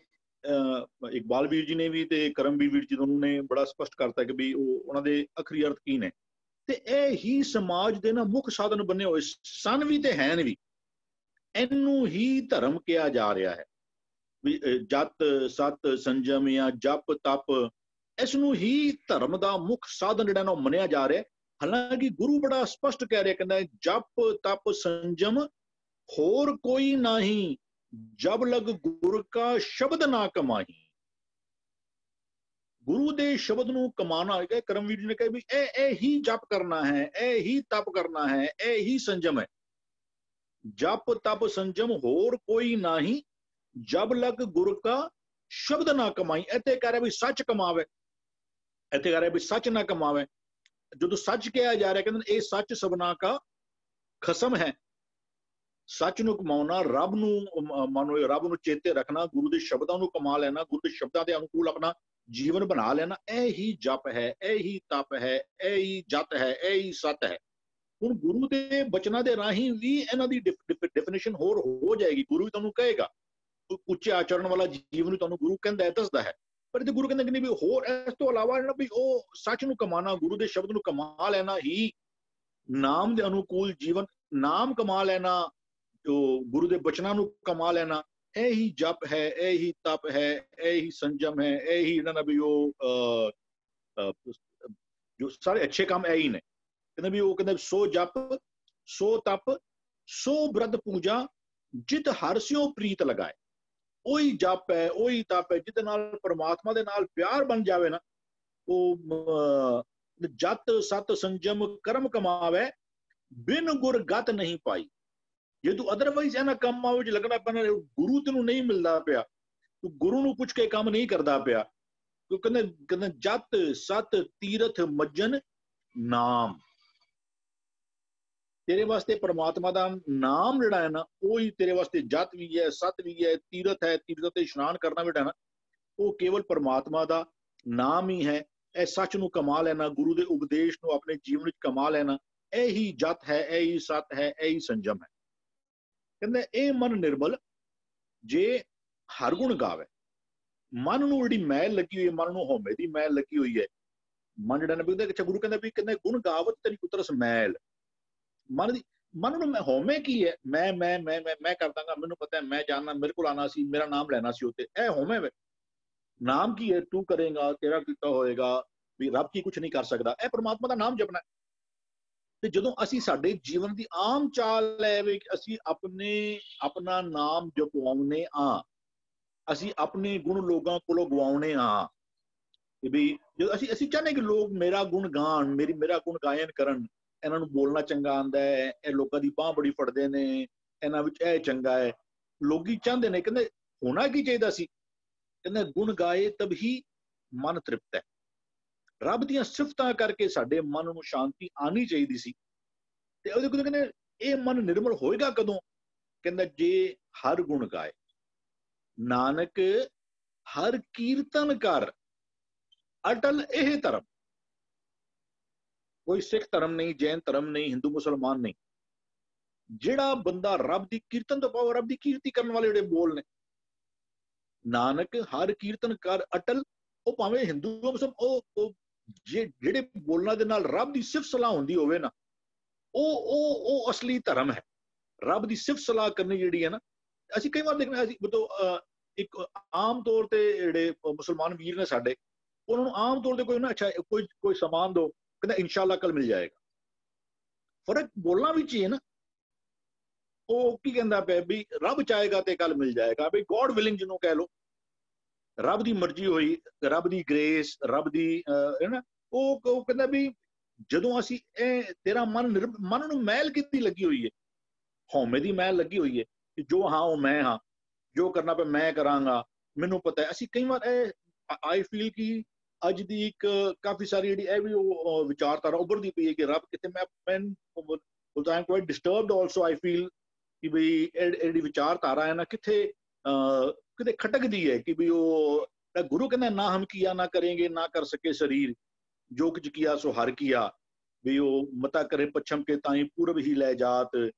ਇਕਬਾਲ ਵੀਰ ਜੀ ਨੇ ਵੀ ਤੇ ਕਰਮਵੀਰ ਵੀਰ ਜੀ ਦੋਨੋਂ ਨੇ ਬੜਾ ਸਪਸ਼ਟ ਕਰਤਾ ਕਿ ਵੀ ਉਹਨਾਂ ਦੇ ਅਖਰੀ ਅਰਥ ਕੀ ਨੇ। ਤੇ ਇਹ ਹੀ ਸਮਾਜ ਦੇ ਨਾ ਮੁੱਖ ਸਾਧਨ ਬਣੇ ਹੋਏ ਸਨ ਵੀ ਤੇ ਹਨ ਵੀ। ਇਹਨੂੰ ਹੀ ਧਰਮ ਕਿਹਾ ਜਾ ਰਿਹਾ ਹੈ ਵੀ ਜਤ ਸਤ ਸੰਜਮ ਜਾਂ ਜਪ ਤਪ, ਇਸ ਨੂੰ ਹੀ ਧਰਮ ਦਾ ਮੁੱਖ ਸਾਧਨ ਜਿਹੜਾ ਨਾ ਮੰਨਿਆ ਜਾ ਰਿਹਾ। ਹਾਲਾਂਕਿ ਗੁਰੂ ਬੜਾ ਸਪਸ਼ਟ ਕਹਿ ਰਿਹਾ, ਕਹਿੰਦਾ ਜਪ ਤਪ ਸੰਜਮ ਹੋਰ ਕੋਈ ਨਹੀਂ, ਜਬ ਲਗ ਗੁਰ ਕਾ ਸ਼ਬਦ ਨਾ ਕਮਾਈ। ਗੁਰੂ ਦੇ ਸ਼ਬਦ ਨੂੰ ਕਮਾਣਾ ਹੈ। ਕਰਮਵੀਰ ਜੀ ਨੇ ਕਿਹਾ ਵੀ ਇਹ ਹੀ ਜਪ ਕਰਨਾ ਹੈ, ਇਹ ਹੀ ਤਪ ਕਰਨਾ ਹੈ, ਇਹ ਹੀ ਸੰਜਮ ਹੈ। ਜਪ ਤਪ ਸੰਜਮ ਹੋਰ ਕੋਈ ਨਹੀਂ, ਜਬ ਲਗ ਗੁਰ ਕਾ ਸ਼ਬਦ ਨਾ ਕਮਾਈ। ਇੱਥੇ ਕਹਿ ਰਿਹਾ ਵੀ ਸੱਚ ਕਮਾਵੇ, ਇੱਥੇ ਕਹਿ ਰਿਹਾ ਵੀ ਸੱਚ ਨਾ ਕਮਾਵੇ। ਜਦੋਂ ਸੱਚ ਕਿਹਾ ਜਾ ਰਿਹਾ, ਕਹਿੰਦੇ ਇਹ ਸੱਚ ਸਭਨਾ ਕਾ ਖਸਮ ਹੈ। ਸੱਚ ਨੂੰ ਕਮਾਉਣਾ, ਰੱਬ ਨੂੰ ਮੰਨੋ, ਰੱਬ ਨੂੰ ਚੇਤੇ ਰੱਖਣਾ, ਗੁਰੂ ਦੇ ਸ਼ਬਦਾਂ ਨੂੰ ਕਮਾ ਲੈਣਾ, ਗੁਰੂ ਦੇ ਸ਼ਬਦਾਂ ਦੇ ਅਨੁਕੂਲ ਆਪਣਾ ਜੀਵਨ ਬਣਾ ਲੈਣਾ, ਇਹ ਹੀ ਜਪ ਹੈ, ਇਹ ਹੀ ਤਪ ਹੈ, ਇਹ ਹੀ ਜਤ ਹੈ, ਇਹ ਹੀ ਸਤ ਹੈ। ਹੁਣ ਗੁਰੂ ਦੇ ਬਚਨਾਂ ਦੇ ਰਾਹੀਂ ਵੀ ਇਹਨਾਂ ਦੀ ਡੈਫੀਨੇਸ਼ਨ ਹੋਰ ਹੋ ਜਾਏਗੀ। ਗੁਰੂ ਵੀ ਤੁਹਾਨੂੰ ਕਹੇਗਾ, ਉੱਚੇ ਆਚਰਣ ਵਾਲਾ ਜੀਵਨ ਨੂੰ ਤੁਹਾਨੂੰ ਗੁਰੂ ਕਹਿੰਦਾ ਹੈ, ਦੱਸਦਾ ਹੈ। ਪਰ ਜੇ ਗੁਰੂ ਕਹਿੰਦਾ ਕਿ ਨਹੀਂ ਵੀ ਹੋਰ ਇਸ ਤੋਂ ਇਲਾਵਾ ਵੀ ਉਹ ਸੱਚ ਨੂੰ ਕਮਾਣਾ, ਗੁਰੂ ਦੇ ਸ਼ਬਦ ਨੂੰ ਕਮਾ ਲੈਣਾ ਹੀ ਨਾਮ ਦੇ ਅਨੁਕੂਲ ਜੀਵਨ, ਨਾਮ ਕਮਾ ਲੈਣਾ, ਜੋ ਗੁਰੂ ਦੇ ਬਚਨਾਂ ਨੂੰ ਕਮਾ ਲੈਣਾ, ਇਹ ਹੀ ਜਪ ਹੈ, ਇਹ ਹੀ ਤਪ ਹੈ, ਇਹ ਹੀ ਸੰਜਮ ਹੈ, ਇਹ ਹੀ ਇਹਨਾਂ ਦਾ ਵੀ ਉਹ ਜੋ ਸਾਰੇ ਅੱਛੇ ਕੰਮ ਇਹ ਹੀ ਨੇ। ਕਹਿੰਦੇ ਵੀ ਉਹ ਕਹਿੰਦੇ ਸੋ ਜਪ ਸੋ ਤਪ ਸੋ ਬ੍ਰਤ ਪੂਜਾ ਜਿਤ ਹਰਿ ਸਿਉ ਪ੍ਰੀਤ ਲਗਾਏ। ਉਹੀ ਜਪ ਹੈ, ਉਹੀ ਤਪ ਹੈ ਜਿਹਦੇ ਨਾਲ ਪਰਮਾਤਮਾ ਦੇ ਨਾਲ ਪਿਆਰ ਬਣ ਜਾਵੇ ਨਾ। ਉਹ ਜਤ ਸਤ ਸੰਜਮ ਕਰਮ ਕਮਾਵੇ, ਬਿਨ ਗੁਰ ਗਤ ਨਹੀਂ ਪਾਈ। ਜੇ ਤੂੰ ਅਦਰਵਾਈਜ਼ ਇਹਨਾਂ ਕੰਮਾਂ ਵਿੱਚ ਲੱਗਣਾ ਪੈਣਾ, ਗੁਰੂ ਤੈਨੂੰ ਨਹੀਂ ਮਿਲਦਾ ਪਿਆ, ਤੂੰ ਗੁਰੂ ਨੂੰ ਪੁੱਛ ਕੇ ਕੰਮ ਨਹੀਂ ਕਰਦਾ ਪਿਆ, ਤੂੰ ਕਹਿੰਦੇ ਜਤ ਸਤ ਤੀਰਥ ਮੱਜਨ ਨਾਮ। ਤੇਰੇ ਵਾਸਤੇ ਪਰਮਾਤਮਾ ਦਾ ਨਾਮ ਜਿਹੜਾ ਹੈ ਨਾ, ਉਹੀ ਤੇਰੇ ਵਾਸਤੇ ਜਤ ਵੀ ਹੈ, ਸਤ ਵੀ ਹੈ, ਤੀਰਥ ਹੈ। ਤੀਰਥ ਤੇ ਇਸ਼ਨਾਨ ਕਰਨਾ ਬੇਟਾ ਨਾ, ਉਹ ਕੇਵਲ ਪਰਮਾਤਮਾ ਦਾ ਨਾਮ ਹੀ ਹੈ। ਇਹ ਸੱਚ ਨੂੰ ਕਮਾ ਲੈਣਾ, ਗੁਰੂ ਦੇ ਉਪਦੇਸ਼ ਨੂੰ ਆਪਣੇ ਜੀਵਨ ਵਿੱਚ ਕਮਾ ਲੈਣਾ, ਇਹ ਹੀ ਜਤ ਹੈ, ਇਹ ਹੀ ਸਤ ਹੈ, ਇਹ ਹੀ ਸੰਜਮ ਹੈ। ਕਹਿੰਦੇ ਇਹ ਮਨ ਨਿਰਮਲ ਜੇ ਹਰ ਗੁਣ ਗਾਵੇ। ਮਨ ਨੂੰ ਜਿਹੜੀ ਮੈਲ ਲੱਗੀ ਹੋਈ ਹੈ, ਮਨ ਨੂੰ ਹਉਮੈ ਦੀ ਮੈਲ ਲੱਗੀ ਹੋਈ ਹੈ, ਮਨ ਜਿਹੜਾ ਨਾ ਅੱਛਾ ਗੁਰੂ ਕਹਿੰਦਾ ਵੀ ਕਹਿੰਦੇ ਗੁਣ ਗਾਵਤ ਤੇਰੀ ਉਤਰਸ ਮੈਲ। ਮਨ ਨੂੰ ਹਉਮੈ ਕੀ ਹੈ? ਮੈਂ ਕਰ ਦਾਂਗਾ, ਮੈਨੂੰ ਪਤਾ ਹੈ, ਮੈਂ ਜਾਣਨਾ, ਮੇਰੇ ਕੋਲ ਆਣਾ ਸੀ, ਮੇਰਾ ਨਾਮ ਲੈਣਾ ਸੀ ਉੱਤੇ, ਇਹ ਹਉਮੈ ਵੇ। ਨਾਮ ਕੀ ਹੈ? ਤੂੰ ਕਰੇਗਾ, ਤੇਰਾ ਕੀਤਾ ਹੋਏਗਾ, ਵੀ ਰੱਬ ਕੀ ਕੁਛ ਨਹੀਂ ਕਰ ਸਕਦਾ, ਇਹ ਪਰਮਾਤਮਾ ਦਾ ਨਾਮ ਜਪਣਾ। ਤੇ ਜਦੋਂ ਅਸੀਂ ਸਾਡੇ ਜੀਵਨ ਦੀ ਆਮ ਚਾਲ ਹੈ ਵੀ ਅਸੀਂ ਆਪਣਾ ਨਾਮ ਜਪਵਾਉਣੇ ਆ, ਅਸੀਂ ਆਪਣੇ ਗੁਣ ਲੋਕਾਂ ਕੋਲੋਂ ਗਵਾਉਣੇ ਆ। ਵੀ ਜਦੋਂ ਅਸੀਂ ਚਾਹੁੰਦੇ ਕਿ ਲੋਕ ਮੇਰਾ ਗੁਣ ਗਾਣ, ਮੇਰਾ ਗੁਣ ਗਾਇਨ ਕਰਨ, ਇਹਨਾਂ ਨੂੰ ਬੋਲਣਾ ਚੰਗਾ ਆਉਂਦਾ ਹੈ, ਇਹ ਲੋਕਾਂ ਦੀ ਬਾਂਹ ਬੜੀ ਫੜਦੇ ਨੇ, ਇਹਨਾਂ ਵਿੱਚ ਇਹ ਚੰਗਾ ਹੈ, ਲੋਕੀ ਚਾਹੁੰਦੇ ਨੇ। ਕਹਿੰਦੇ ਹੋਣਾ ਕੀ ਚਾਹੀਦਾ ਸੀ? ਕਹਿੰਦੇ ਗੁਣ ਗਾਏ ਤਬ ਹੀ ਮਨ ਤ੍ਰਿਪਤ ਹੈ। ਰੱਬ ਦੀਆਂ ਸਿਫਤਾਂ ਕਰਕੇ ਸਾਡੇ ਮਨ ਨੂੰ ਸ਼ਾਂਤੀ ਆਣੀ ਚਾਹੀਦੀ ਸੀ। ਤੇ ਉਹਦੇ ਕੋਲ ਕਹਿੰਦੇ ਇਹ ਮਨ ਨਿਰਮਲ ਹੋਏਗਾ ਕਦੋਂ? ਕਹਿੰਦਾ ਜੇ ਹਰ ਗੁਣ ਗਾਏ, ਨਾਨਕ ਹਰ ਕੀਰਤਨ ਕਰ, ਅਟਲ ਇਹ ਧਰਮ। ਕੋਈ ਸਿੱਖ ਧਰਮ ਨਹੀਂ, ਜੈਨ ਧਰਮ ਨਹੀਂ, ਹਿੰਦੂ ਮੁਸਲਮਾਨ ਨਹੀਂ, ਜਿਹੜਾ ਬੰਦਾ ਰੱਬ ਦੀ ਕੀਰਤਨ ਤੋਂ ਪਾਓ, ਰੱਬ ਦੀ ਕੀਰਤੀ ਕਰਨ ਵਾਲੇ ਜਿਹੜੇ ਬੋਲ ਨੇ, ਨਾਨਕ ਹਰ ਕੀਰਤਨ ਕਰ ਅਟਲ। ਉਹ ਭਾਵੇਂ ਹਿੰਦੂ ਮੁਸਲਮਾਨ, ਉਹ ਜਿਹੜੇ ਬੋਲਣਾ ਦੇ ਨਾਲ ਰੱਬ ਦੀ ਸਿਫਤ ਸਲਾਹ ਹੁੰਦੀ ਹੋਵੇ ਨਾ, ਉਹ ਅਸਲੀ ਧਰਮ ਹੈ। ਰੱਬ ਦੀ ਸਿਫਤ ਸਲਾਹ ਕਰਨੀ ਜਿਹੜੀ ਹੈ ਨਾ, ਅਸੀਂ ਕਈ ਵਾਰ ਦੇਖਦੇ ਅਸੀਂ ਇੱਕ ਆਮ ਤੌਰ ਤੇ ਜਿਹੜੇ ਮੁਸਲਮਾਨ ਵੀਰ ਨੇ ਸਾਡੇ, ਉਹਨਾਂ ਨੂੰ ਆਮ ਤੌਰ ਤੇ ਕੋਈ ਨਾ ਅੱਛਾ ਕੋਈ ਸਮਾਨ ਦੋ, ਕਹਿੰਦਾ ਇਨਸ਼ਾਅੱਲਾ ਕੱਲ ਮਿਲ ਜਾਏਗਾ। ਫਰਕ ਬੋਲਣਾ ਵਿੱਚ ਹੀ ਹੈ ਨਾ। ਉਹ ਕੀ ਕਹਿੰਦਾ ਪਿਆ ਵੀ ਰੱਬ ਚਾਹੇਗਾ ਤੇ ਕੱਲ ਮਿਲ ਜਾਏਗਾ, ਵੀ ਗੋਡ ਵਿਲਿੰਗ ਜਿਹਨੂੰ ਕਹਿ ਲੋ, ਰੱਬ ਦੀ ਮਰਜ਼ੀ ਹੋਈ, ਰੱਬ ਦੀ ਗ੍ਰੇਸ, ਰੱਬ ਦੀ ਹੈ ਨਾ। ਉਹ ਕਹਿੰਦਾ ਵੀ ਜਦੋਂ ਅਸੀਂ ਇਹ ਤੇਰਾ ਮਨ ਨੂੰ ਮੈਲ ਕਿੱਦੀ ਲੱਗੀ ਹੋਈ ਹੈ? ਹਉਮੈ ਦੀ ਮੈਲ ਲੱਗੀ ਹੋਈ ਹੈ ਕਿ ਜੋ ਹਾਂ ਉਹ ਮੈਂ ਹਾਂ, ਜੋ ਕਰਨਾ ਪਿਆ ਮੈਂ ਕਰਾਂਗਾ, ਮੈਨੂੰ ਪਤਾ ਹੈ। ਅਸੀਂ ਕਈ ਵਾਰ ਆਈ ਫੀਲ ਕਿ ਅੱਜ ਦੀ ਇੱਕ ਕਾਫੀ ਸਾਰੀ ਜਿਹੜੀ ਇਹ ਵੀ ਉਹ ਵਿਚਾਰਧਾਰਾ ਉੱਭਰਦੀ ਪਈ ਹੈ ਕਿ ਰੱਬ ਕਿਤੇ ਮੈਂ quite disturbed also. I feel ਕਿ ਵੀ ਇਹ ਜਿਹੜੀ ਵਿਚਾਰਧਾਰਾ ਹੈ ਨਾ ਕਿਤੇ ਖਟਕਦੀ ਹੈ ਕਿ ਵੀ ਉਹ ਗੁਰੂ ਕਹਿੰਦਾ ਨਾ ਹਮ ਕੀਆ ਨਾ ਕਰੇਂਗੇ ਨਾ ਕਰ ਸਕੇ ਸਰੀਰ, ਜੋ ਕੁਝ ਕੀਆ ਸੋ ਹਰ ਕੀਆ। ਵੀ ਉਹ ਮਤਾ ਕਰੇ ਪੱਛਮ ਕੇ ਤਾਈ ਪੂਰਬ ਹੀ ਲੈ ਜਾਤ,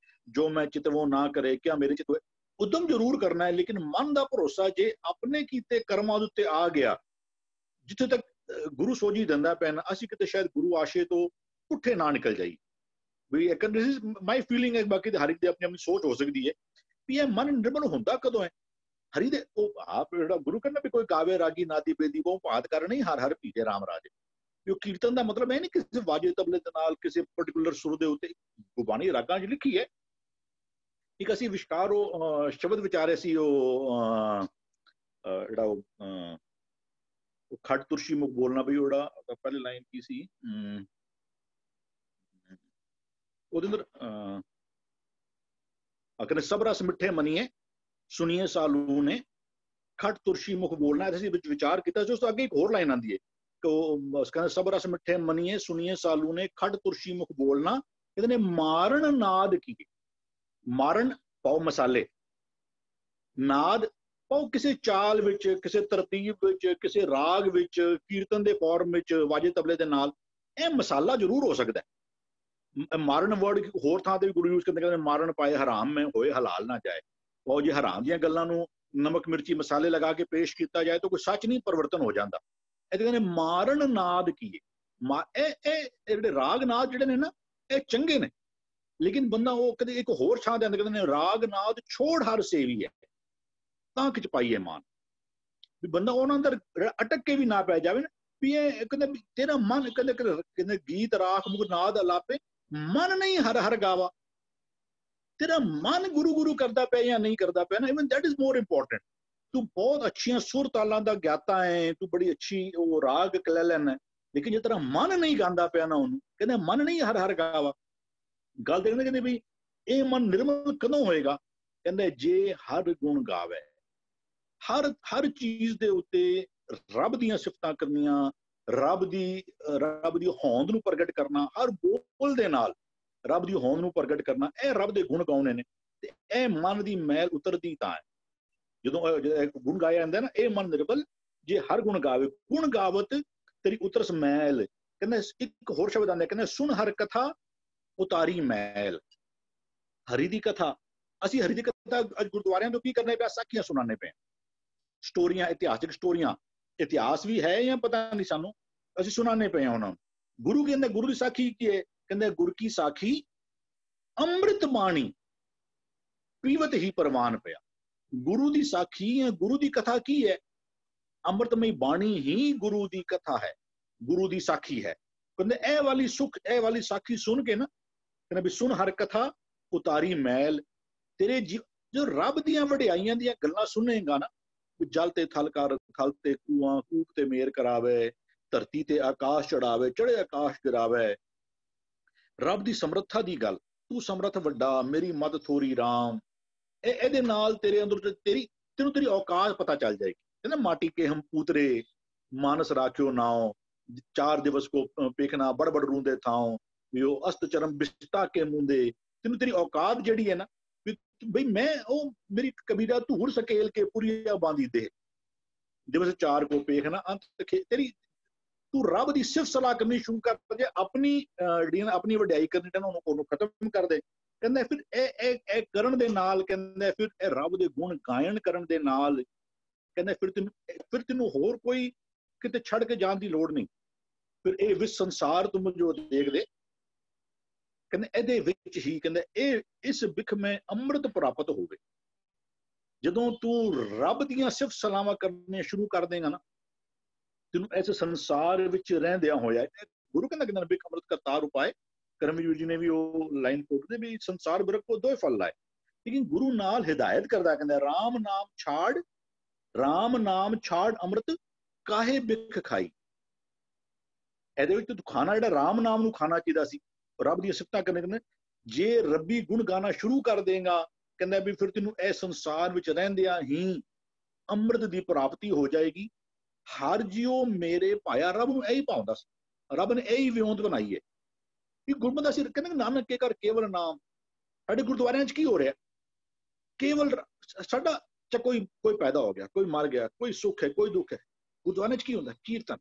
ਜੋ ਮੈਂ ਚਿਤਵੋ ਨਾ ਕਰੇ ਕਿਆ ਮੇਰੇ ਚਿਤ। ਉਦਮ ਜ਼ਰੂਰ ਕਰਨਾ ਹੈ, ਲੇਕਿਨ ਮਨ ਦਾ ਭਰੋਸਾ ਜੇ ਆਪਣੇ ਕੀਤੇ ਕਰਮਾਂ ਦੇ ਉੱਤੇ ਆ ਗਿਆ, ਜਿੱਥੇ ਤੱਕ ਗੁਰੂ ਸੋਝੀ ਦਿੰਦਾ ਪੈਣਾ, ਅਸੀਂ ਕਿਤੇ ਸ਼ਾਇਦ ਗੁਰੂ ਆਸ਼ੇ ਤੋਂ ਪੁੱਠੇ ਨਾ ਨਿਕਲ ਜਾਈਏ। ਵੀ ਦਿਸ ਇਜ਼ ਮਾਈ ਫੀਲਿੰਗ ਹੈ। ਬਾਕੀ ਹਰ ਇੱਕ ਦੀ ਆਪਣੀ ਆਪਣੀ ਸੋਚ ਹੋ ਸਕਦੀ ਹੈ ਵੀ ਇਹ ਮਨ ਨਿਰਮਲ ਹੁੰਦਾ ਕਦੋਂ ਹੈ? ਹਰੀ ਦੇ ਉਹ ਆਪ ਜਿਹੜਾ ਗੁਰੂ ਕਹਿੰਦਾ ਵੀ ਕੋਈ ਗਾਵੇ ਰਾਗੀ ਨਾਦੀ ਬੇਦੀ ਉਹ ਭਾਤ ਕਰ ਨਹੀਂ, ਹਰ ਹਰ ਪੀਜੇ ਰਾਮ ਰਾਜੇ। ਉਹ ਕੀਰਤਨ ਦਾ ਮਤਲਬ ਇਹ ਨਹੀਂ ਕਿਸੇ ਵਾਜੇ ਤਬਲੇ ਦੇ ਨਾਲ ਕਿਸੇ ਪਰਟੀਕੂਲਰ ਸੁਰ ਦੇ ਉੱਤੇ। ਗੁਰਬਾਣੀ ਰਾਗਾਂ 'ਚ ਲਿਖੀ ਹੈ। ਇੱਕ ਅਸੀਂ ਵਿਸ਼ਕਾਰ ਉਹ ਸ਼ਬਦ ਵਿਚਾਰੇ ਸੀ, ਉਹ ਜਿਹੜਾ ਉਹ ਖੱਟ ਤੁਰਸ਼ੀ ਮੁਖ ਬੋਲਣਾ ਵੀ, ਉਹਦਾ ਪਹਿਲੀ ਲਾਈਨ ਕੀ ਸੀ ਉਹਦੇ ਅੰਦਰ? ਕਹਿੰਦੇ ਸਭ ਰਸ ਮਿੱਠੇ ਮਨੀਏ ਸੁਣੀਏ ਸਾਲੂ ਨੇ, ਖੱਟ ਤੁਰਸ਼ੀ ਮੁਖ ਬੋਲਣਾ। ਅਸੀਂ ਵਿੱਚ ਵਿਚਾਰ ਕੀਤਾ ਸੀ। ਉਸ ਤੋਂ ਅੱਗੇ ਇੱਕ ਹੋਰ ਲਾਈਨ ਆਉਂਦੀ ਹੈ, ਕਹਿੰਦੇ ਸਭ ਰਸ ਮਿੱਠੇ ਮਨੀਏ ਸੁਣੀਏ ਸਾਲੂ ਨੇ ਖੱਟ ਤੁਰਸ਼ੀ ਮੁਖ ਬੋਲਣਾ, ਕਹਿੰਦੇ ਨੇ ਮਾਰਨ ਨਾਦ ਕੀਏ। ਮਾਰਨ ਪਾਓ ਮਸਾਲੇ, ਨਾਦ ਪਾਓ ਕਿਸੇ ਚਾਲ ਵਿੱਚ, ਕਿਸੇ ਤਰਤੀਬ ਵਿੱਚ, ਕਿਸੇ ਰਾਗ ਵਿੱਚ, ਕੀਰਤਨ ਦੇ ਫਾਰਮ ਵਿੱਚ, ਵਾਜੇ ਤਬਲੇ ਦੇ ਨਾਲ। ਇਹ ਮਸਾਲਾ ਜ਼ਰੂਰ ਹੋ ਸਕਦਾ ਹੈ। ਮਾਰਨ ਵਰਡ ਹੋਰ ਥਾਂ ਤੇ ਵੀ ਗੁਰੂ ਯੂਜ਼ ਕਰਦੇ, ਕਹਿੰਦੇ ਮਾਰਨ ਪਾਏ ਹਰਾਮ ਮੈਂ ਹੋਏ ਹਲਾਲ ਨਾ ਜਾਏ। ਉਹ ਜੇ ਹਰਾਮ ਦੀਆਂ ਗੱਲਾਂ ਨੂੰ ਨਮਕ ਮਿਰਚੀ ਮਸਾਲੇ ਲਗਾ ਕੇ ਪੇਸ਼ ਕੀਤਾ ਜਾਏ ਤਾਂ ਕੋਈ ਸੱਚ ਨਹੀਂ ਪਰਿਵਰਤਨ ਹੋ ਜਾਂਦਾ। ਇਹ ਕਹਿੰਦੇ ਮਾਰਨ ਨਾਦ ਕੀਏ। ਇਹ ਜਿਹੜੇ ਰਾਗ ਨਾਦ ਜਿਹੜੇ ਨੇ ਨਾ, ਇਹ ਚੰਗੇ ਨੇ, ਲੇਕਿਨ ਬੰਦਾ ਉਹ ਕਦੇ ਇੱਕ ਹੋਰ ਥਾਂ ਦੇ ਅੰਦਰ ਕਹਿੰਦੇ ਨੇ ਰਾਗ ਨਾਦ ਛੋੜ ਹਰ ਸੇਵੀ ਹੈ ਤਾਂ ਕਿਚ ਪਾਈਏ ਮਾਨ, ਵੀ ਬੰਦਾ ਉਹਨਾਂ ਅੰਦਰ ਅਟਕ ਕੇ ਵੀ ਨਾ ਪੈ ਜਾਵੇ ਨਾ, ਵੀ ਇਹ ਕਹਿੰਦੇ ਤੇਰਾ ਮਨ ਕਹਿੰਦੇ ਗੀਤ ਰਾਖ ਮੁਖ ਨਾਦ ਅਲਾਪੇ ਮਨ ਨਹੀਂ ਹਰ ਹਰ ਗਾਵਾ। ਤੇਰਾ ਮਨ ਗੁਰੂ ਗੁਰੂ ਕਰਦਾ ਪਿਆ ਜਾਂ ਨਹੀਂ ਕਰਦਾ ਪਿਆ ਨਾ, even that is more important. ਤੂੰ ਬਹੁਤ ਅੱਛੀਆਂ ਸੁਰ ਤਾਲਾਂ ਦਾ ਗਿਆਤਾ ਹੈ, ਤੂੰ ਬੜੀ ਅੱਛੀ ਉਹ ਰਾਗ ਕਲੈਲਨ ਹੈ, ਲੇਕਿਨ ਜੇ ਤੇਰਾ ਮਨ ਨਹੀਂ ਗਾਉਂਦਾ ਪਿਆ ਨਾ, ਉਹਨੂੰ ਕਹਿੰਦੇ ਮਨ ਨਹੀਂ ਹਰ ਹਰ ਗਾਵਾ। ਗੱਲ ਦੇਖਦੇ ਕਹਿੰਦੇ ਵੀ ਇਹ ਮਨ ਨਿਰਮਲ ਕਦੋਂ ਹੋਏਗਾ? ਕਹਿੰਦੇ ਜੇ ਹਰ ਗੁਣ ਗਾਵੇ। ਹਰ ਚੀਜ਼ ਦੇ ਉੱਤੇ ਰੱਬ ਦੀਆਂ ਸਿਫਤਾਂ ਕਰਨੀਆਂ, ਰੱਬ ਦੀ ਹੋਂਦ ਨੂੰ ਪ੍ਰਗਟ ਕਰਨਾ, ਹਰ ਬੋਲ ਦੇ ਨਾਲ ਰੱਬ ਦੀ ਹੋਂਦ ਨੂੰ ਪ੍ਰਗਟ ਕਰਨਾ, ਇਹ ਰੱਬ ਦੇ ਗੁਣ ਗਾਉਣੇ ਨੇ। ਤੇ ਇਹ ਮਨ ਦੀ ਮੈਲ ਉਤਰਦੀ ਤਾਂ ਹੈ ਜਦੋਂ ਗੁਣ ਗਾਇਆ ਜਾਂਦਾ ਨਾ, ਇਹ ਮਨ ਨਿਰਮਲ ਜੇ ਹਰ ਗੁਣ ਗਾਵੇ। ਗੁਣ ਗਾਵਤ ਤੇਰੀ ਉਤਰਸ ਮੈਲ। ਕਹਿੰਦੇ ਇੱਕ ਹੋਰ ਸ਼ਬਦ ਆਉਂਦਾ, ਕਹਿੰਦੇ ਸੁਣ ਹਰ ਕਥਾ ਉਤਾਰੀ ਮੈਲ। ਹਰੀ ਦੀ ਕਥਾ, ਅਸੀਂ ਹਰੀ ਦੀ ਕਥਾ ਅੱਜ ਗੁਰਦੁਆਰਿਆਂ ਤੋਂ ਕੀ ਕਰਨੇ ਪਿਆ? ਸਾਖੀਆਂ ਸੁਣਾਣੇ ਪਏ, ਸਟੋਰੀਆਂ, ਇਤਿਹਾਸਿਕ ਸਟੋਰੀਆਂ। ਇਤਿਹਾਸ ਵੀ ਹੈ ਜਾਂ ਪਤਾ ਨਹੀਂ ਸਾਨੂੰ, ਅਸੀਂ ਸੁਣਾਣੇ ਪਏ ਹਾਂ ਉਹਨਾਂ ਨੂੰ। ਗੁਰੂ ਕਹਿੰਦੇ ਗੁਰੂ ਦੀ ਸਾਖੀ ਕੀ ਹੈ? ਕਹਿੰਦੇ ਗੁਰ ਕੀ ਸਾਖੀ ਅੰਮ੍ਰਿਤ ਬਾਣੀ ਪੀਵਤ ਹੀ ਪ੍ਰਵਾਨ ਪਿਆ। ਗੁਰੂ ਦੀ ਸਾਖੀ ਹੈ, ਗੁਰੂ ਦੀ ਕਥਾ ਕੀ ਹੈ? ਅੰਮ੍ਰਿਤਮਈ ਬਾਣੀ ਹੀ ਗੁਰੂ ਦੀ ਕਥਾ ਹੈ, ਗੁਰੂ ਦੀ ਸਾਖੀ ਹੈ। ਕਹਿੰਦੇ ਇਹ ਵਾਲੀ ਸੁਖ, ਇਹ ਵਾਲੀ ਸਾਖੀ ਸੁਣ ਕੇ ਨਾ, ਕਹਿੰਦੇ ਵੀ ਸੁਣ ਹਰ ਕਥਾ ਉਤਾਰੀ ਮੈਲ। ਤੇਰੇ ਜੋ ਰੱਬ ਦੀਆਂ ਵਡਿਆਈਆਂ ਦੀਆਂ ਗੱਲਾਂ ਸੁਣੇਗਾ ਨਾ, ਜਲ ਤੇ ਥਲ ਕਰ, ਥਲ ਤੇ ਕੂਆਂ, ਕੂਪ ਤੇ ਮੇਰ ਕਰਾਵੇ, ਧਰਤੀ ਤੇ ਆਕਾਸ਼ ਚੜਾਵੇ, ਚੜੇ ਆਕਾਸ਼ ਗਿਰਾਵੇ। ਰੱਬ ਦੀ ਸਮਰੱਥਾ ਦੀ ਗੱਲ, ਤੂੰ ਸਮਰੱਥ ਵੱਡਾ, ਮੇਰੀ ਮਦ ਥੋਰੀ ਰਾਮ। ਇਹਦੇ ਨਾਲ ਤੇਰੇ ਅੰਦਰ ਤੈਨੂੰ ਤੇਰੀ ਔਕਾਤ ਪਤਾ ਚੱਲ ਜਾਏਗੀ। ਕਹਿੰਦਾ ਮਾਟੀ ਕੇ ਹਮ ਪੂਤਰੇ ਮਾਨਸ ਰਾਖਿਓ ਨਾਉ, 4 ਦਿਵਸ ਕੋ ਪੇਖਣਾ ਬੜ ਬੜ ਰੂੰਦੇ ਥਾਉ, ਵੀ ਉਹ ਅਸਤ ਚਰਮ ਬਿਸਤਾ ਕੇ ਮੁੰਦੇ। ਤੈਨੂੰ ਤੇਰੀ ਔਕਾਤ ਜਿਹੜੀ ਹੈ ਨਾ, ਬਈ ਮੈਂ ਉਹ ਮੇਰੀ ਕਬੀਰਾ ਧੂੜ ਸਕੇਲ ਕੇ ਪੁਰੀਆ ਬਾਂਦੀ ਦੇ, ਦਿਵਸ 4 ਕੋ ਪੇਖਣਾ ਅੰਤ ਤੇਰੀ। ਤੂੰ ਰੱਬ ਦੀ ਸਿਫਤ ਸਲਾਹ ਕਰਨੀ ਸ਼ੁਰੂ ਕਰ ਜੇ, ਆਪਣੀ ਵਡਿਆਈ ਕਰਨੀ ਚਾਹੁੰਦਾ ਉਹਨੂੰ ਖਤਮ ਕਰ ਦੇ। ਕਹਿੰਦੇ ਫਿਰ ਇਹ ਕਰਨ ਦੇ ਨਾਲ, ਕਹਿੰਦੇ ਫਿਰ ਇਹ ਰੱਬ ਦੇ ਗੁਣ ਗਾਇਨ ਕਰਨ ਦੇ ਨਾਲ, ਕਹਿੰਦੇ ਫਿਰ ਤੈਨੂੰ ਹੋਰ ਕੋਈ ਕਿਤੇ ਛੱਡ ਕੇ ਜਾਣ ਦੀ ਲੋੜ ਨਹੀਂ। ਫਿਰ ਇਹ ਵਿਸ ਸੰਸਾਰ ਤੁਮ ਜੋ ਦੇਖਦੇ, ਕਹਿੰਦੇ ਇਹਦੇ ਵਿੱਚ ਹੀ, ਕਹਿੰਦੇ ਇਸ ਬਿਖ ਮੈਂ ਅੰਮ੍ਰਿਤ ਪ੍ਰਾਪਤ ਹੋਵੇ। ਜਦੋਂ ਤੂੰ ਰੱਬ ਦੀਆਂ ਸਿਫਤ ਸਲਾਹਾਂ ਕਰਨੀਆਂ ਸ਼ੁਰੂ ਕਰ ਦੇਗਾ ਨਾ, ਤੈਨੂੰ ਇਸ ਸੰਸਾਰ ਵਿੱਚ ਰਹਿੰਦਿਆਂ ਹੋਇਆ, ਗੁਰੂ ਕਹਿੰਦਾ ਬਿਖ ਅੰਮ੍ਰਿਤ ਕਰਤਾਰ ਉਪਾਏ। ਕਰਮਜੀਤ ਜੀ ਨੇ ਵੀ ਉਹ ਲਾਈਨ ਕੋਟਦੇ ਵੀ ਸੰਸਾਰ ਬਿਰਖ ਕੋ 2 ਫਲ ਲਾਏ। ਲੇਕਿਨ ਗੁਰੂ ਨਾਲ ਹਿਦਾਇਤ ਕਰਦਾ, ਕਹਿੰਦਾ ਰਾਮ ਨਾਮ ਛਾੜ ਅੰਮ੍ਰਿਤ ਕਾਹੇ ਬਿਖ ਖਾਈ। ਇਹਦੇ ਵਿੱਚ ਤੂੰ ਖਾਣਾ ਜਿਹੜਾ ਰਾਮ ਨਾਮ ਨੂੰ ਖਾਣਾ ਚਾਹੀਦਾ ਸੀ, ਰੱਬ ਦੀਆਂ ਸਿਫਤਾਂ ਕਰਨੇ। ਕਹਿੰਦੇ ਜੇ ਰੱਬੀ ਗੁਣ ਗਾਣਾ ਸ਼ੁਰੂ ਕਰ ਦੇਗਾ, ਕਹਿੰਦਾ ਵੀ ਫਿਰ ਤੈਨੂੰ ਇਹ ਸੰਸਾਰ ਵਿੱਚ ਰਹਿੰਦਿਆਂ ਹੀ ਅੰਮ੍ਰਿਤ ਦੀ ਪ੍ਰਾਪਤੀ ਹੋ ਜਾਏਗੀ। ਹਰ ਜਿਉ ਮੇਰੇ ਪਾਇਆ, ਰੱਬ ਨੂੰ ਇਹੀ ਪਾਉਂਦਾ ਸੀ, ਰੱਬ ਨੇ ਇਹੀ ਵਿਉਂਤ ਬਣਾਈ ਹੈ ਕਿ ਗੁਰਮਤਿ ਅਸੀਂ ਕਹਿੰਦੇ ਨਾਨਕ ਕੇ ਘਰ ਕੇਵਲ ਨਾਮ। ਸਾਡੇ ਗੁਰਦੁਆਰਿਆਂ 'ਚ ਕੀ ਹੋ ਰਿਹਾ? ਕੇਵਲ ਸਾਡਾ ਕੋਈ ਪੈਦਾ ਹੋ ਗਿਆ, ਕੋਈ ਮਰ ਗਿਆ, ਕੋਈ ਸੁੱਖ ਹੈ, ਕੋਈ ਦੁੱਖ ਹੈ। ਗੁਰਦੁਆਰਿਆਂ 'ਚ ਕੀ ਹੁੰਦਾ? ਕੀਰਤਨ,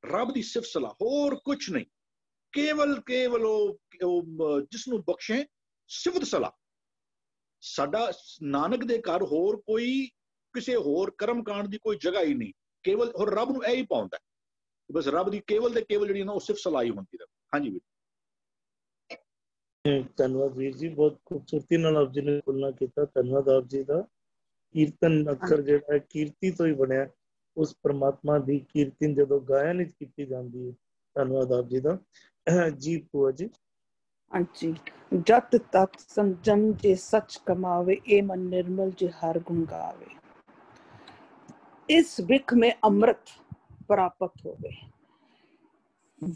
ਰੱਬ ਦੀ ਸਿਫਤ ਸਲਾਹ, ਹੋਰ ਕੁਛ ਨਹੀਂ। ਕੇਵਲ ਉਹ ਜਿਸ ਨੂੰ ਬਖਸ਼ੇ ਸਿਫਤ ਸਲਾਹ। ਸਾਡਾ ਨਾਨਕ ਦੇ ਘਰ ਹੋਰ ਕੋਈ ਕਿਸੇ ਹੋਰ ਕਰਮ ਕਾਂਡ ਦੀ ਕੋਈ ਜਗ੍ਹਾ ਹੀ ਨਹੀਂ। ਕੇਵਲ ਹੋਰ ਰੱਬ ਨੂੰ ਇਹੀ ਪਾਉਂਦਾ, ਬਸ ਰੱਬ ਦੀ ਕੇਵਲ ਤੇ ਕੇਵਲ ਜਿਹੜੀ ਨਾ ਉਹ ਸਿਫਤ ਸਲਾਹ ਹੀ ਹੁੰਦੀ ਹੈ। ਹਾਂਜੀ ਵੀਰ, ਧੰਨਵਾਦ ਵੀਰ ਜੀ, ਬਹੁਤ ਖੂਬਸੂਰਤੀ ਨਾਲ ਆਪ ਜੀ ਨੇ ਤੁਲਨਾ ਕੀਤਾ। ਧੰਨਵਾਦ ਆਪ ਜੀ ਦਾ। ਕੀਰਤਨ ਅਕਸਰ ਜਿਹੜਾ ਹੈ ਕੀਰਤੀ ਤੋਂ ਹੀ ਬਣਿਆ, ਉਸ ਪਰਮਾਤਮਾ ਦੀ ਕੀਰਤਨ ਜਦੋਂ ਗਾਇਨ ਵਿੱਚ ਕੀਤੀ ਜਾਂਦੀ ਹੈ। ਧੰਨਵਾਦ ਆਪ ਜੀ ਦਾ। ਜੀ ਭੂਆ ਜੀ। ਹਾਂਜੀ, ਜਤ ਤਤ ਸੰਜਮ ਜੇ ਸੱਚ ਕਮਾਵੇ, ਇਹ ਮਨ ਨਿਰਮਲ ਜੇ ਹਰ ਗੁਣ ਗਾਵੇ। ਇਸ ਬਿਖ में ਅੰਮ੍ਰਿਤ ਪ੍ਰਾਪਤ ਹੋਵੇ।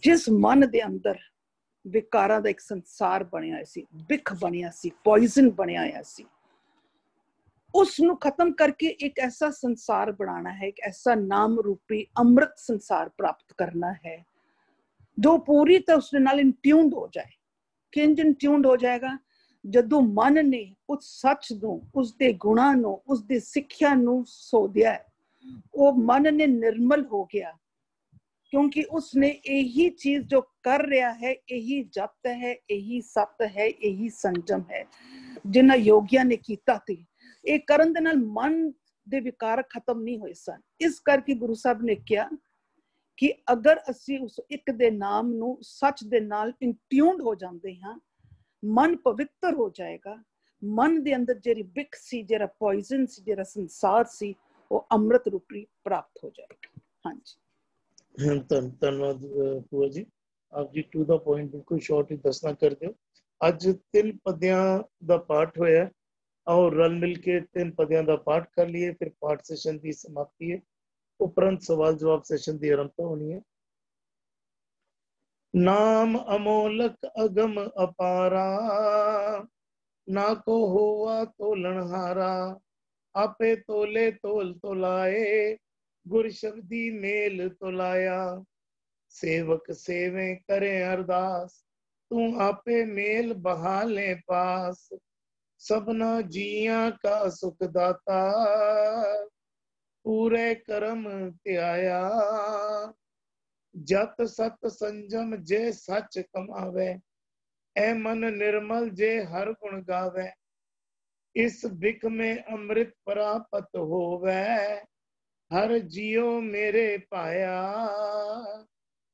ਜਿਸ ਮਨ ਦੇ ਅੰਦਰ ਵਿਕਾਰਾਂ ਦਾ ਇੱਕ ਸੰਸਾਰ ਬਣਿਆ ਸੀ, ਬਿਖ ਬਣਿਆ ਸੀ, ਪੋਇਜ਼ਨ ਬਣਿਆ ਹੋਇਆ ਸੀ, उस ਨੂੰ खत्म करके एक ऐसा संसार बनाना है, एक ऐसा नाम रूपी अमृत संसार प्राप्त करना है जो पूरी तरह उसके नाल इंट्यून्ड हो जाए। किंज इंट्यून्ड हो जाएगा? ਜਦੋਂ ਮਨ ਨੇ ਉਸ ਸੱਚ ਨੂੰ, ਉਸਦੇ ਗੁਣਾਂ ਨੂੰ, ਉਸਦੀ ਸਿੱਖਿਆ ਨੂੰ ਸੋਧਿਆ, ਉਹ ਮਨ ਨੇ ਨਿਰਮਲ ਹੋ ਗਿਆ, क्योंकि उसने यही चीज जो कर रहा है, यही जप है, यही सत है, यही संजम है जिन्हां योगियां ने कीता सी। ये करन दे नाल मन दे विकार खत्म नहीं होए सन। इस करके गुरु साहब ने कहा कि अगर असी उस एक दे नाम नू सच दे नाल इंट्यून्ड हो जाते हैं, मन पवित्र हो जाएगा। मन दे अंदर जेरी बिक सी, जेरा पॉइजन सी, जेरा संसार सी, वो अमृत रूपी प्राप्त हो जाएगा। हाँ जी, ਧੰਨਵਾਦ ਭੂਆ ਜੀ। ਆਪ ਜੀ ਟੂ ਦਾ ਪੁਆਇੰਟ ਬਿਲਕੁਲ ਸ਼ਾਰਟ ਹੀ ਦੱਸਣਾ ਕਰ ਦਿਓ। ਅੱਜ 3 ਪਦਿਆਂ ਦਾ ਪਾਠ ਹੋਇਆ, आओ रल मिल के 3 पदियां ਦਾ पाठ कर लिए, फिर पाठ सेशन की समाप्ति है, उपरंत सवाल जवाब सेशन की आरंभ होनी है। नाम अमोलक अगम अपारा, ना को होवा तोलनहारा, आपे तोले तोल तोलाए, गुर शब्दी मेल तोलाया, सेवक सेवे करे अरदास, तू आपे मेल बहाले पास, सबना जिया का सुख दाता, पूरे कर्म त्याया, जत सत संजम जे सच कमावे, ए मन निर्मल जे हर गुण गावे, इस बिक में अमृत प्राप्त होवे, हर जियो मेरे पाया,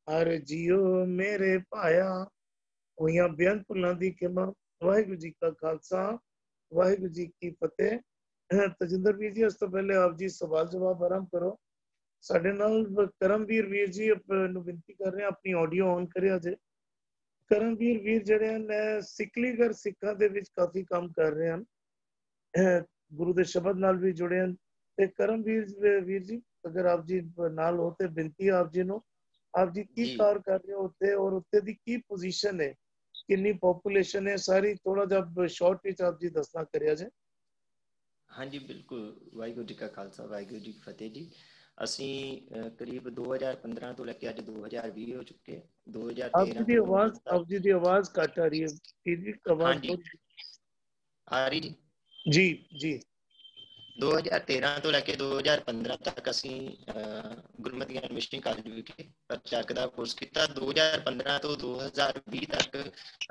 हर जियो मेरे पाया। होइयां बेअंत भुलां दी खिमा। वाहिगुरू जी का खालसा, वाहिगुरू जी की फतेह। तजिंदर वीर जी, उस तो पहले आप जी सवाल जवाब आरंभ करो। ਸਾਡੇ ਨਾਲ ਕਰਮਵੀਰ ਵੀਰ ਜੀ ਨੂੰ ਬੇਨਤੀ ਕਰ ਰਹੇ ਆ, ਆਪਣੀ ਆਡੀਓ ਔਨ ਕਰਿਆ ਜੇ। ਕਰਮਵੀਰ ਵੀਰ ਜਿਹੜੇ ਹਨ ਸਿਕਲੀਗਰ ਸਿੱਖਾਂ ਦੇ ਵਿੱਚ ਕਾਫੀ ਕੰਮ ਕਰ ਰਹੇ ਹਨ, ਗੁਰੂ ਦੇ ਸ਼ਬਦ ਨਾਲ ਵੀ ਜੁੜੇ ਹਨ। ਤੇ ਕਰਮਵੀਰ ਵੀਰ ਜੀ, ਅਗਰ ਆਪ ਜੀ ਨਾਲ ਹੋ ਤੇ ਬੇਨਤੀ ਆਪ ਜੀ ਨੂੰ, ਆਪ ਜੀ ਕੀ ਕਾਰ ਕਰ ਰਹੇ ਹੋ ਉੱਥੇ, ਔਰ ਉੱਥੇ ਦੀ ਕੀ ਪੋਜੀਸ਼ਨ ਹੈ, ਕਿੰਨੀ ਪੋਪੂਲੇਸ਼ਨ ਹੈ, ਸਾਰੀ ਥੋੜਾ ਜਿਹਾ ਸ਼ਾਰਟ ਵਿੱਚ ਆਪ ਜੀ ਦੱਸਣਾ ਕਰਿਆ ਜੇ। ਹਾਂਜੀ ਬਿਲਕੁਲ। ਵਾਹਿਗੁਰੂ ਜੀ ਕਾ ਖਾਲਸਾ, ਵਾਹਿਗੁਰੂ ਜੀ ਕੀ ਫਤਿਹ ਜੀ। ਅਸੀਂ ਕਰੀਬ 2015 ਤੋਂ ਲੈ ਕੇ ਅੱਜ 2020 ਹੋ ਚੁੱਕੇ। 2013 ਆਪ ਜੀ ਦੀ ਆਵਾਜ਼ ਘੱਟ ਆ ਰਹੀ ਹੈ ਜੀ, ਆਵਾਜ਼ ਆ ਰਹੀ ਜੀ ਜੀ। 2013 ਤੋਂ ਲੈ ਕੇ 2015 ਤੱਕ ਅਸੀਂ ਗੁਰਮਤਿ ਗਿਆਨ ਮਿਸ਼ਨਰੀ ਕਾਲਜ ਵਿਖੇ ਪ੍ਰਚਾਰਕ ਦਾ ਕੋਰਸ ਕੀਤਾ। 2015 ਤੋਂ 2020 ਤੱਕ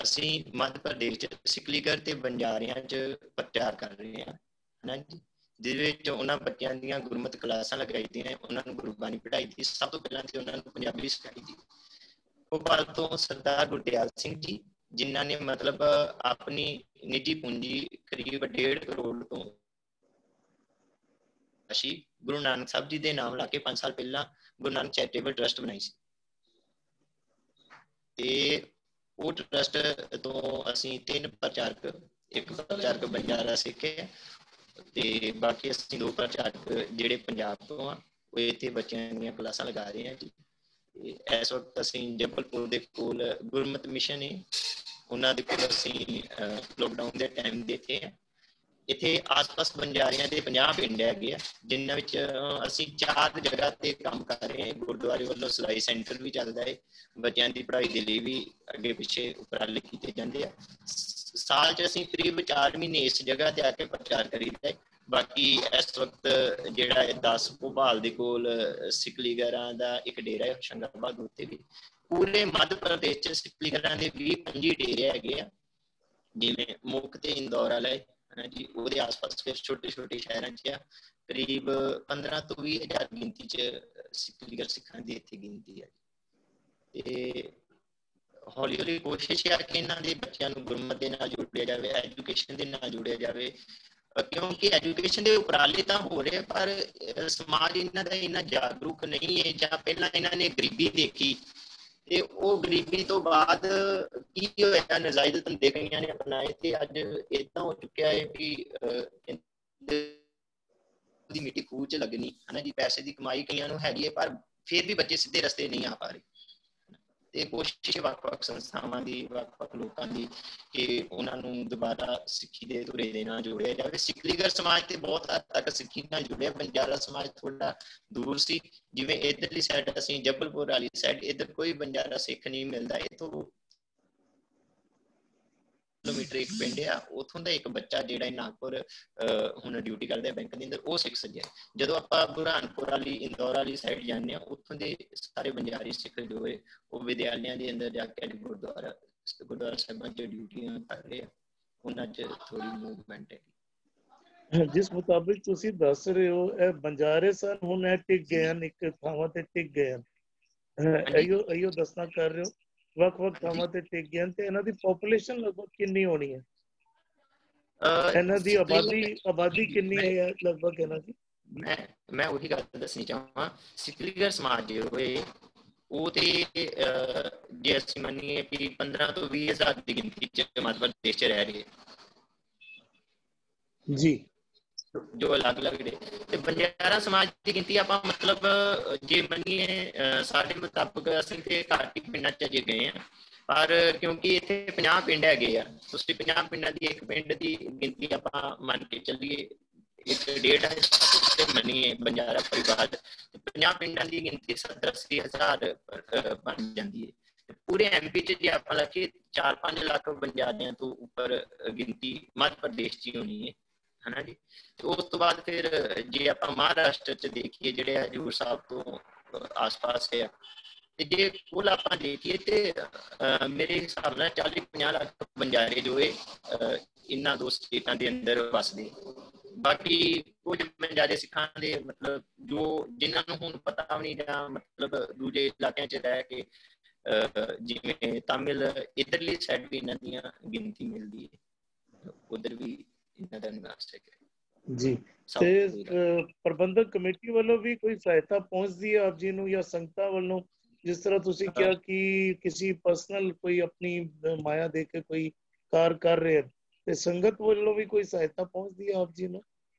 ਅਸੀਂ ਮੱਧ ਪ੍ਰਦੇਸ਼ 'ਚ ਸਿਕਲੀਗਰ ਤੇ ਬੰਜਾਰਿਆਂ 'ਚ ਪ੍ਰਚਾਰ ਕਰ ਰਹੇ ਹਾਂ, ਹੈ ਜੀ, ਜਿਹਦੇ ਵਿੱਚ ਉਹਨਾਂ ਬੱਚਿਆਂ ਦੀਆਂ ਗੁਰਮਤਿ ਕਲਾਸਾਂ ਲਗਾਈ ਦੀਆਂ, ਉਹਨਾਂ ਨੂੰ ਗੁਰਬਾਣੀ ਪੜ੍ਹਾਈ ਦੀ। ਸਭ ਤੋਂ ਪਹਿਲਾਂ ਤੇ ਉਹਨਾਂ ਨੂੰ ਪੰਜਾਬੀ ਸਿਖਾਈ ਦੀ। ਭੋਪਾਲ ਤੋਂ ਸਰਦਾਰ ਗੁਰਦਿਆਲ ਸਿੰਘ ਜੀ, ਜਿਨ੍ਹਾਂ ਨੇ ਮਤਲਬ ਆਪਣੀ ਨਿੱਜੀ ਪੂੰਜੀ ਕਰੀਬ 1.5 ਕਰੋੜ ਤੋਂ ਅਸੀਂ ਗੁਰੂ ਨਾਨਕ ਸਾਹਿਬ ਜੀ ਦੇ ਨਾਮ ਲਾ ਕੇ 5 ਸਾਲ ਪਹਿਲਾਂ ਗੁਰੂ ਨਾਨਕ ਚੈਰੀਟੇਬਲ ਟਰਸਟ ਬਣਾਈ ਸੀ। ਤੇ ਉਹ ਟਰਸਟ ਤੋਂ ਅਸੀਂ 3 ਪ੍ਰਚਾਰਕ, ਇੱਕ ਪ੍ਰਚਾਰਕ ਬੰਜਾਰਾ ਸਿੱਖੇ ਤੇ ਬਾਕੀ ਅਸੀਂ 2 ਪ੍ਰਚਾਰਕ ਜਿਹੜੇ ਪੰਜਾਬ ਤੋਂ ਆ, ਉਹ ਇੱਥੇ ਬੱਚਿਆਂ ਦੀਆਂ ਕਲਾਸਾਂ ਲਗਾ ਰਹੇ ਹਾਂ ਜੀ। ਇਸ ਵਕਤ ਅਸੀਂ ਜਬਲਪੁਰ ਦੇ ਕੋਲ ਗੁਰਮਤਿ ਮਿਸ਼ਨ ਹੈ, ਉਹਨਾਂ ਦੇ ਕੋਲ ਅਸੀਂ ਲੋਕਡਾਊਨ ਦੇ ਟਾਈਮ ਦਿੱਤੇ ਆ। ਇੱਥੇ ਆਸ-ਪਾਸ ਬੰਜਾਰਿਆਂ ਦੇ 50 ਪਿੰਡ ਹੈਗੇ ਆ, ਜਿਨ੍ਹਾਂ ਵਿੱਚ ਅਸੀਂ 4 ਜਗ੍ਹਾ ਤੇ ਕੰਮ ਕਰ ਰਹੇ ਹਾਂ। ਗੁਰਦੁਆਰੇ ਵੱਲੋਂ ਸਿਲਾਈ ਸੈਂਟਰ ਵੀ ਚੱਲਦਾ ਹੈ, ਬੱਚਿਆਂ ਦੀ ਪੜ੍ਹਾਈ ਦੇ ਲਈ ਵੀ ਅੱਗੇ ਪਿੱਛੇ ਉਪਰਾਲੇ ਕੀਤੇ ਜਾਂਦੇ ਆ। ਸਾਲ 'ਚ ਅਸੀਂ ਕਰੀਬ 4 ਮਹੀਨੇ ਇਸ ਜਗ੍ਹਾ ਤੇ ਆ ਕੇ ਪ੍ਰਚਾਰ ਕਰੀਦਾ। ਬਾਕੀ ਇਸ ਵਕਤ ਜਿਹੜਾ 10 ਭੋਪਾਲ ਦੇ ਕੋਲ ਸਿਕਲੀਗਰਾਂ ਦਾ ਇੱਕ ਡੇਰਾ ਹੈ ਹੋਸ਼ੰਗਾਬਾਦ, ਉੱਤੇ ਵੀ ਪੂਰੇ ਮੱਧ ਪ੍ਰਦੇਸ਼ 'ਚ ਸਿਕਲੀਗਰਾਂ ਦੇ 20-25 ਡੇਰੇ ਹੈਗੇ ਆ, ਜਿਵੇਂ ਮੁੱਖ ਤੇ ਇੰਦੌਰ ਵਾਲਾ ਹੈ ਜੀ, ਉਹਦੇ ਆਸ-ਪਾਸ ਫਿਰ ਛੋਟੇ ਸ਼ਹਿਰਾਂ 'ਚ ਆ। ਕਰੀਬ 15 ਤੋਂ 20 ਹਜ਼ਾਰ ਗਿਣਤੀ 'ਚ ਸਿਕਲੀਗਰ ਸਿੱਖਾਂ ਦੀ ਇੱਥੇ ਗਿਣਤੀ ਹੈ। ਤੇ ਹੌਲੀ ਕੋਸ਼ਿਸ਼ ਹੈ ਕਿ ਇਹਨਾਂ ਦੇ ਬੱਚਿਆਂ ਨੂੰ ਗੁਰਮਤਿ ਦੇ ਨਾਲ ਜੋੜਿਆ ਜਾਵੇ, ਐਜੂਕੇਸ਼ਨ ਦੇ ਨਾਲ ਜੋੜਿਆ ਜਾਵੇ, ਕਿਉਂਕਿ ਐਜੂਕੇਸ਼ਨ ਦੇ ਉਪਰਾਲੇ ਤਾਂ ਹੋ ਰਹੇ, ਪਰ ਸਮਾਜ ਇਹਨਾਂ ਦਾ ਇੰਨਾ ਜਾਗਰੂਕ ਨਹੀਂ ਹੈ, ਜਾਂ ਪਹਿਲਾਂ ਇਹਨਾਂ ਨੇ ਗਰੀਬੀ ਦੇਖੀ ਤੇ ਉਹ ਗਰੀਬੀ ਤੋਂ ਬਾਅਦ ਕੀ ਹੋਇਆ, ਨਜਾਇਜ਼ ਧੰਦੇ ਕਈਆਂ ਨੇ ਅਪਣਾਏ ਤੇ ਅੱਜ ਏਦਾਂ ਹੋ ਚੁੱਕਿਆ ਹੈ ਕਿ ਦੀ ਮਿੱਟੀ ਖੂਹ 'ਚ ਲੱਗਣੀ, ਹੈ ਨਾ ਜੀ। ਪੈਸੇ ਦੀ ਕਮਾਈ ਕਈਆਂ ਨੂੰ ਹੈਗੀ ਹੈ, ਪਰ ਫਿਰ ਵੀ ਬੱਚੇ ਸਿੱਧੇ ਰਸਤੇ ਨਹੀਂ ਆ ਪਾ ਰਹੇ। ਤੇ ਕੋਸ਼ਿਸ਼ ਵੱਖ-ਵੱਖ ਸੰਸਥਾਵਾਂ ਦੀ, ਵੱਖ-ਵੱਖ ਲੋਕਾਂ ਦੀ ਕਿ ਉਹਨਾਂ ਨੂੰ ਦੁਬਾਰਾ ਸਿੱਖੀ ਦੇ ਧੁਰੇ ਦੇ ਨਾਲ ਜੋੜਿਆ ਜਾਵੇ। ਸਿੱਖਲੀਗਰ ਸਮਾਜ ਤੇ ਬਹੁਤ ਹੱਦ ਤੱਕ ਸਿੱਖੀ ਨਾਲ ਜੁੜਿਆ, ਬੰਜਾਰਾ ਸਮਾਜ ਥੋੜਾ ਦੂਰ ਸੀ। ਜਿਵੇਂ ਇੱਧਰਲੀ ਸਾਈਡ ਅਸੀਂ ਜਬਲਪੁਰ ਵਾਲੀ ਸਾਈਡ, ਇੱਧਰ ਕੋਈ ਬੰਜਾਰਾ ਸਿੱਖ ਨਹੀਂ ਮਿਲਦਾ। ਇੱਥੋਂ ਕਿਲੋਮੀਟਰ ਇੱਕ ਪਿੰਡ ਆ, ਉੱਥੋਂ ਦਾ ਇੱਕ ਬੱਚਾ ਜਿਹੜਾ ਨਾਗਪੁਰ ਹੁਣ ਡਿਊਟੀ ਕਰਦਾ ਬੈਂਕ ਦੇ ਅੰਦਰ, ਉਹ ਸਿੱਖ ਸਕਿਆ। ਜਦੋਂ ਆਪਾਂ ਬੁਰਹਾਨਪੁਰ ਵਾਲੀ, ਇੰਦੌਰ ਵਾਲੀ ਸਾਈਡ ਜਾਂਦੇ ਹਾਂ, ਉੱਥੋਂ ਦੇ ਸਾਰੇ ਬੰਜਾਰੀ ਸਿੱਖ ਜੋ ਹੋਏ ਉਹ ਵਿਦਿਆਲਿਆਂ ਦੇ ਅੰਦਰ ਜਾ ਕੇ ਗੁਰਦੁਆਰਾ ਸਾਹਿਬਾਂ 'ਚ ਡਿਊਟੀਆਂ ਕਰ ਰਹੇ ਆ, ਉਹਨਾਂ 'ਚ ਥੋੜੀ ਮੂਵਮੈਂਟ ਹੈ। ਜਿਸ ਮੁਤਾਬਿਕ ਤੁਸੀਂ ਦੱਸ ਰਹੇ ਹੋ, ਇਹ ਬੰਜਾਰੇ ਸਨ, ਹੁਣ ਇਹ ਟਿਕ ਗਏ ਹਨ, ਇੱਕ ਥਾਵਾਂ ਤੇ ਟਿਕ ਗਏ ਹਨ, ਇਹੋ ਦੱਸਣਾ ਕਰ ਰਹੇ ਹੋ, ਵੱਖ-ਵੱਖ ਥਾਵਾਂ ਤੇ ਟਿਕ ਗਏ ਹਨ। ਤੇ ਇਹਨਾਂ ਦੀ ਪੋਪੂਲੇਸ਼ਨ ਲਗਭਗ ਕਿੰਨੀ ਹੋਣੀ ਹੈ? ਇਹਨਾਂ ਦੀ ਆਬਾਦੀ ਕਿੰਨੀ ਹੈ ਲਗਭਗ ਇਹਨਾਂ ਦੀ? ਮੈਂ ਉਹੀ ਗੱਲ ਦੱਸਣੀ ਚਾਹਾਂ, ਸਿੱਖਲੀਗਰ ਸਮਾਜ ਜੇ ਹੋਏ ਉਹ ਤੇ ਜੇ ਅਸੀਂ ਮੰਨੀਏ ਕਿ 15 ਤੋਂ 20 ਹਜ਼ਾਰ ਦੀ ਗਿਣਤੀ 'ਚ ਮੱਧ ਪ੍ਰਦੇਸ਼ 'ਚ ਰਹਿ ਰਹੇ ਜੀ, ਜੋ ਅਲੱਗ-ਅਲੱਗ ਨੇ। ਤੇ ਬੰਜਾਰਾ ਸਮਾਜ ਦੀ ਗਿਣਤੀ ਆਪਾਂ ਮਤਲਬ ਜੇ ਮੰਨੀਏ ਸਾਡੇ ਮੁਤਾਬਕ ਅਸੀਂ ਤੇ ਘੱਟ ਹੀ ਪਿੰਡਾਂ 'ਚ ਅਜੇ ਗਏ ਹਾਂ, ਪਰ ਕਿਉਂਕਿ ਇੱਥੇ 50 ਪਿੰਡ ਹੈਗੇ ਆ, ਤੁਸੀਂ 50 ਪਿੰਡਾਂ ਦੀ ਇੱਕ ਪਿੰਡ ਦੀ ਗਿਣਤੀ ਆਪਾਂ ਮੰਨ ਕੇ ਚੱਲੀਏ, 1.5 ਮੰਨੀਏ ਬੰਜਾਰਾ ਪਰਿਵਾਰ, 50 ਪਿੰਡਾਂ ਦੀ ਗਿਣਤੀ 70-80 ਹਜ਼ਾਰ ਬਣ ਜਾਂਦੀ ਹੈ। ਪੂਰੇ MP 'ਚ ਜੇ ਆਪਾਂ ਲੱਗੇ 4-5 ਲੱਖ ਬੰਜਾਰਿਆਂ ਤੋਂ ਉੱਪਰ ਗਿਣਤੀ ਮੱਧ ਪ੍ਰਦੇਸ਼ 'ਚ ਹੀ ਹੋਣੀ ਹੈ, ਹਨਾ ਜੀ। ਤੇ ਉਸ ਤੋਂ ਬਾਅਦ ਫਿਰ ਜੇ ਆਪਾਂ ਮਹਾਰਾਸ਼ਟਰ 'ਚ ਦੇਖੀਏ, ਜਿਹੜੇ ਹਜੂਰ ਸਾਹਿਬ ਤੋਂ ਆਸ-ਪਾਸ ਹੈ, ਤੇ ਜੇ ਕੁੱਲ ਆਪਾਂ ਦੇਖੀਏ ਤੇ ਮੇਰੇ ਹਿਸਾਬ ਨਾਲ 40-50 ਲੱਖ ਬੰਜਾਰੇ ਜੋ ਹੈ ਇਹਨਾਂ ਦੋ ਸਟੇਟਾਂ ਦੇ ਅੰਦਰ ਵਸਦੇ। ਬਾਕੀ ਕੁਝ ਬੰਜਾਰੇ ਸਿੱਖਾਂ ਦੇ ਮਤਲਬ ਜੋ ਜਿਨ੍ਹਾਂ ਨੂੰ ਹੁਣ ਪਤਾ ਵੀ ਨਹੀਂ, ਜਾਂ ਮਤਲਬ ਦੂਜੇ ਇਲਾਕਿਆਂ 'ਚ ਰਹਿ ਕੇ ਜਿਵੇਂ ਤਾਮਿਲ ਇੱਧਰਲੀ ਸਾਈਡ ਵੀ ਇਹਨਾਂ ਦੀਆਂ ਗਿਣਤੀ ਮਿਲਦੀ ਹੈ, ਉਧਰ ਵੀ ਇਹਨਾਂ ਦਾ ਨਿਵਾਸ ਹੈ ਜੀ। ਤੇ ਪ੍ਰਬੰਧਕ ਕਮੇਟੀ ਵੱਲੋਂ ਵੀ ਕੋਈ ਸਹਾਇਤਾ ਪਹੁੰਚਦੀ ਹੈ ਆਪ ਜੀ ਨੂੰ, ਜਾਂ ਸੰਗਤਾਂ ਵੱਲੋਂ? ਜਿਸ ਤਰ੍ਹਾਂ ਤੁਸੀਂ ਕਿਹਾ ਕਿ ਕਿਸੇ ਪਰਸਨਲ ਕੋਈ ਆਪਣੀ ਮਾਇਆ ਦੇ ਕੇ ਕੋਈ ਕਾਰ ਕਰ ਰਹੇ ਹਨ, ਤੇ ਸੰਗਤ ਵੱਲੋਂ ਵੀ ਕੋਈ ਸਹਾਇਤਾ ਪਹੁੰਚਦੀ ਹੈ ਆਪ ਜੀ ਨੂੰ?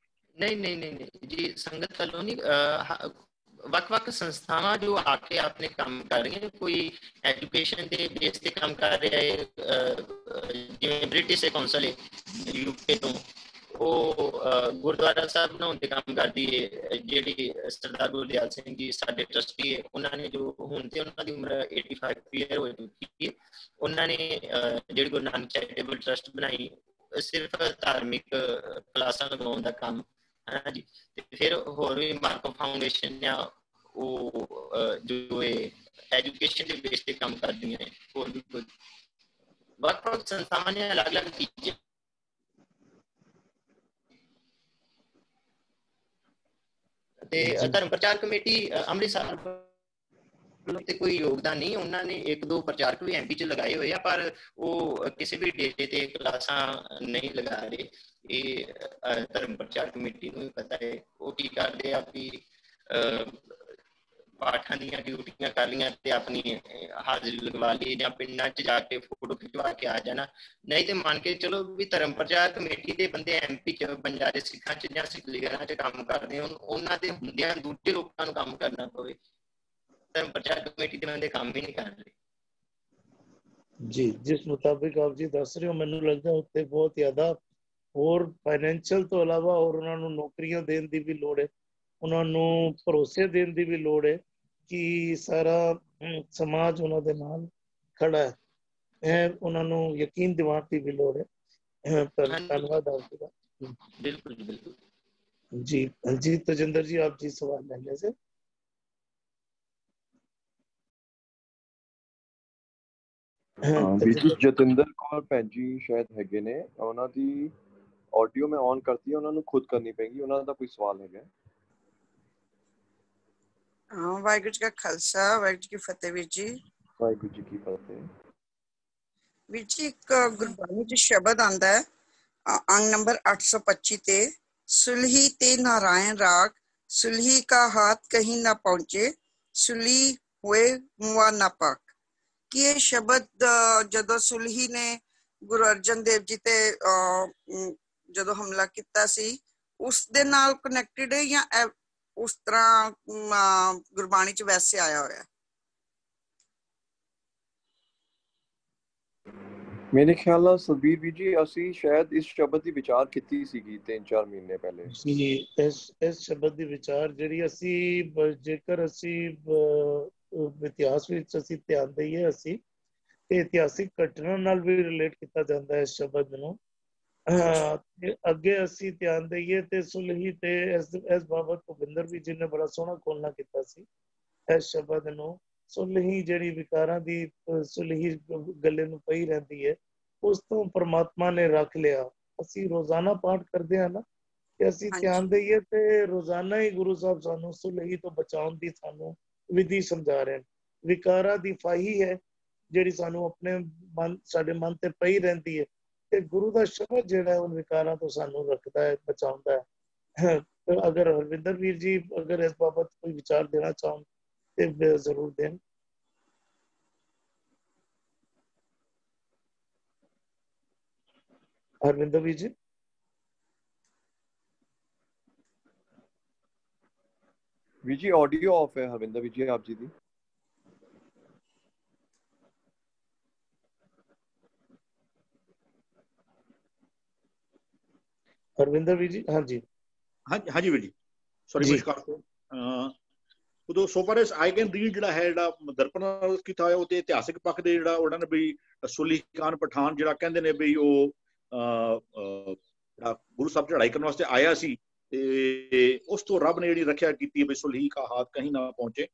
ਨਹੀਂ ਜੀ, ਸੰਗਤ ਵੱਲੋਂ ਨਹੀਂ। ਵੱਖ-ਵੱਖ ਸੰਸਥਾਵਾਂ ਜੋ ਆ ਕੇ ਆਪਣੇ ਕੰਮ ਕਰ ਰਹੀਆਂ, ਕੋਈ ਐਜੂਕੇਸ਼ਨ ਦੇ ਬੇਸ ਤੇ ਕੰਮ ਕਰ ਰਿਹਾ ਹੈ, ਜਿਵੇਂ ਬ੍ਰਿਟਿਸ਼ ਕੌਂਸਲ ਹੈ UK ਤੋਂ, ਉਹ ਗੁਰਦੁਆਰਾ ਸਾਹਿਬ ਬਣਾਉਣ ਦੇ ਕੰਮ ਕਰਦੀ ਹੈ। ਜਿਹੜੀ ਸਰਦਾਰ ਗੁਰਦਿਆਲ ਸਿੰਘ ਜੀ ਸਾਡੇ ਟਰਸਟੀ ਹੈ, ਉਹਨਾਂ ਨੇ ਜੋ ਹੁਣ ਤੇ ਉਹਨਾਂ ਦੀ ਉਮਰ 85 ਈਅਰ ਹੋ ਚੁੱਕੀ ਹੈ, ਉਹਨਾਂ ਨੇ ਜਿਹੜੀ ਗੁਰੂ ਨਾਨਕ ਚੈਰੀਟੇਬਲ ਟਰਸਟ ਬਣਾਈ, ਸਿਰਫ ਧਾਰਮਿਕ ਕਲਾਸਾਂ ਲਗਾਉਣ ਦਾ ਕੰਮ ਹੈ ਜੀ। ਤੇ ਫਿਰ ਹੋਰ ਵੀ ਮਾਰਕੋ ਫਾਊਂਡੇਸ਼ਨ ਆ, ਉਹ ਜੋ ਐਜੂਕੇਸ਼ਨ ਦੇ ਬੇਸ ਤੇ ਕੰਮ ਕਰਦੀਆਂ ਹੈ। ਹੋਰ ਵੀ ਕੁਝ ਵੱਖ-ਵੱਖ ਸੰਸਥਾਵਾਂ ਨੇ ਅਲੱਗ-ਅਲੱਗ ਟੀਚੇ ਤੇ ਧਰਮ ਪ੍ਰਚਾਰ ਕਮੇਟੀ ਅੰਮ੍ਰਿਤਸਰ ਤੇ ਕੋਈ ਯੋਗਦਾਨ ਨਹੀਂ, ਉਹਨਾਂ ਨੇ 1-2 ਪ੍ਰਚਾਰਕ ਵੀ MP 'ਚ ਲਗਾਏ ਹੋਏ ਆ, ਪਰ ਉਹ ਕਿਸੇ ਵੀ ਡੇਟੇ ਤੇ ਕਲਾਸਾਂ ਨਹੀਂ ਲਗਾ ਰਹੇ। ਇਹ ਧਰਮ ਪ੍ਰਚਾਰ ਕਮੇਟੀ ਨੂੰ ਵੀ ਪਤਾ ਹੈ, ਉਹ ਕੀ ਕਰਦੇ ਆ ਵੀ ਪਾਠਾਂ ਦੀਆਂ ਡਿਊਟੀਆਂ ਕਰ ਲਈਆਂ ਤੇ ਆਪਣੀ ਹਾਜ਼ਰੀ ਲਗਵਾ ਲਈ, ਜਾਂ ਪਿੰਡਾਂ 'ਚ ਜਾ ਕੇ ਫੋਟੋ ਖਿਚਵਾ ਕੇ ਆ ਜਾਣਾ। ਨਹੀਂ ਤੇ ਮੰਨ ਕੇ ਚਲੋ ਵੀ ਧਰਮ ਪ੍ਰਚਾਰ ਕਮੇਟੀ ਦੇ ਬੰਦੇ MP 'ਚ ਬੰਜਾਰੇ ਸਿੱਖਾਂ 'ਚ ਜਾਂ ਸਿੱਖਲੀਗਰਾਂ 'ਚ ਕੰਮ ਕਰਦੇ ਹੋਣ, ਉਹਨਾਂ ਦੇ ਹੁੰਦਿਆਂ ਦੂਜੇ ਲੋਕਾਂ ਨੂੰ ਕੰਮ ਕਰਨਾ ਪਵੇ, ਧਰਮ ਪ੍ਰਚਾਰ ਕਮੇਟੀ ਦੇ ਬੰਦੇ ਕੰਮ ਵੀ ਨਹੀਂ ਕਰ ਰਹੇ ਜੀ। ਜਿਸ ਮੁਤਾਬਿਕ ਆਪ ਜੀ ਦੱਸ ਰਹੇ ਹੋ, ਮੈਨੂੰ ਲੱਗਦਾ ਉੱਤੇ ਬਹੁਤ ਜ਼ਿਆਦਾ ਹੋਰ ਫਾਈਨੈਂਸ਼ੀਅਲ ਤੋਂ ਇਲਾਵਾ ਹੋਰ ਉਹਨਾਂ ਨੂੰ ਨੌਕਰੀਆਂ ਦੇਣ ਦੀ ਵੀ ਲੋੜ ਹੈ, ਉਹਨਾਂ ਨੂੰ ਭਰੋਸੇ ਦੇਣ ਦੀ ਵੀ ਲੋੜ ਹੈ ਕਿ ਸਾਰਾ ਸਮਾਜ ਉਹਨਾਂ ਦੇ ਨਾਲ ਖੜਾ ਹੈ, ਇਹ ਉਹਨਾਂ ਨੂੰ ਯਕੀਨ ਦਿਵਾਉਣ ਦੀ ਵੀ ਲੋੜ ਹੈ। ਧੰਨਵਾਦ ਆਪ ਜੀ ਦਾ। ਬਿਲਕੁਲ ਜੀ, ਬਿਲਕੁਲ ਜੀ। ਜੀ ਤਜਿੰਦਰ ਜੀ, ਆਪ ਜੀ ਸਵਾਲ ਲੈਣੇ ਸੇ? ਵੀਰ ਜੀ ਜਤਿੰਦਰ ਕੌਰ ਭੈਣ ਜੀ ਸ਼ਾਇਦ ਹੈਗੇ ਨੇ, ਉਹਨਾਂ ਦੀ ਆਡੀਓ ਮੈਂ ਔਨ ਕਰਤੀ ਹੈ, ਉਹਨਾਂ ਨੂੰ ਖੁਦ ਕਰਨੀ ਪੈਗੀ। ਉਹਨਾਂ ਦਾ ਕੋਈ ਸਵਾਲ ਹੈਗਾ? ਵਾਹਿਗੁਰੂ ਜੀ ਕਾ ਖਾਲਸਾ, ਵਾਹਿਗੁਰੂ ਜੀ ਕੀ ਫਤਿਹ। ਵੀਰ ਜੀ ਵਾਹਿਗੁਰੂ ਜੀ ਕੀ ਫਤਿਹ। ਵੀਰ ਜੀ, ਇੱਕ ਗੁਰਬਾਣੀ 'ਚ ਸ਼ਬਦ ਆਉਂਦਾ ਹੈ ਅੰਗ ਨੰਬਰ 825 ਤੇ, ਸੁਲਹੀ ਤੇ ਨਾਰਾਇਣ ਰਾਗ, ਸੁਲਹੀ ਕਾ ਹਾਥ ਕਹੀਂ ਨਾ ਪਹੁੰਚੇ, ਸੁਲੀ ਹੋਏ ਮੁਆ ਨਾ ਪਾਕ। ਕੀ ਇਹ ਸ਼ਬਦ ਜਦੋਂ ਸੁਲਹੀ ਨੇ ਗੁਰੂ ਅਰਜਨ ਦੇਵ ਜੀ ਤੇ ਜਦੋਂ ਹਮਲਾ ਕੀਤਾ ਸੀ, ਉਸ ਦੇ ਨਾਲ ਕਨੈਕਟਡ ਹੈ, ਜਾਂ ਉਸ ਤਰ੍ਹਾਂ ਗੁਰਬਾਣੀ 'ਚ ਵੈਸੇ ਆਇਆ ਹੋਇਆ? ਮੇਰੇ ਖਿਆਲ ਨਾਲ ਸੁਖਬੀਰ ਵੀਰ ਜੀ ਅਸੀਂ ਸ਼ਾਇਦ ਇਸ ਸ਼ਬਦ ਦੀ ਵਿਚਾਰ ਕੀਤੀ ਸੀਗੀ 3-4 ਮਹੀਨੇ ਪਹਿਲੇ। ਜੀ ਇਸ ਸ਼ਬਦ ਦੀ ਵਿਚਾਰ ਜਿਹੜੀ ਅਸੀਂ ਜੇਕਰ ਅਸੀਂ ਇਤਿਹਾਸ ਵਿੱਚ ਅਸੀਂ ਧਿਆਨ ਦਈਏ ਅਸੀਂ ਤੇ ਇਤਿਹਾਸਿਕ ਘਟਨਾ ਨਾਲ ਵੀ ਰਿਲੇਟ ਕੀਤਾ ਜਾਂਦਾ ਹੈ ਇਸ ਸ਼ਬਦ ਨੂੰ। ਤੇ ਅੱਗੇ ਅਸੀਂ ਧਿਆਨ ਦਈਏ ਤੇ ਸੁਲਹੀ ਤੇ ਇਸ ਬਾਬਤ ਭੁਪਿੰਦਰ ਵੀ ਜੀ ਨੇ ਬੜਾ ਸੋਹਣਾ ਖੋਲਣਾ ਕੀਤਾ ਸੀ ਇਸ ਸ਼ਬਦ ਨੂੰ। ਸੁਲਹੀ ਜਿਹੜੀ ਵਿਕਾਰਾਂ ਦੀ ਸੁਲਹੀ ਗੱਲੇ ਨੂੰ ਪਈ ਰਹਿੰਦੀ ਹੈ, ਉਸ ਤੋਂ ਪਰਮਾਤਮਾ ਨੇ ਰੱਖ ਲਿਆ। ਅਸੀਂ ਰੋਜ਼ਾਨਾ ਪਾਠ ਕਰਦੇ ਹਾਂ ਨਾ, ਕਿ ਅਸੀਂ ਧਿਆਨ ਦਈਏ ਤੇ ਰੋਜ਼ਾਨਾ ਹੀ ਗੁਰੂ ਸਾਹਿਬ ਸਾਨੂੰ ਸੁਲਹੀ ਤੋਂ ਬਚਾਉਣ ਦੀ ਸਾਨੂੰ ਵਿਧੀ ਸਮਝਾ ਰਹੇ ਨੇ। ਵਿਕਾਰਾਂ ਦੀ ਫਾਹੀ ਹੈ ਜਿਹੜੀ ਸਾਨੂੰ ਆਪਣੇ ਮਨ ਸਾਡੇ ਮਨ ਤੇ ਪਈ ਰਹਿੰਦੀ ਹੈ, ਤੇ ਗੁਰੂ ਦਾ ਸ਼ਬਦ ਜਿਹੜਾ ਉਹ ਵਿਕਾਰਾਂ ਤੋਂ ਸਾਨੂੰ ਰੱਖਦਾ ਹੈ, ਬਚਾਉਂਦਾ ਹੈ। ਅਗਰ ਹਰਵਿੰਦਰ ਵੀਰ ਜੀ ਅਗਰ ਇਸ ਬਾਬਤ ਕੋਈ ਵਿਚਾਰ ਦੇਣਾ ਚਾਹਣ ਤੇ ਜ਼ਰੂਰ ਦੇਣ। ਹਰਵਿੰਦਰ ਵੀਰ ਜੀ। ਵੀਰ ਜੀ ਆਡੀਓ ਆਫ ਹੈ ਹਰਵਿੰਦਰ ਵੀਰ ਜੀ ਆਪ ਜੀ ਦੀ। ਹਰਵਿੰਦਰ ਵੀਰ ਜੀ। ਹਾਂਜੀ ਹਾਂਜੀ ਵੀਰ ਜੀ, ਸੌਰੀ ਨਮਸਕਾਰ। ਉਦੋਂ so far S I can read ਜਿਹੜਾ ਹੈ, ਜਿਹੜਾ ਦਰਪਣ ਨਾਲ ਕੀਤਾ ਹੋਇਆ ਉਹਦੇ ਇਤਿਹਾਸਿਕ ਪੱਖ ਦੇ ਜਿਹੜਾ ਉਹਨਾਂ ਨੇ ਵੀ ਸੁਲਹੀ ਖਾਨ ਪਠਾਨ ਜਿਹੜਾ ਕਹਿੰਦੇ ਨੇ ਵੀ ਉਹ ਜਿਹੜਾ ਗੁਰੂ ਸਾਹਿਬ ਚੜ੍ਹਾਈ ਕਰਨ ਵਾਸਤੇ ਆਇਆ ਸੀ, ਤੇ ਉਸ ਤੋਂ ਰੱਬ ਨੇ ਜਿਹੜੀ ਰੱਖਿਆ ਕੀਤੀ ਵੀ ਸੁਲਹੀ ਕਾ ਹਾਥ ਕਹੀਂ ਨਾ ਪਹੁੰਚੇ।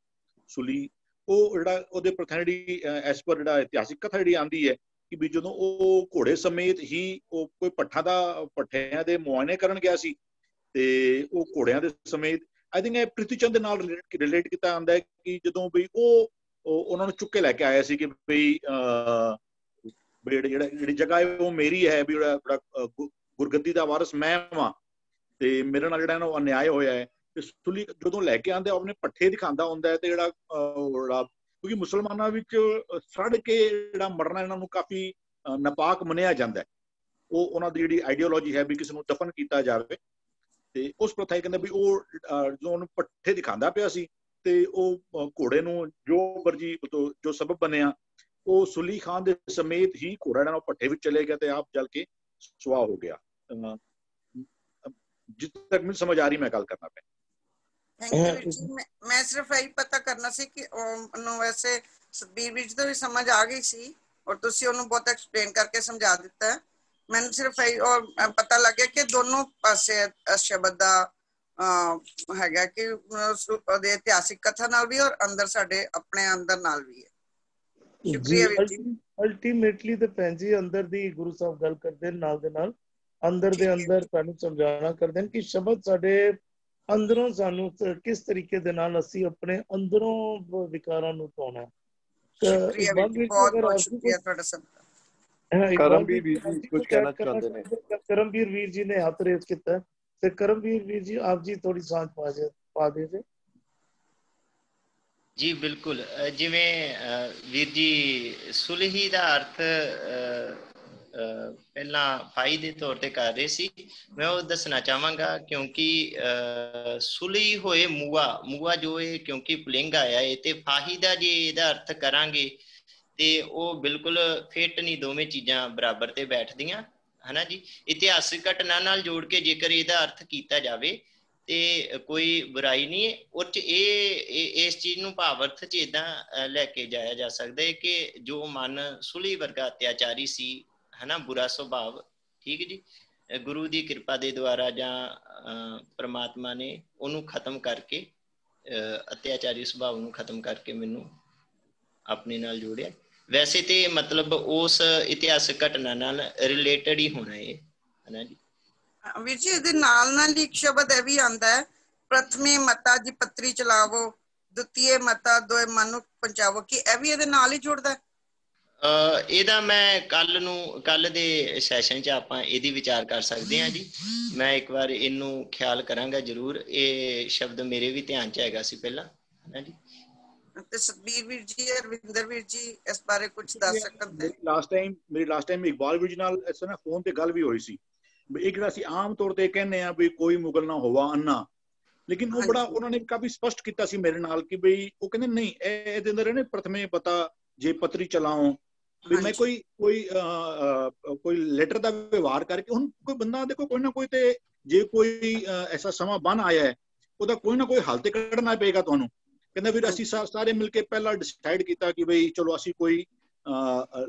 ਸੁਲਹੀ ਉਹ ਜਿਹੜਾ ਉਹਦੇ ਪ੍ਰਥਾ ਜਿਹੜੀ ਐਸ ਪਰ ਜਿਹੜਾ ਇਤਿਹਾਸਿਕ ਕਥਾ ਜਿਹੜੀ ਆਉਂਦੀ ਹੈ ਕਿ ਵੀ ਜਦੋਂ ਉਹ ਘੋੜੇ ਸਮੇਤ ਹੀ ਉਹ ਕੋਈ ਪੱਠਿਆਂ ਦੇ ਮੁਆਇਨੇ ਕਰਨ ਗਿਆ ਸੀ, ਤੇ ਉਹ ਘੋੜਿਆਂ ਦੇ ਸਮੇਤ ਆਈ ਥਿੰਕ ਇਹ ਪ੍ਰਿਥੀ ਚੰਦ ਦੇ ਨਾਲ ਰਿਲੇਟ ਕੀਤਾ ਜਾਂਦਾ ਹੈ ਕਿ ਜਦੋਂ ਵੀ ਉਹ ਉਹਨਾਂ ਨੂੰ ਚੁੱਕ ਕੇ ਲੈ ਕੇ ਆਇਆ ਸੀ ਕਿ ਬਈ ਜਿਹੜੀ ਜਗ੍ਹਾ ਹੈ ਉਹ ਮੇਰੀ ਹੈ, ਵੀ ਜਿਹੜਾ ਗੁਰਗੱਦੀ ਦਾ ਵਾਰਸ ਮੈਂ ਵਾਂ, ਤੇ ਮੇਰੇ ਨਾਲ ਜਿਹੜਾ ਉਹ ਅਨਿਆਏ ਹੋਇਆ ਹੈ। ਤੇ ਸੁਲਹੀ ਜਦੋਂ ਲੈ ਕੇ ਆਉਂਦੇ ਆਪਣੇ ਪੱਠੇ ਦਿਖਾਉਂਦਾ ਹੁੰਦਾ ਹੈ, ਤੇ ਜਿਹੜਾ ਕਿਉਂਕਿ ਮੁਸਲਮਾਨਾਂ ਵਿੱਚ ਸੜ ਕੇ ਜਿਹੜਾ ਮਰਨਾ ਇਹਨਾਂ ਨੂੰ ਕਾਫੀ ਨਾਪਾਕ ਮੰਨਿਆ ਜਾਂਦਾ ਹੈ। ਉਹ ਉਹਨਾਂ ਦੀ ਜਿਹੜੀ ਆਈਡੀਓਲੋਜੀ ਹੈ ਵੀ ਕਿਸੇ ਨੂੰ ਦਫਨ ਕੀਤਾ ਜਾਵੇ, ਤੇ ਉਸ ਪ੍ਰਥਾ ਕਹਿੰਦੇ ਵੀ ਉਹ ਜਦੋਂ ਉਹਨੂੰ ਪੱਠੇ ਦਿਖਾਉਂਦਾ ਪਿਆ ਸੀ, ਤੇ ਉਹ ਘੋੜੇ ਨੂੰ ਜੋ ਵਰਜੀ ਜੋ ਸਬਬ ਬਣਿਆ, ਉਹ ਸੁਲਹੀ ਖਾਨ ਦੇ ਸਮੇਤ ਹੀ ਘੋੜਾ ਜਿਹੜਾ ਪੱਠੇ ਵਿੱਚ ਚਲੇ ਗਿਆ ਤੇ ਆਪ ਜਲ ਕੇ ਸੁਆਹ ਹੋ ਗਿਆ। ਜਿੱਥੇ ਤੱਕ ਮੈਨੂੰ ਸਮਝ ਆ ਰਹੀ ਮੈਂ ਗੱਲ ਕਰਨਾ ਪਿਆ। ਮੈਂ ਸਿਰਫ ਇਹੀ ਪਤਾ ਕਰਨਾ ਸੀ ਕਿ ਉਹਨੂੰ ਵੈਸੇ ਸੁਖਬੀਰ ਵੀਰ ਤੋਂ ਵੀ ਸਮਝ ਆ ਗਈ ਸੀ, ਔਰ ਤੁਸੀਂ ਉਹਨੂੰ ਬਹੁਤ ਐਕਸਪਲੇਨ ਕਰਕੇ ਸਮਝਾ ਦਿੱਤਾ ਹੈ। ਮੈਨੂੰ ਸਿਰਫ ਇਹੀ ਪਤਾ ਲੱਗਿਆ ਕਿ ਦੋਨੋਂ ਪਾਸੇ ਸ਼ਬਦ ਦਾ ਹੈਗਾ ਕਿ ਉਹਦੇ ਇਤਿਹਾਸਿਕ ਕਥਾ ਨਾਲ ਵੀ ਔਰ ਅੰਦਰ ਸਾਡੇ ਆਪਣੇ ਅੰਦਰ ਨਾਲ ਵੀ ਹੈ। ਸ਼ੁਕਰੀਆ ਵੀਰ ਜੀ। ਅਲਟੀਮੇਟਲੀ ਤੇ ਭੈਣ ਜੀ ਅੰਦਰ ਦੀ ਗੁਰੂ ਸਾਹਿਬ ਗੱਲ ਕਰਦੇ ਨੇ, ਨਾਲ ਦੇ ਨਾਲ ਅੰਦਰ ਦੇ ਅੰਦਰ ਸਾਨੂੰ ਸਮਝਾਉਣਾ ਕਰਦੇ ਨੇ ਕਿ ਸ਼ਬਦ ਸਾਡੇ ਅੰਦਰੋਂ ਸਾਨੂੰ ਕਿਸ ਤਰੀਕੇ ਦੇ ਨਾਲ ਅਸੀਂ ਆਪਣੇ ਅੰਦਰੋਂ ਵਿਕਾਰਾਂ ਨੂੰ ਧੋਣਾ। ਕਰਮਵੀਰ ਵੀਰ ਜੀ ਕੁਝ ਕਹਿਣਾ ਚਾਹੁੰਦੇ ਨੇ। ਕਰਮਵੀਰ ਵੀਰ ਜੀ ਨੇ ਹੱਥ ਰੇਜ਼ ਕੀਤਾ, ਤੇ ਕਰਮਵੀਰ ਵੀਰ ਜੀ ਆਪ ਜੀ ਥੋੜੀ ਸਾਂਝ ਪਾ ਦੇ ਜੇ। ਜੀ ਬਿਲਕੁਲ, ਜਿਵੇਂ ਵੀਰ ਜੀ ਸੁਲਹੀ ਦਾ ਅਰਥ ਪਹਿਲਾਂ ਫਾਈ ਦੇ ਤੌਰ ਤੇ ਕਰ ਰਹੇ ਸੀ, ਮੈਂ ਉਹ ਦੱਸਣਾ ਚਾਹਾਂਗਾ ਕਿਉਂਕਿ ਸੁਲਹੀ ਹੋਏ ਮੂਆ ਜੋ ਇਹ ਕਿਉਂਕਿ ਪੁਲਿੰਗ ਆਇਆ ਹੈ, ਤੇ ਫਾਹੀ ਦਾ ਜੇ ਇਹਦਾ ਅਰਥ ਕਰਾਂਗੇ ਤੇ ਉਹ ਬਿਲਕੁਲ ਫਿੱਟ ਨਹੀਂ, ਦੋਵੇਂ ਚੀਜ਼ਾਂ ਬਰਾਬਰ ਤੇ ਬੈਠਦੀਆਂ, ਹਨਾ ਜੀ। ਇਤਿਹਾਸਿਕ ਘਟਨਾ ਨਾਲ ਜੋੜ ਕੇ ਜੇਕਰ ਇਹਦਾ ਅਰਥ ਕੀਤਾ ਜਾਵੇ ਤੇ ਕੋਈ ਬੁਰਾਈ ਨਹੀਂ ਹੈ। ਉਹ 'ਚ ਇਸ ਚੀਜ਼ ਨੂੰ ਭਾਵ ਅਰਥ 'ਚ ਇੱਦਾਂ ਲੈ ਕੇ ਜਾਇਆ ਜਾ ਸਕਦਾ ਹੈ ਕਿ ਜੋ ਮਨ ਸੁਲਹੀ ਵਰਗਾ ਅਤਿਆਚਾਰੀ ਸੀ, ਹਨਾ, ਬੁਰਾ ਸੁਭਾਵ, ਠੀਕ ਜੀ, ਗੁਰੂ ਦੀ ਕਿਰਪਾ ਦੇ ਦੁਆਰਾ ਜਾਂ ਪ੍ਰਮਾਤਮਾ ਨੇ ਉਹਨੂੰ ਖਤਮ ਕਰਕੇ, ਅਤਿਆਚਾਰੀ ਸੁਭਾਵ ਨੂੰ ਖਤਮ ਕਰਕੇ ਮੈਨੂੰ ਆਪਣੇ ਨਾਲ ਜੋੜਿਆ। ਵੈਸੇ ਤੇ ਮਤਲਬ ਉਸ ਇਤਿਹਾਸਕ ਘਟਨਾ ਨਾਲ ਰਿਲੇਟਡ ਹੀ ਹੋਣਾ ਇਹ, ਹਨਾ ਜੀ। ਵੀਰ ਜੀ ਇਹਦੇ ਨਾਲ ਇੱਕ ਸ਼ਬਦ ਇਹ ਵੀ ਆਉਂਦਾ ਹੈ, ਪ੍ਰਥਮੇ ਮਤਾ ਜੀ ਪੱਤਰੀ ਚਲਾਵੋ, ਦੁਤੀਏ ਮਤਾ ਦੋਏ ਮਨ ਪਹੁੰਚਾਵੋ, ਕਿ ਇਹ ਵੀ ਇਹਦੇ ਨਾਲ ਹੀ ਜੁੜਦਾ? ਇਹਦਾ ਮੈਂ ਕੱਲ ਦੇ ਸੈਸ਼ਨ 'ਚ ਆਪਾਂ ਇਹਦੀ ਵਿਚਾਰ ਕਰ ਸਕਦੇ ਹਾਂ ਜੀ। ਮੈਂ ਇੱਕ ਵਾਰ ਇਹਨੂੰ ਖਿਆਲ ਕਰਾਂਗਾ ਜ਼ਰੂਰ, ਇਹ ਸ਼ਬਦ ਮੇਰੇ ਵੀ ਧਿਆਨ 'ਚ ਹੈਗਾ ਸੀ ਪਹਿਲਾਂ, ਹਨਾ ਜੀ। ਤੇ ਸੁਖਬੀਰ ਵੀਰ ਜੀ, ਰਵਿੰਦਰ ਵੀਰ ਜੀ ਇਸ ਬਾਰੇ ਕੁਝ ਦੱਸ ਸਕਣ? ਮੇਰੀ ਲਾਸਟ ਟਾਈਮ ਇਕਬਾਲ ਵੀਰ ਜੀ ਨਾਲ ਇਸ ਨਾ ਫੋਨ ਤੇ ਗੱਲ ਵੀ ਹੋਈ ਸੀ। ਇੱਕ ਜਿਹੜਾ ਅਸੀਂ ਆਮ ਤੌਰ ਤੇ ਕਹਿੰਦੇ ਆ ਵੀ ਕੋਈ ਮੁਗਲ ਨਾ ਹੋਵਾ ਅੰਨਾ, ਲੇਕਿਨ ਉਹ ਬੜਾ ਉਹਨਾਂ ਨੇ ਕਾਫੀ ਸਪਸ਼ਟ ਕੀਤਾ ਸੀ ਮੇਰੇ ਨਾਲ ਕਿ ਬਈ ਉਹ ਕਹਿੰਦੇ ਨਹੀਂ, ਇਹਦੇ ਅੰਦਰ ਇਹਨੇ ਪ੍ਰਥਮੇ ਪਤਾ ਜੇ ਪੱਤਰੀ ਚਲਾਓ ਵੀ ਮੈਂ ਕੋਈ ਲੈਟਰ ਦਾ ਵਿਵਹਾਰ ਕਰਕੇ ਹੁਣ ਕੋਈ ਬੰਦਾ ਦੇਖੋ ਕੋਈ ਨਾ ਕੋਈ ਤੇ ਜੇ ਕੋਈ ਐਸਾ ਸਮਾਂ ਬਣ ਆਇਆ ਹੈ ਉਹਦਾ ਕੋਈ ਨਾ ਕੋਈ ਹੱਲ ਤੇ ਕੱਢਣਾ ਪਏਗਾ ਤੁਹਾਨੂੰ। ਕਹਿੰਦਾ ਫਿਰ ਅਸੀਂ ਸਾਰੇ ਮਿਲ ਕੇ ਪਹਿਲਾਂ ਡਿਸਾਈਡ ਕੀਤਾ ਕਿ ਬਈ ਚਲੋ ਅਸੀਂ ਕੋਈ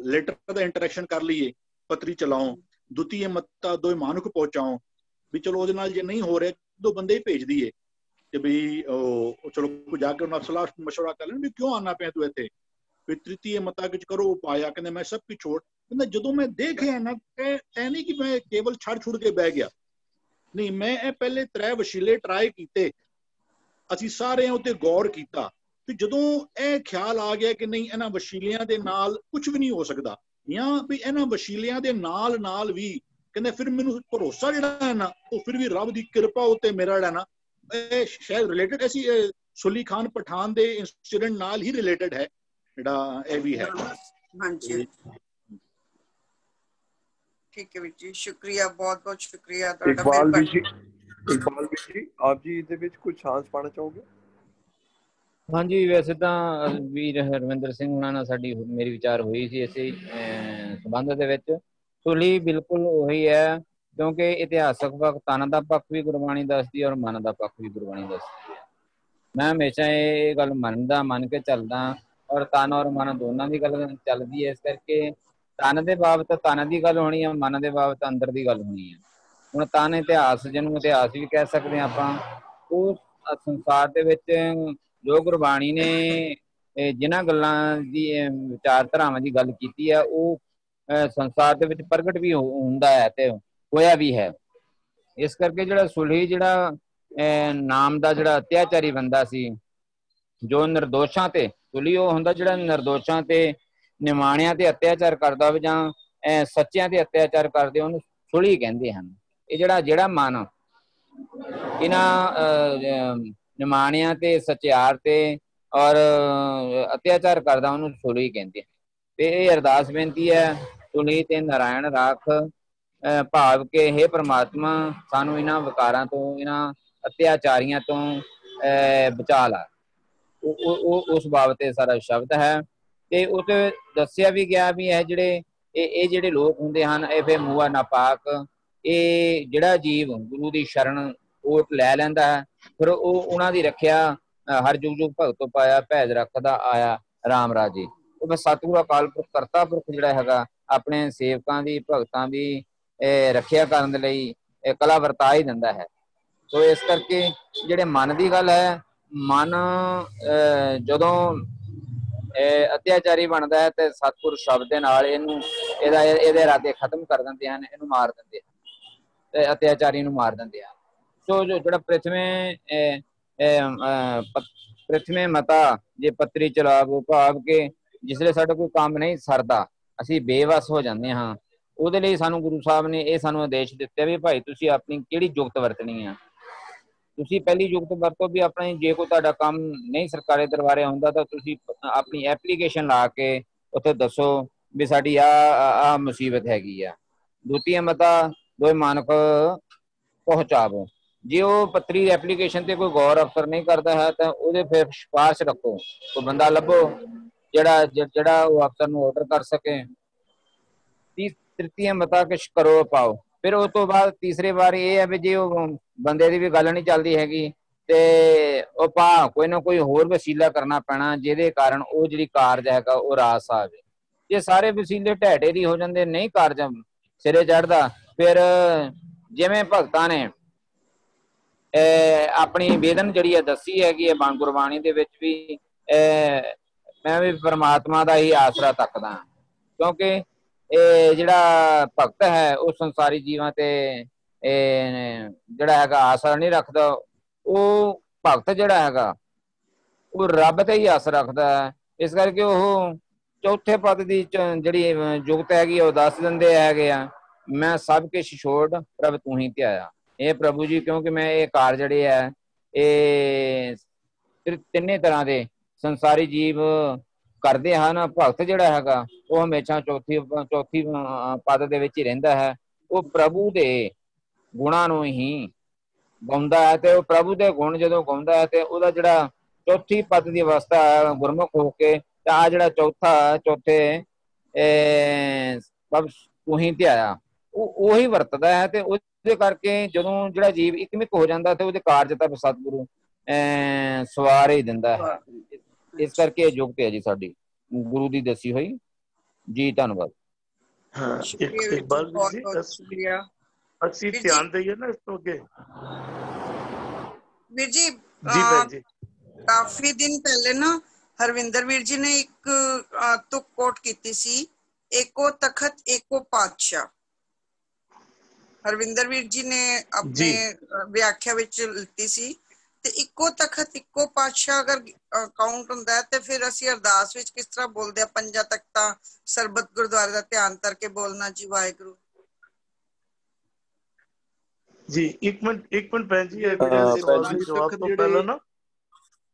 ਲੈਟਰ ਦਾ ਇੰਟਰੈਕਸ਼ਨ ਕਰ ਲਈਏ, ਪੱਤਰੀ ਚਲਾਓ, ਦੁਤੀਏ ਮੱਤਾ ਦੋਏ ਮਾਨੁਖ ਪਹੁੰਚਾਓ ਵੀ ਚਲੋ ਉਹਦੇ ਨਾਲ ਜੇ ਨਹੀਂ ਹੋ ਰਿਹਾ 2 ਬੰਦੇ ਹੀ ਭੇਜ ਦਈਏ ਕਿ ਬਈ ਉਹ ਚਲੋ ਕੋਈ ਜਾ ਕੇ ਉਹਨਾਂ ਨਾਲ ਸਲਾਹ ਮਸ਼ਵਰਾ ਕਰ ਲੈਣ ਵੀ ਕਿਉਂ ਆਉਣਾ ਪਿਆ ਤੂੰ ਇੱਥੇ, ਫਿਰ ਤ੍ਰਿਤੀਏ ਮਤਾ ਵਿੱਚ ਕਰੋ ਉਪਾਇਆ। ਕਹਿੰਦੇ ਮੈਂ ਸਭ ਕੁਝ ਛੋੜ, ਕਹਿੰਦਾ ਜਦੋਂ ਮੈਂ ਦੇਖਿਆ ਨਾ ਇਹ ਨਹੀਂ ਕਿ ਮੈਂ ਕੇਵਲ ਛੱਡ ਕੇ ਬਹਿ ਗਿਆ, ਨਹੀਂ ਮੈਂ ਇਹ ਪਹਿਲੇ 3 ਵਸੀਲੇ ਟਰਾਈ ਕੀਤੇ, ਅਸੀਂ ਸਾਰਿਆਂ ਉੱਤੇ ਗੌਰ ਕੀਤਾ ਤੇ ਜਦੋਂ ਇਹ ਖਿਆਲ ਆ ਗਿਆ ਕਿ ਨਹੀਂ ਇਹਨਾਂ ਵਸੀਲਿਆਂ ਦੇ ਨਾਲ ਕੁਝ ਵੀ ਨਹੀਂ ਹੋ ਸਕਦਾ ਜਾਂ ਵੀ ਇਹਨਾਂ ਵਸੀਲਿਆਂ ਦੇ ਨਾਲ ਵੀ ਕਹਿੰਦੇ ਫਿਰ ਮੈਨੂੰ ਭਰੋਸਾ ਜਿਹੜਾ ਹੈ ਨਾ ਉਹ ਫਿਰ ਵੀ ਰੱਬ ਦੀ ਕਿਰਪਾ ਉੱਤੇ ਮੇਰਾ ਜਿਹੜਾ ਨਾ ਇਹ ਸ਼ਾਇਦ ਰਿਲੇਟਡ ਅਸੀਂ ਸੁਲੀ ਖਾਨ ਪਠਾਨ ਦੇ ਇੰਸੀਡੈਂਟ ਨਾਲ ਹੀ ਰਿਲੇਟਡ ਹੈ ਜਿਹੜਾ ਇਹ ਵੀ ਹੈ। ਹਾਂਜੀ ਠੀਕ ਹੈ ਵੀਰ ਜੀ, ਸ਼ੁਕਰੀਆ, ਬਹੁਤ ਬਹੁਤ ਸ਼ੁਕਰੀਆ ਤੁਹਾਡਾ। ਇਕਬਾਲ ਜੀ ਆਪ ਜੀ ਇਹਦੇ ਵਿੱਚ ਕੁਝ ਸਾਂਝ ਪਾਣਾ ਚਾਹੋਗੇ? ਹਾਂਜੀ, ਵੈਸੇ ਤਾਂ ਵੀਰ ਹਰਵਿੰਦਰ ਸਿੰਘ ਉਹਨਾਂ ਨਾਲ ਮੇਰੀ ਵਿਚਾਰ ਹੋਈ ਸੀ ਇਸੇ ਸੰਬੰਧ ਦੇ ਵਿੱਚ। ਸੁਲੀ ਬਿਲਕੁਲ ਉਹੀ ਹੈ ਕਿਉਂਕਿ ਇਤਿਹਾਸਕ ਪੱਖ, ਤਨ ਦਾ ਪੱਖ ਵੀ ਗੁਰਬਾਣੀ ਦੱਸਦੀ ਹੈ ਔਰ ਮਨ ਦਾ ਪੱਖ ਵੀ ਗੁਰਬਾਣੀ ਦੱਸਦੀ ਹੈ। ਮੈਂ ਹਮੇਸ਼ਾ ਇਹ ਗੱਲ ਮੰਨ ਕੇ ਚੱਲਦਾ ਔਰ ਤਨ ਔਰ ਮਨ ਦੋਨਾਂ ਦੀ ਗੱਲ ਚੱਲਦੀ ਹੈ। ਇਸ ਕਰਕੇ ਤਨ ਦੇ ਬਾਬਤ ਤਨ ਦੀ ਗੱਲ ਹੋਣੀ ਹੈ, ਮਨ ਦੇ ਬਾਬਤ ਅੰਦਰ ਦੀ ਗੱਲ ਹੋਣੀ ਹੈ। ਹੁਣ ਤਨ ਇਤਿਹਾਸ, ਜਿਹਨੂੰ ਇਤਿਹਾਸ ਵੀ ਕਹਿ ਸਕਦੇ ਹਾਂ ਆਪਾਂ, ਉਹ ਸੰਸਾਰ ਦੇ ਵਿੱਚ ਜੋ ਗੁਰਬਾਣੀ ਨੇ ਜਿਨ੍ਹਾਂ ਗੱਲਾਂ ਦੀ ਵਿਚਾਰਧਾਰਾਵਾਂ ਦੀ ਗੱਲ ਕੀਤੀ ਹੈ ਉਹ ਸੰਸਾਰ ਦੇ ਵਿੱਚ ਪ੍ਰਗਟ ਵੀ ਹੁੰਦਾ ਹੈ ਤੇ ਹੋਇਆ ਵੀ ਹੈ। ਇਸ ਕਰਕੇ ਜਿਹੜਾ ਸੁਲਹੀ ਜਿਹੜਾ ਨਾਮ ਦਾ ਜਿਹੜਾ ਅਤਿਆਚਾਰੀ ਬੰਦਾ ਸੀ ਜੋ ਨਿਰਦੋਸ਼ਾਂ ਤੇ, ਸੁਲਹੀ ਉਹ ਹੁੰਦਾ ਜਿਹੜਾ ਨਿਰਦੋਸ਼ਾਂ ਤੇ ਨਿਮਾਣਿਆਂ ਤੇ ਅਤਿਆਚਾਰ ਕਰਦਾ ਹੋਵੇ ਜਾਂ ਸੱਚਿਆਂ ਤੇ ਅਤਿਆਚਾਰ ਕਰਦੇ, ਉਹਨੂੰ ਸੁਲਹੀ ਕਹਿੰਦੇ ਹਨ। ਇਹ ਜਿਹੜਾ ਮਨ ਇਹਨਾਂ ਨਿਮਾਣਿਆਂ ਤੇ ਸੱਚਿਆਰ ਤੇ ਔਰ ਅਤਿਆਚਾਰ ਕਰਦਾ ਉਹਨੂੰ ਸੁਲਹੀ ਕਹਿੰਦੇ ਹਨ। ਤੇ ਇਹ ਅਰਦਾਸ ਬੇਨਤੀ ਹੈ ਸੁਲਹੀ ਤੇ ਨਾਰਾਇਣ ਰਾਖ, ਭਾਵ ਕਿ ਹੇ ਪ੍ਰਮਾਤਮਾ ਸਾਨੂੰ ਇਹਨਾਂ ਵਿਕਾਰਾਂ ਤੋਂ, ਇਹਨਾਂ ਅਤਿਆਚਾਰੀਆਂ ਤੋਂ ਬਚਾ ਲਾ। ਉਸ ਬਾਬਤ ਤੇ ਸਾਰਾ ਸ਼ਬਦ ਹੈ। ਤੇ ਉਹ ਤੇ ਦੱਸਿਆ ਵੀ ਗਿਆ ਵੀ ਇਹ ਜਿਹੜੇ ਲੋਕ ਹੁੰਦੇ ਹਨ ਇਹ ਫਿਰ ਮੂਆ ਨਾਪਾਕ, ਇਹ ਜਿਹੜਾ ਜੀਵ ਗੁਰੂ ਦੀ ਸ਼ਰਨ ਓਟ ਲੈ ਲੈਂਦਾ ਹੈ ਫਿਰ ਉਹ ਉਹਨਾਂ ਦੀ ਰੱਖਿਆ ਹਰ ਜੁਗ ਭਗਤੋਂ ਪਾਇਆ, ਭੈਜ ਰੱਖਦਾ ਆਇਆ ਰਾਮ ਰਾਜੇ। ਉਹ ਫਿਰ ਸਤਿਗੁਰੂ ਅਕਾਲ ਪੁਰਖ ਕਰਤਾ ਪੁਰਖ ਜਿਹੜਾ ਹੈਗਾ ਆਪਣੇ ਸੇਵਕਾਂ ਦੀ, ਭਗਤਾਂ ਦੀ ਰੱਖਿਆ ਕਰਨ ਦੇ ਲਈ ਕਲਾ ਵਰਤਾ ਹੀ ਦਿੰਦਾ ਹੈ। ਸੋ ਇਸ ਕਰਕੇ ਜਿਹੜੇ ਮਨ ਦੀ ਗੱਲ ਹੈ, ਮਨ ਜਦੋਂ ਅਤਿਆਚਾਰੀ ਬਣਦਾ ਹੈ ਤੇ ਸਤਿਗੁਰ ਸ਼ਬਦ ਦੇ ਨਾਲ ਇਹਦੇ ਇਰਾਦੇ ਖਤਮ ਕਰ ਦਿੰਦੇ ਹਨ, ਇਹਨੂੰ ਮਾਰ ਦਿੰਦੇ ਹਨ ਤੇ ਅਤਿਆਚਾਰੀ ਨੂੰ ਮਾਰ ਦਿੰਦੇ ਹਨ। ਸੋ ਜਿਹੜਾ ਪ੍ਰਥਮੇ ਮਤਾ ਜੇ ਪੱਤਰੀ ਚਲਾਵੋ, ਭਾਵ ਕਿ ਜਿਸਲੇ ਸਾਡਾ ਕੋਈ ਕੰਮ ਨਹੀਂ ਸਰਦਾ, ਅਸੀਂ ਬੇਵਸ ਹੋ ਜਾਂਦੇ ਹਾਂ, ਉਹਦੇ ਲਈ ਸਾਨੂੰ ਗੁਰੂ ਸਾਹਿਬ ਨੇ ਇਹ ਸਾਨੂੰ ਆਦੇਸ਼ ਦਿੱਤੇ ਵੀ ਭਾਈ ਤੁਸੀਂ ਆਪਣੀ ਕਿਹੜੀ ਜੁਗਤ ਵਰਤਣੀ ਆ। ਤੁਸੀਂ ਪਹਿਲੀ ਜੁਗਤ ਵਰਤੋ ਵੀ ਆਪਣੀ, ਜੇ ਕੋਈ ਤੁਹਾਡਾ ਕੰਮ ਨਹੀਂ ਸਰਕਾਰੀ ਦਰਬਾਰੇ ਹੁੰਦਾ ਤਾਂ ਤੁਸੀਂ ਆਪਣੀ ਐਪਲੀਕੇਸ਼ਨ ਲਾ ਕੇ ਉੱਥੇ ਦੱਸੋ ਵੀ ਸਾਡੀ ਆ ਮੁਸੀਬਤ ਹੈਗੀ ਆ। ਦੂਤੀਆ ਮਤਾ ਦੋਏ ਮਾਨਕ ਪਹੁੰਚਾਵੋ। ਜੇ ਉਹ ਪੱਤਰੀ ਐਪਲੀਕੇਸ਼ਨ ਤੇ ਕੋਈ ਗੌਰ ਅਫਸਰ ਨਹੀਂ ਕਰਦਾ ਹੈ ਤਾਂ ਉਹਦੇ ਫਿਰ ਸਿਫਾਰਿਸ਼ ਰੱਖੋ, ਕੋਈ ਬੰਦਾ ਲੱਭੋ ਜਿਹੜਾ ਉਹ ਅਫਸਰ ਨੂੰ ਆਰਡਰ ਕਰ ਸਕੇ। ਤ੍ਰਿਤੀਆ ਮਤਾ ਕਿਛ ਕਰੋ ਪਾਓ। ਫਿਰ ਉਸ ਤੋਂ ਬਾਅਦ ਤੀਸਰੇ ਵਾਰ ਇਹ ਹੈ ਵੀ ਜੇ ਉਹ ਬੰਦੇ ਦੀ ਵੀ ਗੱਲ ਨਹੀਂ ਚੱਲਦੀ ਹੈਗੀ ਤੇ ਉਹ ਕੋਈ ਨਾ ਕੋਈ ਹੋਰ ਵਸੀਲਾ ਕਰਨਾ ਪੈਣਾ ਜਿਹਦੇ ਕਾਰਨ ਉਹ ਜਿਹੜੀ ਕਾਰਜ ਹੈਗਾ ਉਹ ਰਾਸ ਆਵੇ। ਜੇ ਸਾਰੇ ਵਸੀਲੇ ਢਹਿ ਦੀ ਹੋ ਜਾਂਦੇ, ਨਹੀਂ ਕਾਰਜ ਸਿਰੇ ਚੜ੍ਹਦਾ, ਫਿਰ ਜਿਵੇਂ ਭਗਤਾਂ ਨੇ ਆਪਣੀ ਵੇਦਨ ਜਿਹੜੀ ਹੈ ਦੱਸੀ ਹੈਗੀ ਹੈ ਗੁਰਬਾਣੀ ਦੇ ਵਿੱਚ ਵੀ, ਮੈਂ ਵੀ ਪਰਮਾਤਮਾ ਦਾ ਹੀ ਆਸਰਾ ਤੱਕਦਾ, ਕਿਉਂਕਿ ਇਹ ਜਿਹੜਾ ਭਗਤ ਹੈ ਉਹ ਸੰਸਾਰੀ ਜੀਵਾਂ ਤੇ ਜਿਹੜਾ ਹੈਗਾ ਆਸਰਾ ਨਹੀਂ ਰੱਖਦਾ। ਉਹ ਭਗਤ ਜਿਹੜਾ ਹੈਗਾ ਉਹ ਰੱਬ ਤੇ ਹੀ ਆਸ ਰੱਖਦਾ ਹੈ। ਇਸ ਕਰਕੇ ਉਹ ਚੌਥੇ ਪਦ ਦੀ ਜਿਹੜੀ ਜੁਗਤ ਹੈਗੀ ਉਹ ਦੱਸ ਦਿੰਦੇ ਹੈਗੇ ਆ, ਮੈਂ ਸਭ ਕੁਛ ਛੋੜ ਪ੍ਰਭ ਤੂੰ ਹੀ ਧਿਆਇਆ। ਇਹ ਪ੍ਰਭੂ ਜੀ, ਕਿਉਂਕਿ ਮੈਂ ਇਹ ਕਾਰ ਜਿਹੜੇ ਹੈ ਇਹ ਤਿੰਨੇ ਤਰ੍ਹਾਂ ਦੇ ਸੰਸਾਰੀ ਜੀਵ ਕਰਦੇ ਹਨ। ਭਗਤ ਜਿਹੜਾ ਹੈਗਾ ਉਹ ਹਮੇਸ਼ਾ ਚੌਥੀ ਪਦ ਦੇ ਵਿੱਚ ਹੀ ਰਹਿੰਦਾ ਹੈ। ਉਹ ਪ੍ਰਭੂ ਦੇ ਗੁਣਾਂ ਨੂੰ ਹੀ ਗਾਉਂਦਾ ਹੈ ਤੇ ਉਹ ਪ੍ਰਭੂ ਦੇ ਗੁਣ ਜਦੋਂ ਗਾਉਂਦਾ ਹੈ ਤੇ ਉਹਦਾ ਜਿਹੜਾ ਚੌਥੀ ਪਦ ਦੀ ਅਵਸਥਾ ਗੁਰਮੁਖ ਹੋ ਕੇ, ਤੇ ਆ ਜਿਹੜਾ ਚੌਥੇ ਸਭ ਤੂੰ ਹੀ ਧਿਆਇਆ, ਉਹ ਉਹੀ ਵਰਤਦਾ ਹੈ। ਤੇ ਉਹਦੇ ਕਰਕੇ ਜਦੋਂ ਜਿਹੜਾ ਜੀਵ ਇਕਮਿਕ ਹੋ ਜਾਂਦਾ ਤੇ ਉਹਦੇ ਕਾਰਜ ਤਾਂ ਸਤਿਗੁਰੂ ਸਵਾਰ ਹੀ ਦਿੰਦਾ ਹੈ। ਇਸ ਕਰਕੇ ਇਹ ਯੁਕਤ ਹੈ ਜੀ ਸਾਡੀ ਗੁਰੂ ਦੀ ਦੱਸੀ ਹੋਈ ਜੀ। ਧੰਨਵਾਦ। ਹਾਂ, ਸ਼ੁਕਰੀਆ ਵੀਰ ਜੀ, ਇਕਬਾਲ ਵੀਰ ਬਹੁਤ ਜੀ, ਬਹੁਤ ਸ਼ੁਕਰੀਆ ਅਸੀਂ ਵੀਰ ਜੀ। ਧਿਆਨ ਦਈਏ ਨਾ ਇਸ ਤੋਂ ਅੱਗੇ। ਵੀਰ ਜੀ ਜੀ ਭੈਣ ਜੀ, ਕਾਫੀ ਦਿਨ ਪਹਿਲੇ ਨਾ ਹਰਵਿੰਦਰ ਵੀਰ ਜੀ ਨੇ ਇੱਕ ਤੁਕ ਕੋਟ ਕੀਤੀ ਸੀ, ਏਕੋ ਤਖਤ ਏਕੋ ਪਾਤਸ਼ਾਹ। ਹਰਵਿੰਦਰ ਵੀਰ ਜੀ ਨੇ ਆਪਣੇ ਵਿਆਖਿਆ ਵਿੱਚ ਲਿੱਤੀ ਸੀ। ਤੇ ਇੱਕੋ ਤਖਤ ਇੱਕੋ ਪਾਤਸ਼ਾਹ ਅਗਰ ਕਾਊਂਟ ਹੁੰਦਾ ਹੈ ਤੇ ਫਿਰ ਅਸੀਂ ਅਰਦਾਸ ਵਿੱਚ ਕਿਸ ਤਰ੍ਹਾਂ ਬੋਲਦੇ ਆ? ਪੰਜਾਂ ਤਖਤਾਂ ਸਰਬਤ ਗੁਰਦੁਆਰੇ ਦਾ ਧਿਆਨ ਕਰਕੇ ਬੋਲਣਾ ਜੀ ਵਾਹਿਗੁਰੂ। ਜੀ ਇੱਕ ਮਿੰਟ ਭੈਣ ਜੀ, ਮੇਰੇ ਸਵਾਲ ਦੇ ਜਵਾਬ ਤੋਂ ਪਹਿਲਾਂ ਨਾ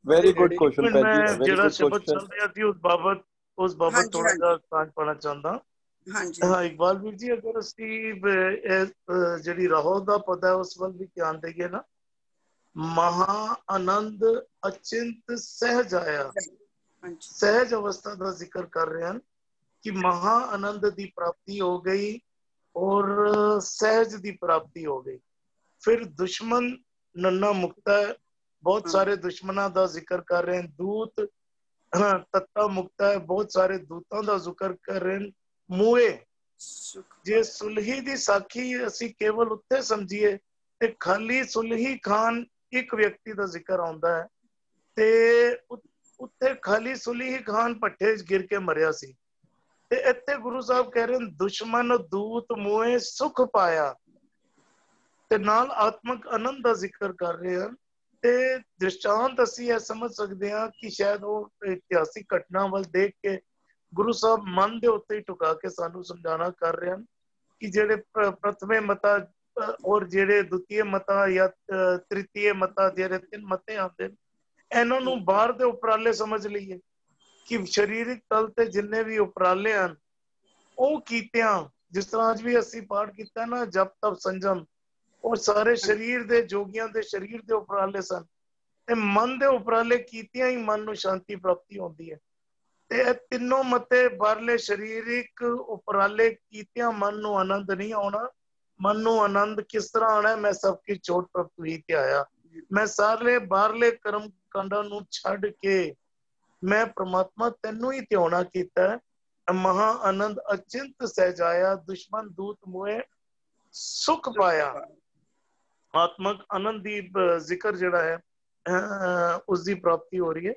वेरी गुड क्वेश्चन ਮੈਂ ਜਿਹੜਾ ਸ਼ਬਦ ਚੱਲ ਰਿਹਾ ਸੀ ਉਸ ਬਾਬਤ ਥੋੜਾ ਜਿਹਾ ਸਾਂਝ ਪਾਉਣਾ ਚਾਹੁੰਦਾ। ਹਾਂਜੀ ਹਾਂ ਇਕਬਾਲ ਵੀਰ ਜੀ, ਅਗਰ ਅਸੀਂ ਜਿਹੜੀ ਰਹੋ ਦਾ ਪਦ ਹੈ ਉਸ ਵੱਲ ਵੀ ਧਿਆਨ ਦੇਈਏ ਨਾ, ਮਹਾ ਆਨੰਦ ਅਚਿੰਤ ਸਹਿਜ ਆਇਆ, ਸਹਿਜ ਅਵਸਥਾ ਦਾ ਜ਼ਿਕਰ ਕਰ ਰਹੇ ਹਨ ਕਿ ਮਹਾ ਆਨੰਦ ਦੀ ਪ੍ਰਾਪਤੀ ਹੋ ਗਈ ਔਰ ਸਹਿਜ ਦੀ ਪ੍ਰਾਪਤੀ ਹੋ ਗਈ। ਫਿਰ ਦੁਸ਼ਮਨ ਨੰਨਾ ਮੁਕਤਾ ਹੈ, ਬਹੁਤ ਸਾਰੇ ਦੁਸ਼ਮਣਾਂ ਦਾ ਜ਼ਿਕਰ ਕਰ ਰਹੇ ਹਨ। ਦੂਤ ਤੱਤਾ ਮੁਕਤਾ ਹੈ, ਬਹੁਤ ਸਾਰੇ ਦੂਤਾਂ ਦਾ ਜ਼ਿਕਰ ਕਰ ਰਹੇ ਹਨ। ਮੂਏ, ਜੇ ਸੁਲਹੀ ਦੀ ਸਾਖੀ ਅਸੀਂ ਕੇਵਲ ਉੱਥੇ ਸਮਝੀਏ ਤੇ ਖਾਲੀ ਸੁਲਹੀ ਖਾਨ ਇੱਕ ਵਿਅਕਤੀ ਦਾ ਜ਼ਿਕਰ ਆਉਂਦਾ ਹੈ ਤੇ ਉੱਥੇ ਖਾਲੀ ਸੁਲਹੀ ਖਾਨ ਭੱਠੇ 'ਚ ਗਿਰ ਕੇ ਮਰਿਆ ਸੀ। ਤੇ ਇੱਥੇ ਗੁਰੂ ਸਾਹਿਬ ਕਹਿ ਰਹੇ ਹਨ ਦੁਸ਼ਮਨ ਦੂਤ ਮੂਏ ਸੁਖ ਪਾਇਆ, ਤੇ ਨਾਲ ਆਤਮਕ ਆਨੰਦ ਦਾ ਜ਼ਿਕਰ ਕਰ ਰਹੇ ਹਨ। ਤੇ ਦ੍ਰਿਸ਼ਟਾਂਤ ਅਸੀਂ ਇਹ ਸਮਝ ਸਕਦੇ ਹਾਂ ਕਿ ਸ਼ਾਇਦ ਉਹ ਇਤਿਹਾਸਿਕ ਘਟਨਾ ਵੱਲ ਦੇਖ ਕੇ ਗੁਰੂ ਸਾਹਿਬ ਮਨ ਦੇ ਉੱਤੇ ਹੀ ਟੁਕਾ ਕੇ ਸਾਨੂੰ ਸਮਝਾਣਾ ਕਰ ਰਹੇ ਹਨ ਕਿ ਜਿਹੜੇ ਪ੍ਰਥਮੇ ਮਤਾ ਔਰ ਜਿਹੜੇ ਦੁਤੀਏ ਮਤਾ ਜਾਂ ਤ੍ਰਿਤੀਏ ਮਤਾ, ਜਿਹੜੇ 3 ਮਤੇ ਆਉਂਦੇ ਨੇ, ਇਹਨਾਂ ਨੂੰ ਬਾਹਰ ਦੇ ਉਪਰਾਲੇ ਸਮਝ ਲਈਏ ਕਿ ਸਰੀਰਕ ਤਲ ਤੇ ਜਿੰਨੇ ਵੀ ਉਪਰਾਲੇ ਹਨ ਉਹ ਕੀਤਿਆਂ, ਜਿਸ ਤਰ੍ਹਾਂ ਅੱਜ ਵੀ ਅਸੀਂ ਪਾਠ ਕੀਤਾ ਨਾ ਜਪ ਤਪ ਸੰਜਮ, ਉਹ ਸਾਰੇ ਸਰੀਰ ਦੇ ਜੋਗੀਆਂ ਦੇ ਸਰੀਰ ਦੇ ਉਪਰਾਲੇ ਸਨ। ਤੇ ਮਨ ਦੇ ਉਪਰਾਲੇ ਕੀਤਿਆਂ ਹੀ ਮਨ ਨੂੰ ਸ਼ਾਂਤੀ ਪ੍ਰਾਪਤੀ ਹੁੰਦੀ ਹੈ। ਤੇ ਇਹ ਤਿੰਨੋਂ ਮਤੇ ਬਾਹਰਲੇ ਸਰੀਰਿਕ ਉਪਰਾਲੇ ਕੀਤਿਆਂ ਮਨ ਨੂੰ ਆਨੰਦ ਨਹੀਂ ਆਉਣਾ। ਮਨ ਨੂੰ ਆਨੰਦ ਕਿਸ ਤਰ੍ਹਾਂ ਆਉਣਾ? ਮੈਂ ਸਭ ਕੀ ਚੋਟ ਪ੍ਰਾਪਤ ਹੋਈ ਤੇ ਆਇਆ, ਮੈਂ ਸਾਰੇ ਬਾਹਰਲੇ ਕਰਮ ਕਾਂਡਾਂ ਨੂੰ ਛੱਡ ਕੇ ਮੈਂ ਪ੍ਰਮਾਤਮਾ ਤੈਨੂੰ ਹੀ ਧਿਆਉਣਾ ਕੀਤਾ। ਮਹਾ ਆਨੰਦ ਅਚਿੰਤ ਸਹਿਜਾਇਆ, ਦੁਸ਼ਮਨ ਦੂਤ ਮੋਏ ਸੁਖ ਪਾਇਆ। ਆਤਮਕ ਆਨੰਦ ਦੀ ਜ਼ਿਕਰ ਜਿਹੜਾ ਹੈ ਉਸ ਦੀ ਪ੍ਰਾਪਤੀ ਹੋ ਰਹੀ ਹੈ।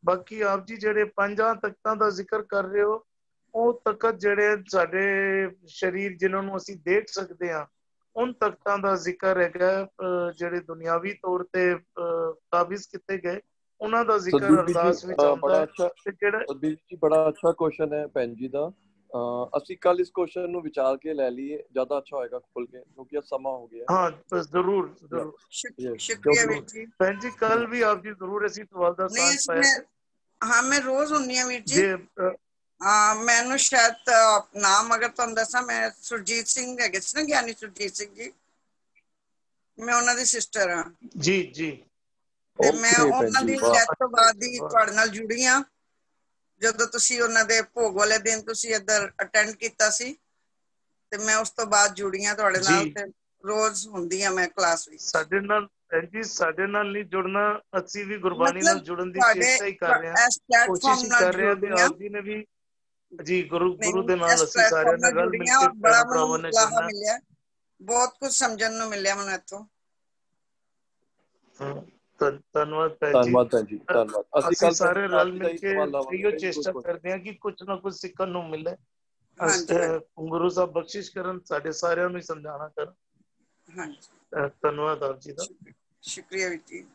ਬਾਕੀ ਆਪ ਜੀ ਜਿਹੜੇ 5 ਤਖਤਾਂ ਦਾ ਜ਼ਿਕਰ ਕਰ ਰਹੇ ਹੋ, ਉਹ ਤਖਤ ਜਿਹੜੇ ਸਾਡੇ ਸਰੀਰ ਜਿਨ੍ਹਾਂ ਨੂੰ ਅਸੀਂ ਦੇਖ ਸਕਦੇ ਹਾਂ, ਉਨ ਤਖਤਾਂ ਦਾ ਜ਼ਿਕਰ ਹੈਗਾ ਜਿਹੜੇ ਦੁਨਿਆਵੀ ਤੌਰ ਤੇ ਕਾਬਿਜ਼ ਕੀਤੇ ਗਏ, ਉਹਨਾਂ ਦਾ ਜ਼ਿਕਰ ਅਰਦਾਸ ਵਿੱਚ ਆਉਂਦਾ ਹੈ। ਤੇ ਜਿਹੜਾ ਜੀ ਬੜਾ ਅੱਛਾ ਕੁਐਸਚਨ ਹੈ ਭੈਣ ਜੀ ਦਾ। ਅਸੀਂ ਕੱਲ ਇਸ ਕੁਐਸਚਨ ਨੂੰ ਵਿਚਾਰ ਕੇ ਲੈ ਲਈਏ, ਜ਼ਿਆਦਾ ਅੱਛਾ ਹੋਏਗਾ ਖੁੱਲ ਕੇ, ਕਿਉਂਕਿ ਸਮਾਂ ਹੋ ਗਿਆ। ਹਾਂ ਜ਼ਰੂਰ ਜ਼ਰੂਰ, ਸ਼ੁਕਰੀਆ ਵੀਰ ਜੀ। ਭੈਣ ਜੀ ਕੱਲ ਵੀ ਆਪ ਜੀ ਜ਼ਰੂਰ ਅਸੀਂ ਸਵਾਲ ਦਾ ਸਾਂਝ ਪਾਇਆ। ਹਾਂ ਮੈਂ ਰੋਜ਼ ਹੁੰਦੀ ਹਾਂ ਵੀਰ ਜੀ। ਮੈਨੂੰ ਸ਼ਾਇਦ ਨਾਮ ਅਗਰ ਤੁਹਾਨੂੰ ਦੱਸਾਂ, ਮੈਂ ਸੁਰਜੀਤ ਸਿੰਘ ਹੈਗੇ ਸੀ ਨਾ, ਗਿਆਨੀ ਸੁਰਜੀਤ ਸਿੰਘ ਜੀ, ਮੈਂ ਉਹਨਾਂ ਦੀ ਸਿਸਟਰ ਹਾਂ ਜੀ ਜੀ। ਤੇ ਮੈਂ ਉਹਨਾਂ ਦੀ ਡੈਥ ਤੋਂ ਬਾਅਦ ਹੀ ਤੁਹਾਡੇ ਨਾਲ ਜੁੜੀ ਹਾਂ। ਜਦੋਂ ਤੁਸੀਂ ਉਹਨਾਂ ਦੇ ਭੋਗ ਵਾਲੇ ਦਿਨ ਤੁਸੀਂ ਇੱਧਰ ਅਟੈਂਡ ਕੀਤਾ ਸੀ ਤੇ ਮੈਂ ਉਸ ਤੋਂ ਬਾਅਦ ਜੁੜੀ ਹਾਂ ਤੁਹਾਡੇ ਨਾਲ, ਤੇ ਰੋਜ਼ ਹੁੰਦੀ ਆ ਮੈਂ ਕਲਾਸ ਵਿੱਚ। ਸਾਡੇ ਨਾਲ ਜੀ, ਸਾਡੇ ਨਾਲ ਨਹੀਂ ਜੁੜਨਾ, ਅਸੀਂ ਵੀ ਗੁਰਬਾਣੀ ਨਾਲ ਜੁੜਨ ਦੀ ਚੇਸ਼ਟਾ ਹੀ ਕਰ ਰਹੇ ਹਾਂ, ਕੋਸ਼ਿਸ਼ ਹੀ ਕਰ ਰਹੇ ਹਾਂ। ਤੇ ਆਪ ਜੀ ਨੇ ਵੀ ਜੀ ਗੁਰੂ ਦੇ ਨਾਲ ਅਸੀਂ ਸਾਰਿਆਂ ਨੇ ਰਲ ਮਿਲ ਕੇ ਭੈਣਾਂ ਭਰਾਵਾਂ ਨੇ ਜੁੜਨਾ। ਬਹੁਤ ਕੁਝ ਸਮਝਣ ਨੂੰ ਮਿਲਿਆ ਮੈਨੂੰ ਇੱਥੋਂ। ਧੰਨਵਾਦ ਭੈਣ ਜੀ, ਧੰਨਵਾਦ। ਅਸੀਂ ਸਾਰੇ ਰਲ ਮਿਲ ਕੇ ਇਹੋ ਚੇਸ਼ਟਾ ਕਰਦੇ ਹਾਂ ਕਿ ਕੁਝ ਨਾ ਕੁਝ ਸਿੱਖਣ ਨੂੰ ਮਿਲੇ। ਗੁਰੂ ਸਾਹਿਬ ਬਖਸ਼ਿਸ਼ ਕਰਨ, ਸਾਡੇ ਸਾਰਿਆਂ ਨੂੰ ਸਮਝਾਣਾ ਕਰਨ। ਧੰਨਵਾਦ ਆਪ ਜੀ ਦਾ। ਸ਼ੁਕਰੀਆ ਵੀਰ ਜੀ।